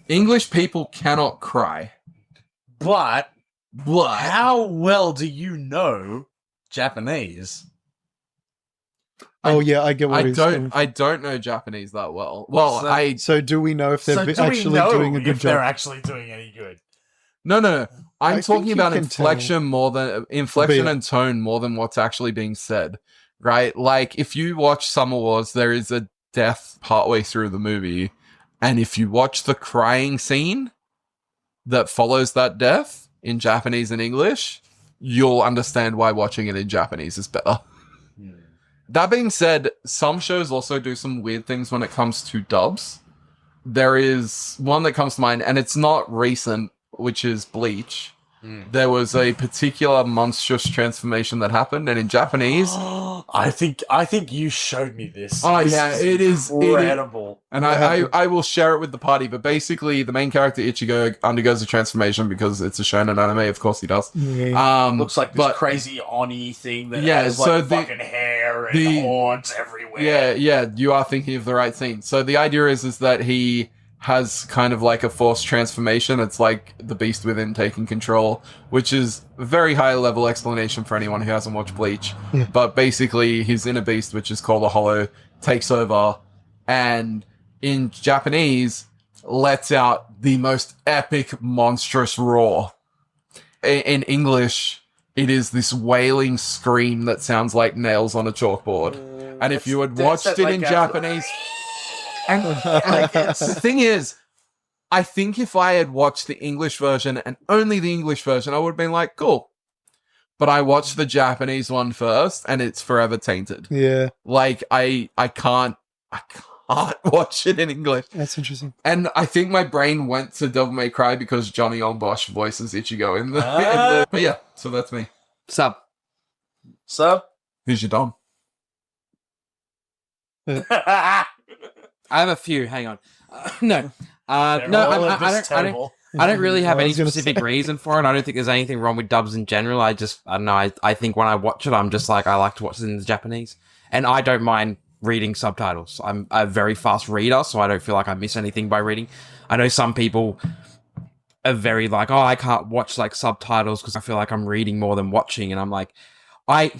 English people cannot cry. But What? how well do you know Japanese? Oh yeah, I get what I he's saying. don't know Japanese that well. Well, So- So do we know if they're So do actually we know doing a good if they're job? actually doing any good? no. I I'm think talking you about can inflection more than inflection But- and tone more than what's actually being said. Right? If you watch Summer Wars, there is a death partway through the movie, and if you watch the crying scene that follows that death in Japanese and English, you'll understand why watching it in Japanese is better. That being said, some shows also do some weird things when it comes to dubs. There is one that comes to mind, and it's not recent, which is Bleach. there was a particular monstrous transformation that happened, and in Japanese, I think you showed me this. oh This yeah, it is incredible. and I will share it with the party. But basically, the main character Ichigo undergoes a transformation because it's a shonen anime. Of course, he does. Looks like this crazy Oni thing that has like so the- fucking hair and horns everywhere. Yeah, you are thinking of the right thing. So the idea is that he has kind of like a forced transformation. It's like the beast within taking control, which is a very high level explanation for anyone who hasn't watched Bleach. Yeah. But basically, his inner beast, which is called a Hollow, takes over, and in Japanese, lets out the most epic, monstrous roar. In English, it is this wailing scream that sounds like nails on a chalkboard. And if you had watched it in Japanese... And the thing is, I think if I had watched the English version and only the English version, I would have been like, cool. But I watched the Japanese one first, and it's forever tainted. Yeah, Like, I can't watch it in English. that's interesting. And I think my brain went to Devil May Cry because Johnny Bosch voices Ichigo in the... But yeah, so that's me. Sub. So, Who's your Dom? I have a few. Hang on. No. No, I don't really have I any was gonna specific say. reason for it. I don't think there's anything wrong with dubs in general. I don't know. I think when I watch it, I'm just like, I like to watch it in the Japanese. And I don't mind reading subtitles. I'm a very fast reader, so I don't feel like I miss anything by reading. I know some people are very like, oh, I can't watch like subtitles because I feel like I'm reading more than watching. And I'm like, I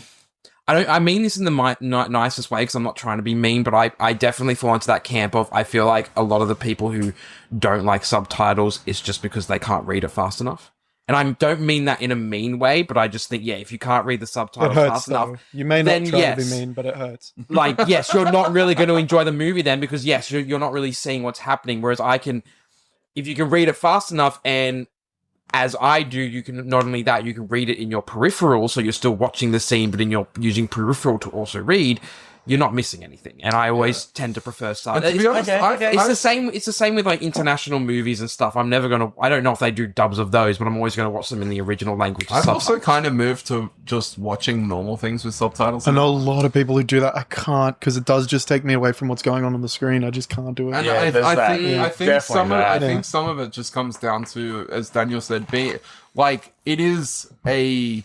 mean this in the nicest way because I'm not trying to be mean, but I definitely fall into that camp of I feel like a lot of the people who don't like subtitles is just because they can't read it fast enough. And I don't mean that in a mean way, but I just think, yeah, if you can't read the It subtitles hurts fast though. enough, You may not then try yes. to be mean, but it hurts. like, yes, you're not really going to enjoy the movie then because, yes, you're not really seeing what's happening. Whereas if you can read it fast enough and as I do, you can not only that, you can read it in your peripheral, so you're still watching the scene, but you're using peripheral to also read. You're not missing anything, and I always tend to prefer subtitles. And to be honest, It's the same. It's the same with like international movies and stuff. I'm never gonna. I don't know if they do dubs of those, but I'm always gonna watch them in the original language. I've also kind of moved to just watching normal things with subtitles. I know a lot of people who do that. I can't because it does just take me away from what's going on the screen. I just can't do it. And Yeah, I there's that. think Definitely some of that. I think some of it just comes down to, as Daniel said, being like it is a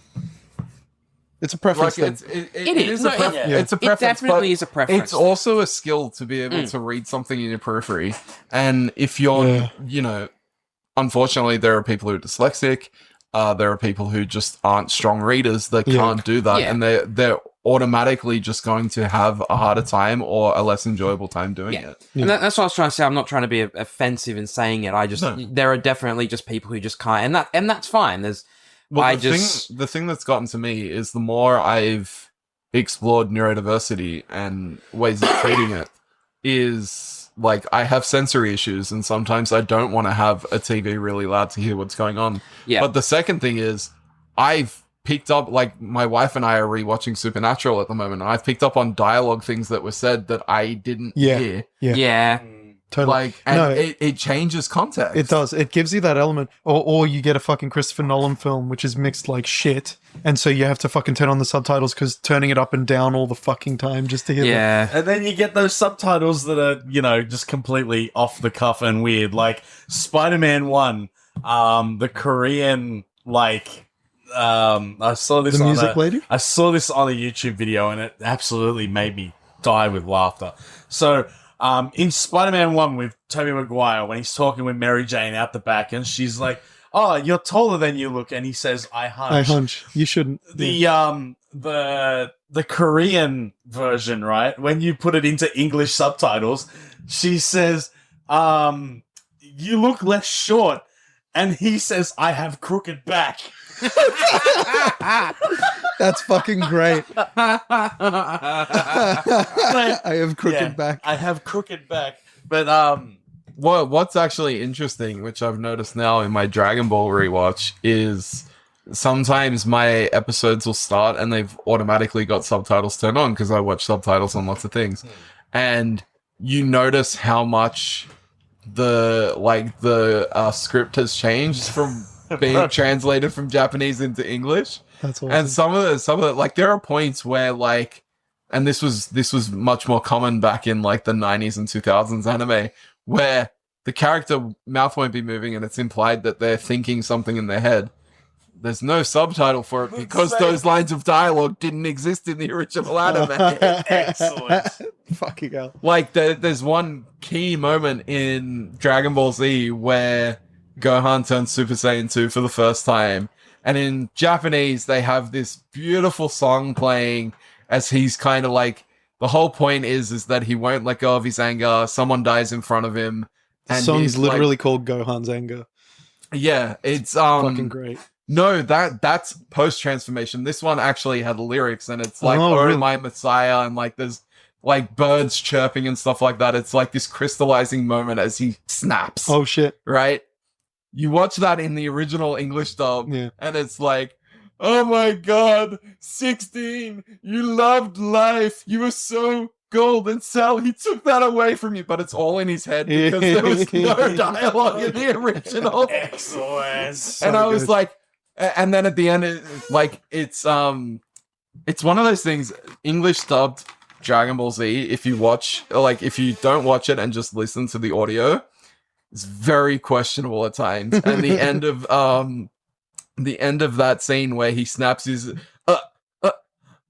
It's a preference like thing. it is a No, preference. yeah. It's a It preference. definitely but is a preference. It's also a skill to be able to read something in your periphery, and if you're, unfortunately, there are people who are dyslexic. There are people who just aren't strong readers that can't do that, Yeah. and they're automatically just going to have a harder time or a less enjoyable time doing it. And that's what I was trying to say. I'm not trying to be offensive in saying it. I just there are definitely just people who just can't, and that's fine. Well, the thing that's gotten to me is the more I've explored neurodiversity and ways of treating it is like I have sensory issues and sometimes I don't want to have a TV really loud to hear what's going on. Yeah. But the second thing is I've picked up, like my wife and I are rewatching Supernatural at the moment, and I've picked up on dialogue things that were said that I didn't hear. Yeah. Totally. Like, and No, it changes context. It does. It gives you that element. Or you get a fucking Christopher Nolan film, which is mixed like shit. And so you have to fucking turn on the subtitles because turning it up and down all the fucking time just to hear them. Yeah. And then you get those subtitles that are, just completely off the cuff and weird. Like Spider-Man 1, the Korean, I saw this The music lady? I saw this on a YouTube video and it absolutely made me die with laughter. So, in Spider-Man 1 with Tobey Maguire, when he's talking with Mary Jane out the back and she's like, "Oh, you're taller than you look," and he says, "I hunch." I hunch. You shouldn't. The Korean version, right? When you put it into English subtitles, she says, "You look less short," and he says, "I have crooked back." That's fucking great. I have crooked Yeah, back. I have crooked back. But What's actually interesting, which I've noticed now in my Dragon Ball rewatch, is sometimes my episodes will start and they've automatically got subtitles turned on because I watch subtitles on lots of things. And you notice how much the script has changed from being translated from Japanese into English. That's awesome. And some of the like there are points where like, and this was much more common back in like the 90s and 2000s anime, where the character mouth won't be moving and it's implied that they're thinking something in their head. There's no subtitle for it because those lines of dialogue didn't exist in the original anime. Excellent. Fucking hell. Like there's one key moment in Dragon Ball Z where Gohan turns Super Saiyan 2 for the first time. And in Japanese, they have this beautiful song playing as he's kind of like, the whole point is that he won't let go of his anger. Someone dies in front of him. The And song's he's literally called Gohan's Anger. yeah, it's Fucking great. no, that's post transformation. This one actually had lyrics, and it's like, Oh, "Oh, really? my Messiah," and like there's like birds chirping and stuff like that. It's like this crystallizing moment as he snaps. Oh shit. Right? You watch that in the original English dub, Yeah. and it's like, "Oh my God, 16, you loved life. You were so golden, Sal. He took that away from you," but it's all in his head because there was no dialogue in the original. Excellent. And I was good. like, and then at the end, it's one of those things. English dubbed Dragon Ball Z. If you don't watch it and just listen to the audio, it's very questionable at times. And the end of that scene where he snaps his,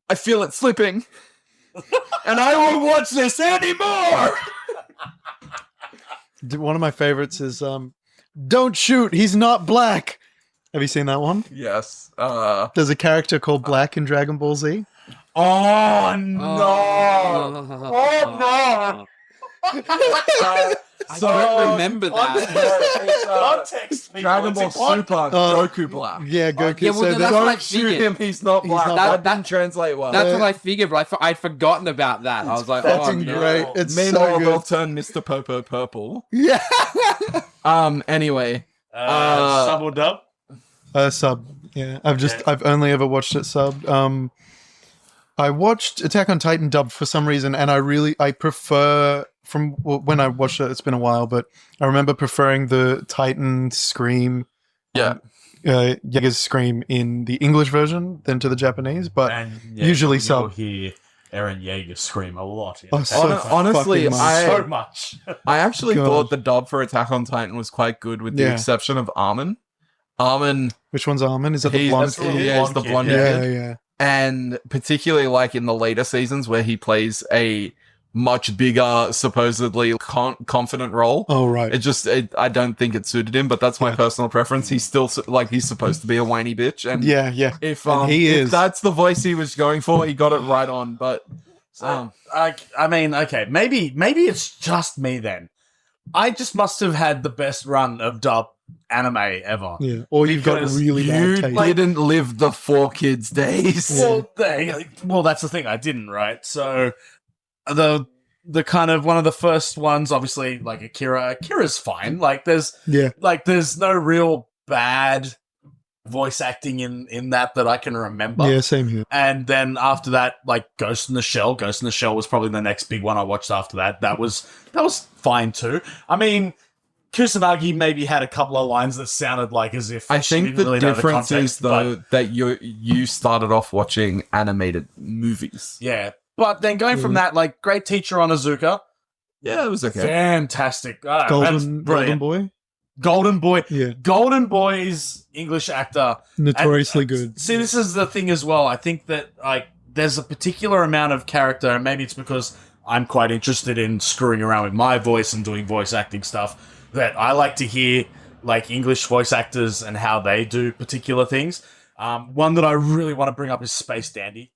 I feel it slipping, and I won't watch this anymore. One of my favorites is "Don't shoot, he's not black." Have you seen that one? Yes. There's a character called Black in Dragon Ball Z. Oh no! Oh, no! I don't remember that. Context, people. Dragon Ball It's important. Super Goku Black. Yeah, Goku. yeah, well, so that's that- what I Don't shoot figured. him. He's not black. not that black. didn't translate well. That's what I figured, but I'd forgotten about that. I was like, oh, fucking no. great. It's Meanwhile, so they'll good. turn Mr. Popo purple. Yeah. Anyway. Sub or dub? Sub. Yeah, I've only ever watched it subbed. I watched Attack on Titan dubbed for some reason, and I prefer when I watched it. It's been a while, but I remember preferring the Titan scream, Yeah. Yeager's scream in the English version than to the Japanese. But And usually you'll sub. hear Eren Yeager scream a lot. Oh, so Honestly, fucking much. so much. I actually God. thought the dub for Attack on Titan was quite good, with the Yeah. exception of Armin. Armin, Which one's Armin? Is that the he's, blonde? that's the kid? yeah, he's the blonde blonde kid, kid. Yeah. And particularly like in the later seasons where he plays a much bigger, supposedly confident role. Oh right. I don't think it suited him, but that's my Yeah. personal preference. He's still he's supposed to be a whiny bitch, and Yeah. if And he if is. that's the voice he was going for, he got it right on. But I mean, okay, maybe it's just me then. I just must have had the best run of dub anime ever. Yeah. Or you've got Because really you bad taste. didn't live the 4 kids days. Well, that's the thing. I didn't, right? So the kind of one of the first ones, obviously, like Akira. Akira's fine. Like there's no real bad voice acting in that I can remember. Yeah, same here. And then after that, like Ghost in the Shell. Ghost in the Shell was probably the next big one I watched after that. That was fine too. I mean, Kusanagi maybe had a couple of lines that sounded like as if I she think didn't the really know difference context, is though that you started off watching animated movies. yeah. But then going from that, like great teacher on Azuka, Yeah, it was okay. fantastic. That's Golden brilliant. Boy. Golden Boy. Yeah. Golden Boy's English actor. Notoriously And, good. See, this is the thing as well. I think that like there's a particular amount of character, and maybe it's because I'm quite interested in screwing around with my voice and doing voice acting stuff, that I like to hear like English voice actors and how they do particular things. One that I really want to bring up is Space Dandy.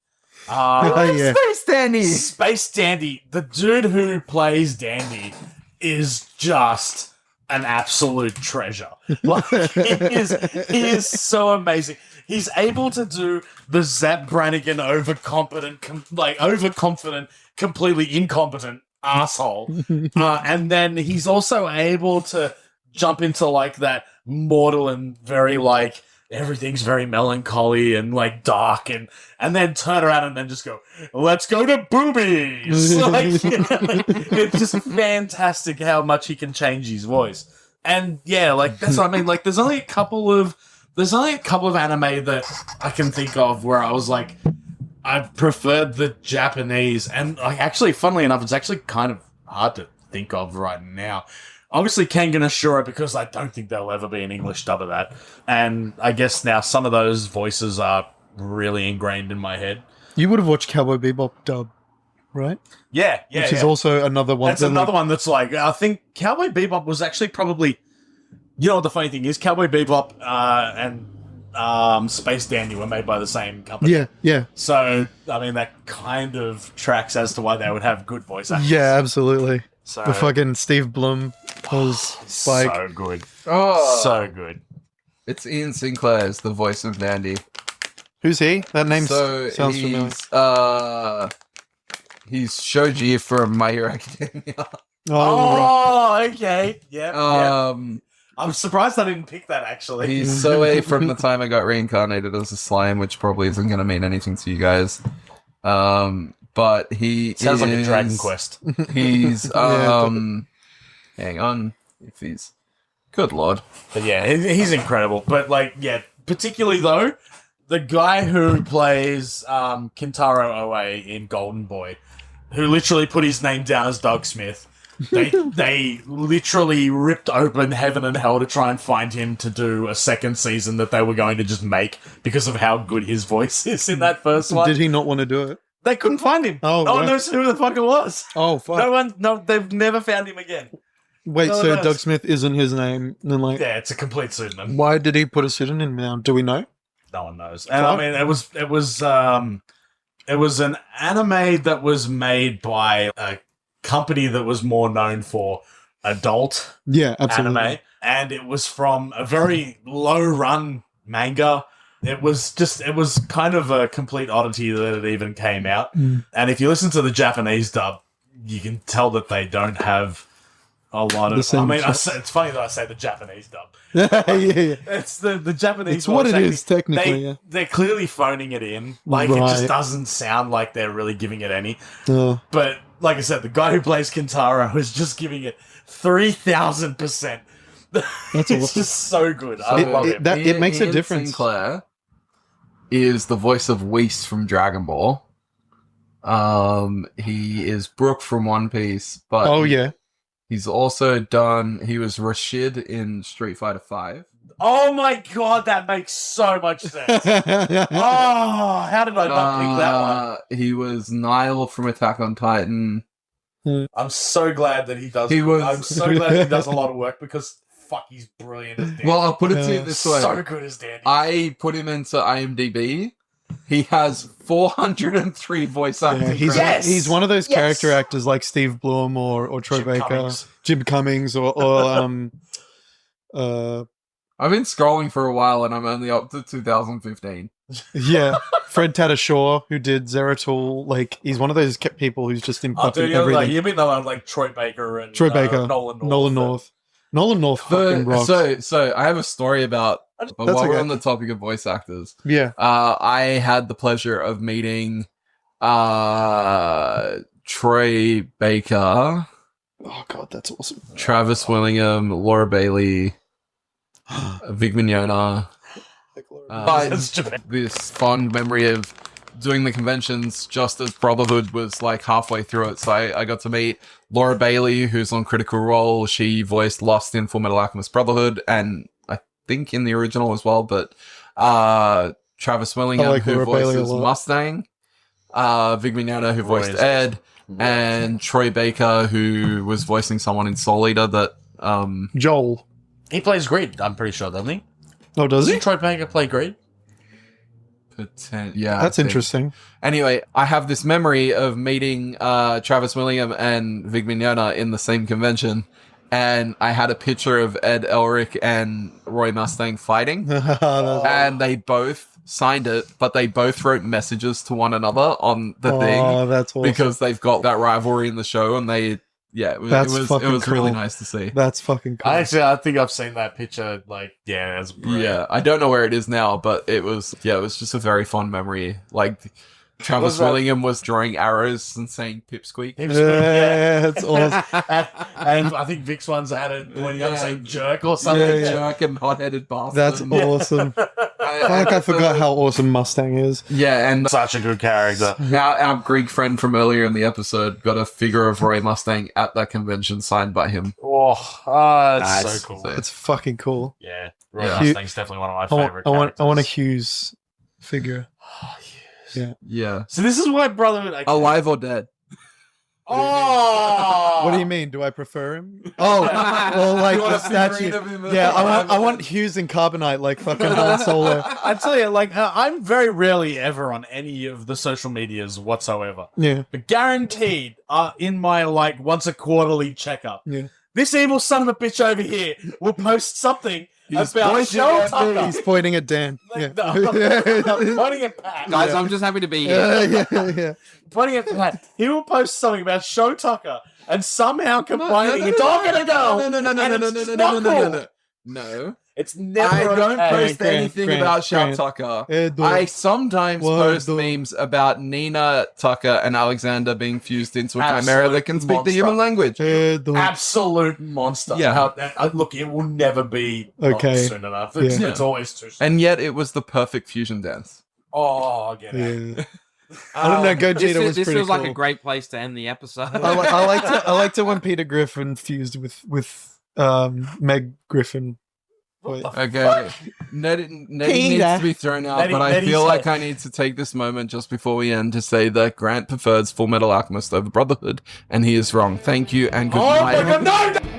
Yeah. Space Dandy. Space Dandy, the dude who plays Dandy is just an absolute treasure. Like, he is so amazing. He's able to do the Zap Brannigan overconfident, completely incompetent asshole. And then he's also able to jump into like that mortal and very like everything's very melancholy and like dark and then turn around and then just go, let's go to boobies. Like, it's just fantastic how much he can change his voice. And yeah, like that's what I mean. Like there's only a couple of There's only a couple of anime that I can think of where I was like, I preferred the Japanese, and like actually, funnily enough, it's actually kind of hard to think of right now. Obviously, Kengan Ashura, because I don't think there'll ever be an English dub of that, and I guess now some of those voices are really ingrained in my head. You would have watched Cowboy Bebop dub, right? Yeah, Which is also another one. That's another one that's like, I think Cowboy Bebop was actually probably, you know what the funny thing is? Cowboy Bebop and Space Dandy were made by the same company. Yeah, yeah. So, I mean, that kind of tracks as to why they would have good voice actors. Yeah, absolutely. So, The fucking Steve Blum was like... so good. Oh, So good. it's Ian Sinclair is the voice of Dandy. Who's he? That name So sounds familiar. he's Shoji from My Hero Academia. Oh, right. Okay. Yep, yep. I'm surprised I didn't pick that, actually. He's Soe from the time I got reincarnated as a slime, which probably isn't going to mean anything to you guys. But he Sounds like a is- Dragon Quest. He's Yeah, hang on, if he's good lord. But yeah, he's incredible. But like, yeah, particularly though, the guy who plays Kintaro Oe in Golden Boy, who literally put his name down as Doug Smith. They literally ripped open heaven and hell to try and find him to do a second season that they were going to just make because of how good his voice is in that first one. Did he not want to do it? They couldn't find him. Oh, no one right. knows who the fuck it was. Oh, fuck. They've never found him again. Wait, no one so knows. Doug Smith isn't his name? Then, like, Yeah, it's a complete pseudonym. why did he put a pseudonym down? Do we know? No one knows. And I mean, it was an anime that was made by a company that was more known for adult Yeah, absolutely. anime, and it was from a very low run manga. It was kind of a complete oddity that it even came out. Mm. And if you listen to the Japanese dub, you can tell that they don't have a lot The of. I same mean, shit. it's funny that I say the Japanese dub. yeah. It's the Japanese. It's what voice it acting. is, technically, yeah. They're clearly phoning it in. Like, it Right. just doesn't sound like they're really giving it any. Oh. But, like I said, the guy who plays Kintaro is just giving it 3,000%. That's It's awesome. just so good. I love it. It makes a Ian difference. Sinclair is the voice of Whis from Dragon Ball. He is Brook from One Piece, but Oh, yeah. he's also done. He was Rashid in Street Fighter V. Oh my god, that makes so much sense. Oh, how did I not pick that one? He was Nile from Attack on Titan. I'm so glad that he does. He was- I'm so glad he does a lot of work because fuck, he's brilliant as Dandy. Well, I'll put it to you Yeah. this way: so good as Dandy. I put him into IMDb. He has 403 voice acting Yeah, credits. Yes! he's one of those Yes! character actors like Steve Blum or Troy Jim Baker, Cummings. Jim Cummings, or I've been scrolling for a while, and I'm only up to 2015. yeah, Fred Tatasciore, who did Zeratul. Like, he's one of those people who's just in Oh, fucking dude, you everything. mean the one like Troy Baker and Troy Baker, Nolan North. Nolan North fucking rocks. So I have a story about. But That's while we're okay. on the topic of voice actors, Yeah. I had the pleasure of meeting Troy Baker, Oh god, that's awesome. Travis Willingham, Laura Bailey, Vic Mignogna. But That's Japan. this fond memory of doing the conventions just as Brotherhood was like halfway through it. So I got to meet Laura Bailey, who's on Critical Role. She voiced Lost in Fullmetal Alchemist Brotherhood, and I think in the original as well. But Travis Willingham, I like who Laura Bailey a voices lot. Mustang, Vic Mignogna, who voiced Roy is Ed, and Troy Baker, who was voicing someone in Soul Eater that Joel. He plays Greed, I'm pretty sure, doesn't he? Oh, does he? Doesn't Troy Baker play Greed? yeah, That's I think. interesting. Anyway, I have this memory of meeting Travis Willingham and Vic Mignogna in the same convention, and I had a picture of Ed Elric and Roy Mustang fighting, and they both signed it, but they both wrote messages to one another on the thing Oh, that's awesome. because they've got that rivalry in the show, and it was That's fucking really cool. nice to see. That's fucking cool. I think I've seen that picture. Like, yeah, that's brilliant. Yeah, I don't know where it is now, but it was just a very fond memory. Like Travis Was that- Willingham was drawing arrows and saying pipsqueak. He was- yeah. Yeah, that's awesome. And I think Vic's ones had it when you saying jerk or something. Yeah. Jerk and hot-headed bastard. That's awesome. I forgot how awesome Mustang is. Yeah, and Such a good character. our Greek friend from earlier in the episode got a figure of Roy Mustang at that convention signed by him. Oh, that's Nice. so cool. So- It's fucking cool. Yeah, Roy Yeah. Mustang's definitely one of my I want, favorite I want, characters. I want a Hughes figure. Yeah. So this is why Brotherhood... Alive or dead? Oh! What do you mean? Do I prefer him? Oh, well, like You want the a figurine statue. of him Yeah, alive I or want dead? Hughes and Carbonite like fucking Han Solo. I tell you, like, I'm very rarely ever on any of the social medias whatsoever. Yeah, But guaranteed, in my, like, once a quarterly checkup, yeah. this evil son of a bitch over here will post something He's about pointing Show at me. Tucker. He's pointing at Dan. Yeah, Pointing at Pat. Guys, I'm just happy to be here. yeah. Pointing at Pat. He will post something about Show Tucker and somehow complaining it's all gonna go. No. It's never I don't okay. post Grant, anything Grant, about Sharp Grant. Tucker. Edo. I sometimes Why post do- memes about Nina Tucker and Alexander being fused into a chimera Absolute that can speak the monster. human language. Absolute monster. Yeah. Look, it will never be not Okay. soon enough. It's, Yeah. it's always too soon. And yet it was the perfect fusion dance. Oh, I get it. Yeah. I don't know. Gogeta was This pretty feels cool. like a great place to end the episode. I liked it when Peter Griffin fused with Meg Griffin. Wait. Okay. Nettie needs Peter. to be thrown out, Nettie- but I Nettie feel said- like I need to take this moment just before we end to say that Grant prefers Fullmetal Alchemist over Brotherhood, and he is wrong. Thank you and good Oh night. my god, no!